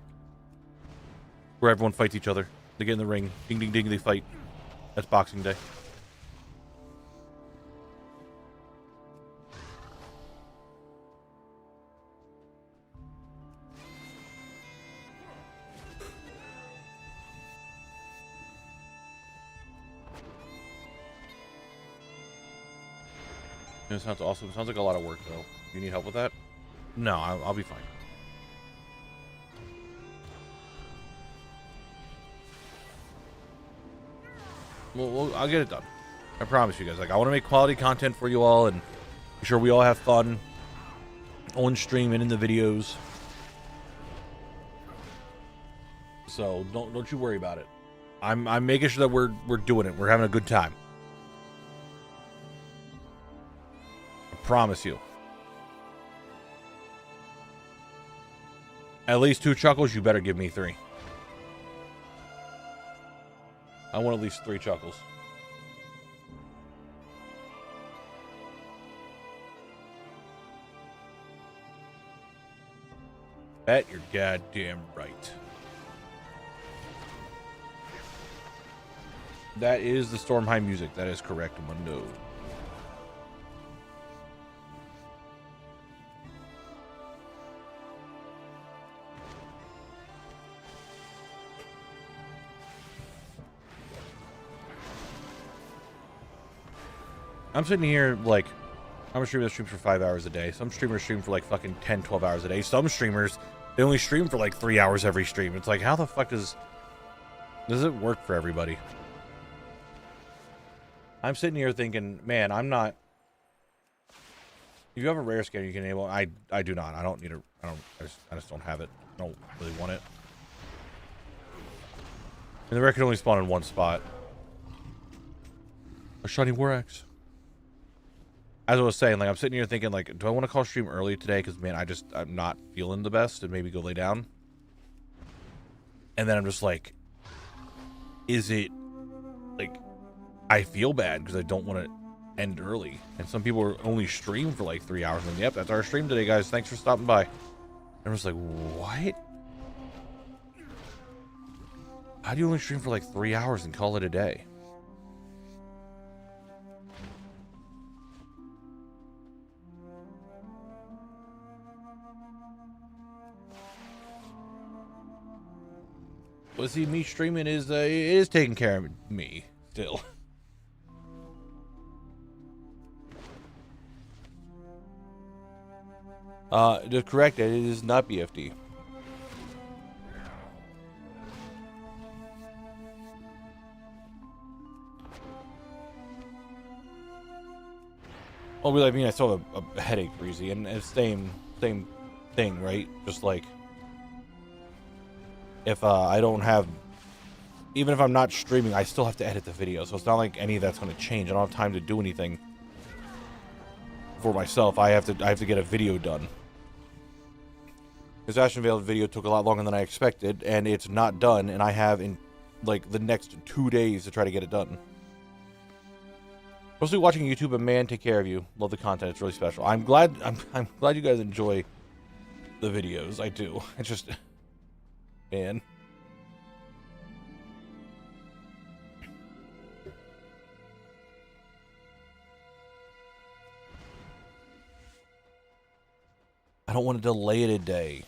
A: Where everyone fights each other. They get in the ring. Ding, ding, ding, they fight. That's Boxing Day. It sounds awesome. It sounds like a lot of work, though. You need help with that? No, I'll be fine. Well, I'll get it done. I promise you guys. Like, I want to make quality content for you all, and make sure we all have fun on stream and in the videos. So don't you worry about it. I'm making sure that we're doing it. We're having a good time. Promise you. At least 2 chuckles. You better give me 3. I want at least 3 chuckles. Bet you're goddamn right. That is the Stormheim music. That is correct, Mundo. I'm sitting here, like, I'm a streamer that streams for 5 hours a day. Some streamers stream for like fucking 10, 12 hours a day. Some streamers, they only stream for like 3 hours every stream. It's like, how the fuck does it work for everybody? I'm sitting here thinking, man, I'm not. If you have a rare scanner you can enable, I do not. I don't need a. I just don't have it. I don't really want it. And the rare can only spawn in one spot. A shiny war axe. As I was saying, like, I'm sitting here thinking, like, do I want to call stream early today? Because, man, I'm not feeling the best, and maybe go lay down. And then I'm just like, is it, like, I feel bad because I don't want to end early. And some people are only stream for like 3 hours. And yep, that's our stream today, guys. Thanks for stopping by. I'm just like, what? How do you only stream for like 3 hours and call it a day? Well, see, me streaming is taking care of me still. To correct it is not BFD. Oh, I mean, I still have a headache, Breezy, and it's same thing, right? Just like, if I don't have, even if I'm not streaming, I still have to edit the video, so it's not like any of that's going to change. I don't have time to do anything for myself. I have to get a video done. This Ashen Veil video took a lot longer than I expected, and it's not done, and I have in like the next 2 days to try to get it done. Mostly watching YouTube, and man, take care of you. Love the content. It's really special. I'm glad you guys enjoy the videos. I do. It's just, man. I don't want to delay it a day.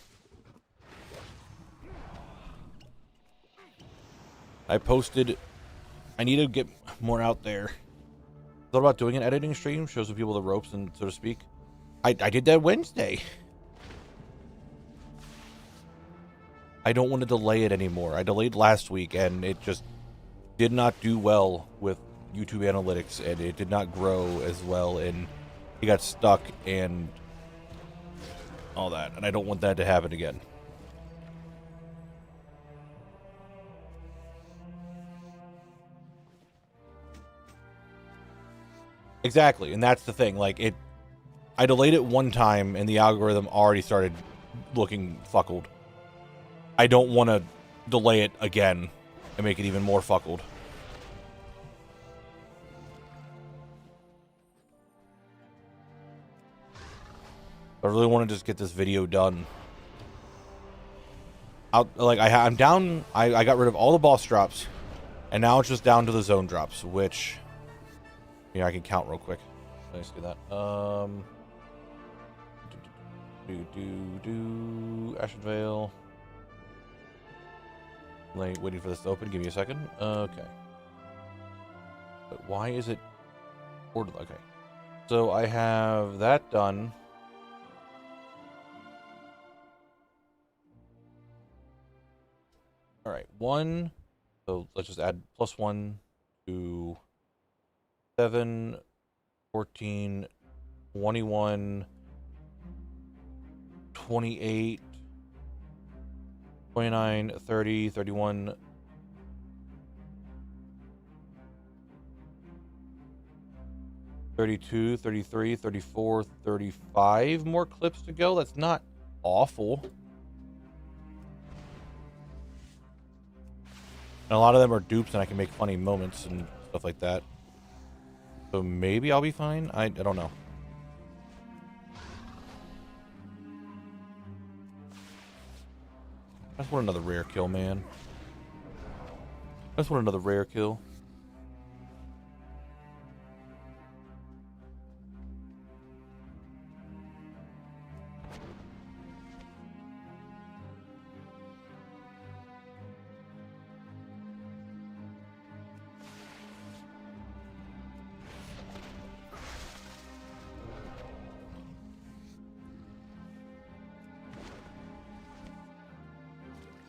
A: I need to get more out there. Thought about doing an editing stream, shows the people the ropes, and so to speak. I did that Wednesday. I don't want to delay it anymore. I delayed last week, and it just did not do well with YouTube analytics, and it did not grow as well, and it got stuck and all that, and I don't want that to happen again. Exactly, and that's the thing. Like, I delayed it one time, and the algorithm already started looking fuckled. I don't want to delay it again and make it even more fuckled. I really want to just get this video done. I'm down. I got rid of all the boss drops, and now it's just down to the zone drops, which, yeah, I can count real quick. Let's do that. Ashen Veil. Waiting for this to open. Give me a second. Okay. But why is it ordered? Okay. So I have that done. All right. 1. So let's just add +1 to 7, 14, 21, 28, 29, 30, 31, 32, 33, 34, 35 more clips to go. That's not awful. And a lot of them are dupes, and I can make funny moments and stuff like that. So maybe I'll be fine. I don't know. I just want another rare kill, man. I just want another rare kill.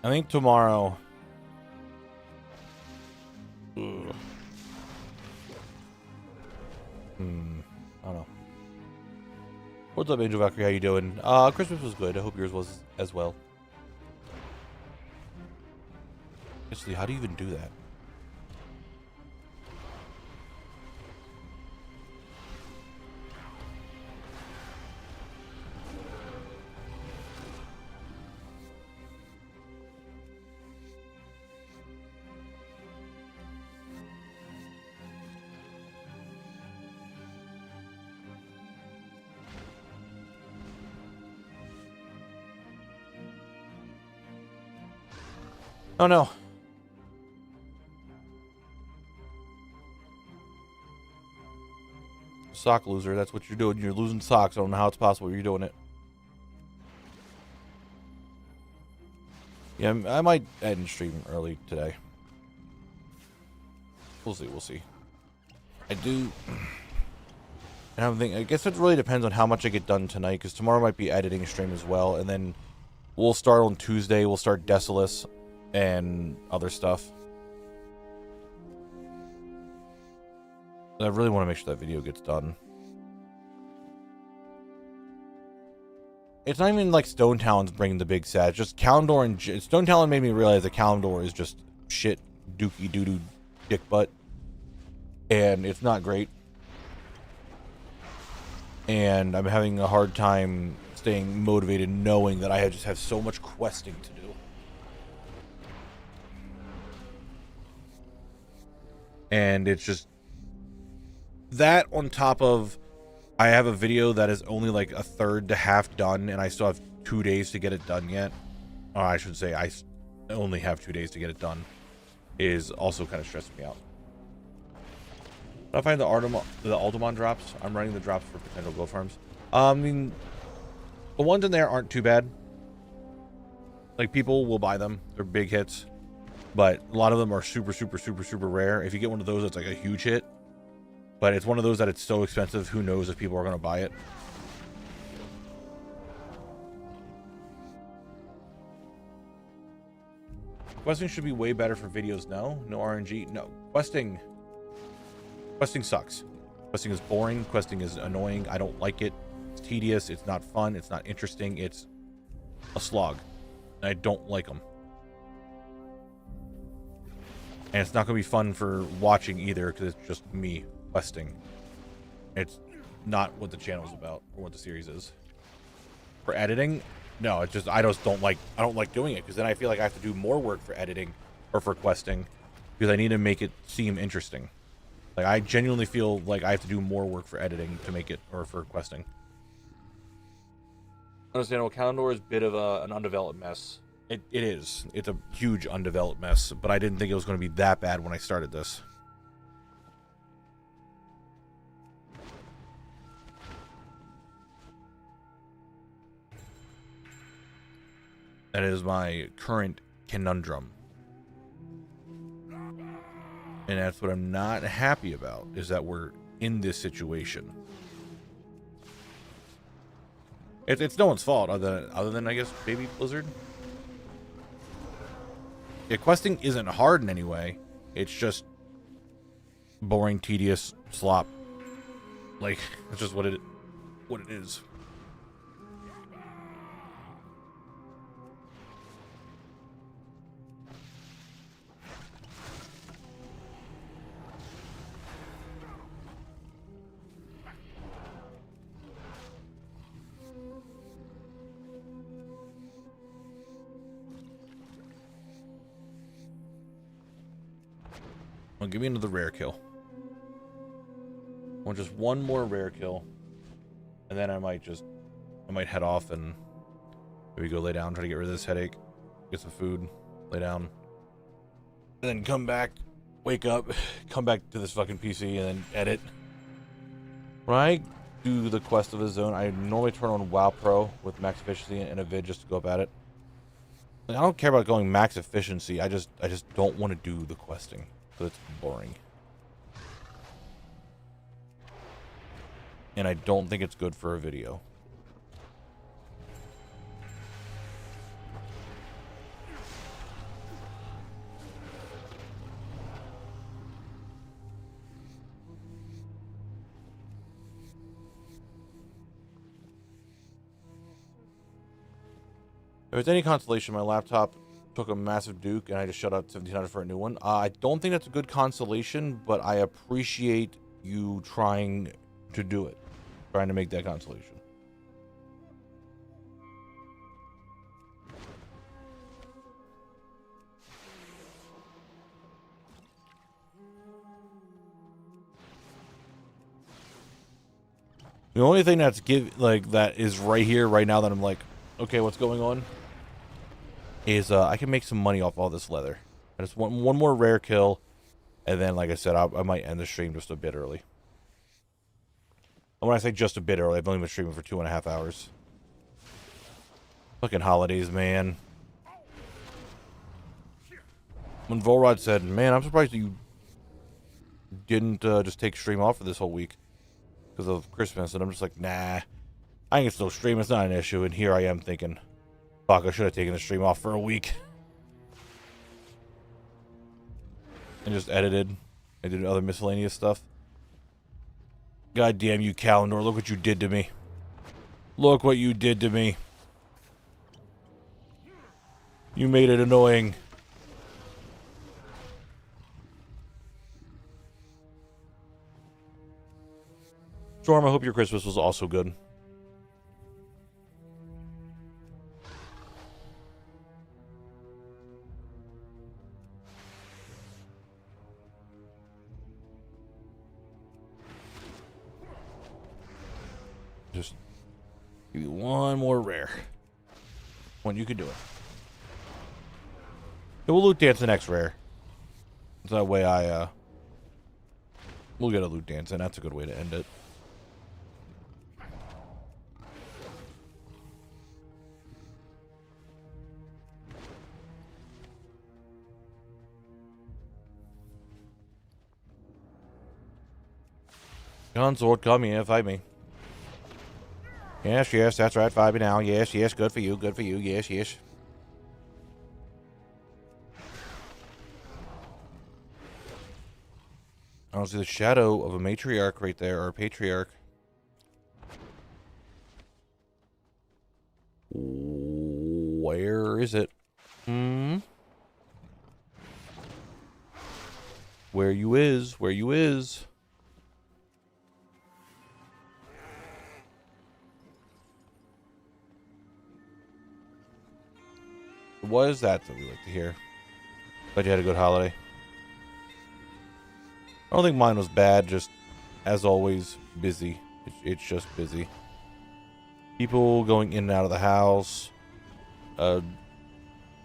A: I think tomorrow. Ugh. I don't know. What's up, Angel Valkyrie? How you doing? Christmas was good. I hope yours was as well. Actually, how do you even do that? Oh no. Sock loser, that's what you're doing. You're losing socks. I don't know how it's possible you're doing it. Yeah, I might end stream early today. We'll see, we'll see. I do. And I'm thinking, I guess it really depends on how much I get done tonight, because tomorrow might be editing stream as well, and then we'll start on Tuesday. We'll start Desolus and other stuff. I really want to make sure that video gets done. It's not even like Stone Talon's bringing the big sad. It's just Kalimdor and Stone Talon made me realize that Kalimdor is just shit, dookie doo doo, dick butt, and it's not great. And I'm having a hard time staying motivated, knowing that I just have so much questing to do. And it's just that on top of I have a video that is only like a third to half done, and I still have 2 days to get it done yet. Or I should say I only have 2 days to get it done, is also kind of stressing me out. If I find the Altamon drops, I'm running the drops for potential gold farms. I mean, the ones in there aren't too bad. Like, people will buy them. They're big hits. But a lot of them are super, super, super, super rare. If you get one of those, it's like a huge hit. But it's one of those that it's so expensive, who knows if people are going to buy it. Questing should be way better for videos. No RNG. No. Questing sucks. Questing is boring. Questing is annoying. I don't like it. It's tedious. It's not fun. It's not interesting. It's a slog. And I don't like them. And it's not going to be fun for watching either, because it's just me questing. It's not what the channel is about or what the series is. For editing, no, it's just I don't like doing it, because then I feel like I have to do more work for editing or for questing, because I need to make it seem interesting. Like, I genuinely feel like I have to do more work for editing to make it, or for questing. Understandable. Kalimdor is a bit of an undeveloped mess. It is. It's a huge undeveloped mess, but I didn't think it was going to be that bad when I started this. That is my current conundrum. And that's what I'm not happy about, is that we're in this situation. It's no one's fault other than I guess Baby Blizzard. Yeah, questing isn't hard in any way. It's just boring, tedious slop. Like, that's just what it is. Well, give me another rare kill. I want just one more rare kill, and then I might head off and maybe go lay down, try to get rid of this headache, get some food, lay down, and then come back, wake up, come back to this fucking PC, and then edit. When I do the quest of a zone, I normally turn on WoW Pro with max efficiency and a vid just to go up at it. Like, I don't care about going max efficiency. I just don't want to do the questing. It's boring, and I don't think it's good for a video. it's any consolation, my laptop took a massive Duke, and I just shut out 1700 for a new one. I don't think that's a good consolation, but I appreciate you trying to do it. Trying to make that consolation. The only thing that's that is right here, right now, that I'm like, okay, what's going on? Is I can make some money off all this leather. I just want one more rare kill, and then, like I said, I might end the stream just a bit early. And when I say just a bit early, I've only been streaming for 2.5 hours. Fucking holidays, man. When Volrod said, man, I'm surprised that you didn't just take stream off for this whole week because of Christmas, and I'm just like, nah, I can still stream, it's not an issue. And here I am thinking, fuck, I should have taken the stream off for a week. And just edited. I did other miscellaneous stuff. God damn you, Calendar, look what you did to me. Look what you did to me. You made it annoying. Storm, I hope your Christmas was also good. Just give you one more rare. When you can do it. And we'll loot dance the next rare. So that way we'll get a loot dance, and that's a good way to end it. Consort, come here, fight me. Yes, yes, that's right, fight me now. Yes, yes, good for you, yes, yes. I don't see the shadow of a matriarch right there, or a patriarch. Where is it? Where you is? Where you is? What is that we like to hear? Glad you had a good holiday. I don't think mine was bad, just, as always, busy. It's just busy. People going in and out of the house.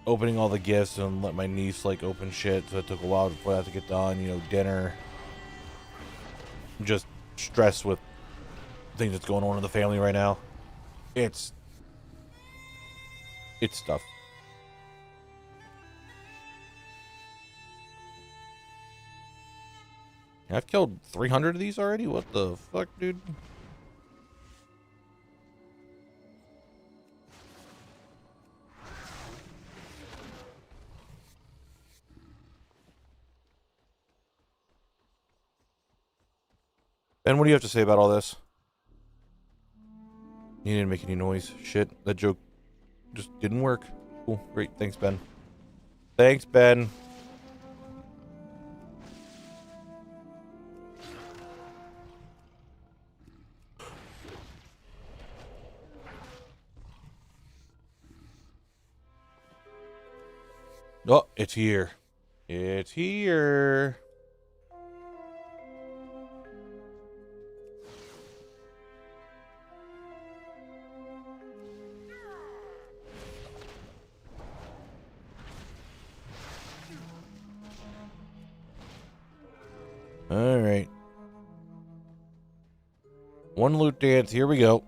A: Opening all the gifts and let my niece, like, open shit, so it took a while for that to get done. You know, dinner. Just stressed with things that's going on in the family right now. It's stuff. I've killed 300 of these already? What the fuck, dude? Ben, what do you have to say about all this? He didn't make any noise. Shit, that joke just didn't work. Cool, great. Thanks, Ben. Thanks, Ben. Oh, it's here. It's here. All right. One loot dance. Here we go.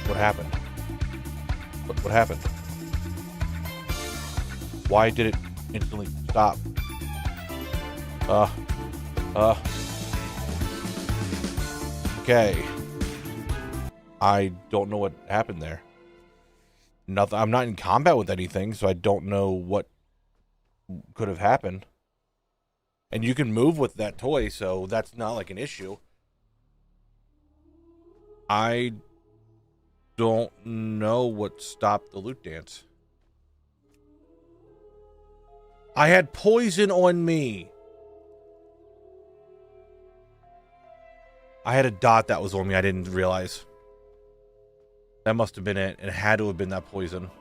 A: What happened? What happened? Why did it instantly stop? Okay. I don't know what happened there. Nothing. I'm not in combat with anything, so I don't know what could have happened. And you can move with that toy, so that's not like an issue. I don't know what stopped the loot dance. I had poison on me. I had a dot that was on me. I didn't realize. That must have been it. It had to have been that poison.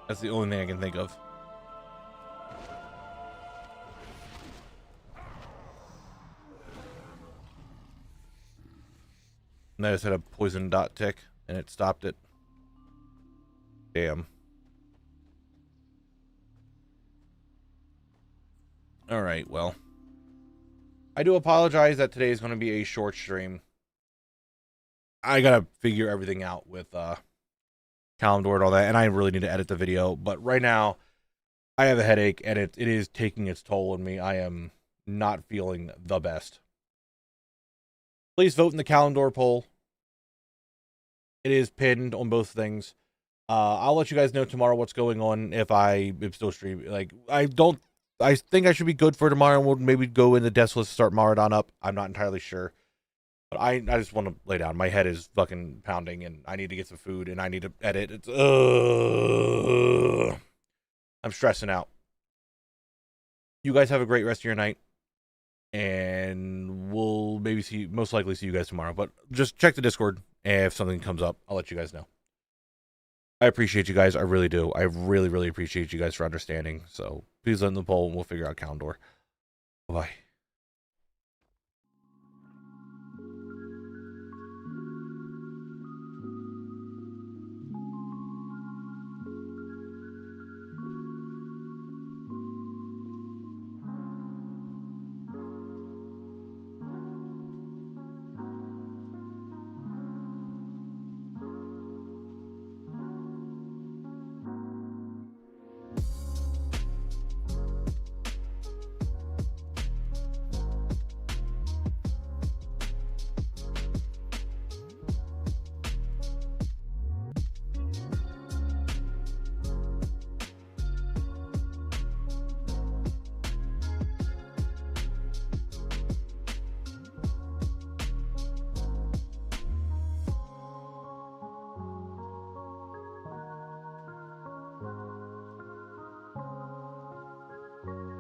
A: That's the only thing I can think of. And I just had a poison dot tick, and it stopped it. Damn. Alright, well. I do apologize that today is going to be a short stream. I gotta figure everything out with calendar and all that, and I really need to edit the video. But right now, I have a headache, and it is taking its toll on me. I am not feeling the best. Please vote in the calendar poll. It is pinned on both things. I'll let you guys know tomorrow what's going on if I am still streaming. Like, I think I should be good for tomorrow. We'll maybe go in the Desolate, start Maraudon up. I'm not entirely sure. But I just want to lay down. My head is fucking pounding, and I need to get some food, and I need to edit. It's, I'm stressing out. You guys have a great rest of your night. And we'll maybe most likely see you guys tomorrow. But just check the Discord. And if something comes up, I'll let you guys know. I appreciate you guys. I really do. I really, really appreciate you guys for understanding. So please let in the poll and we'll figure out calendar. Bye-bye.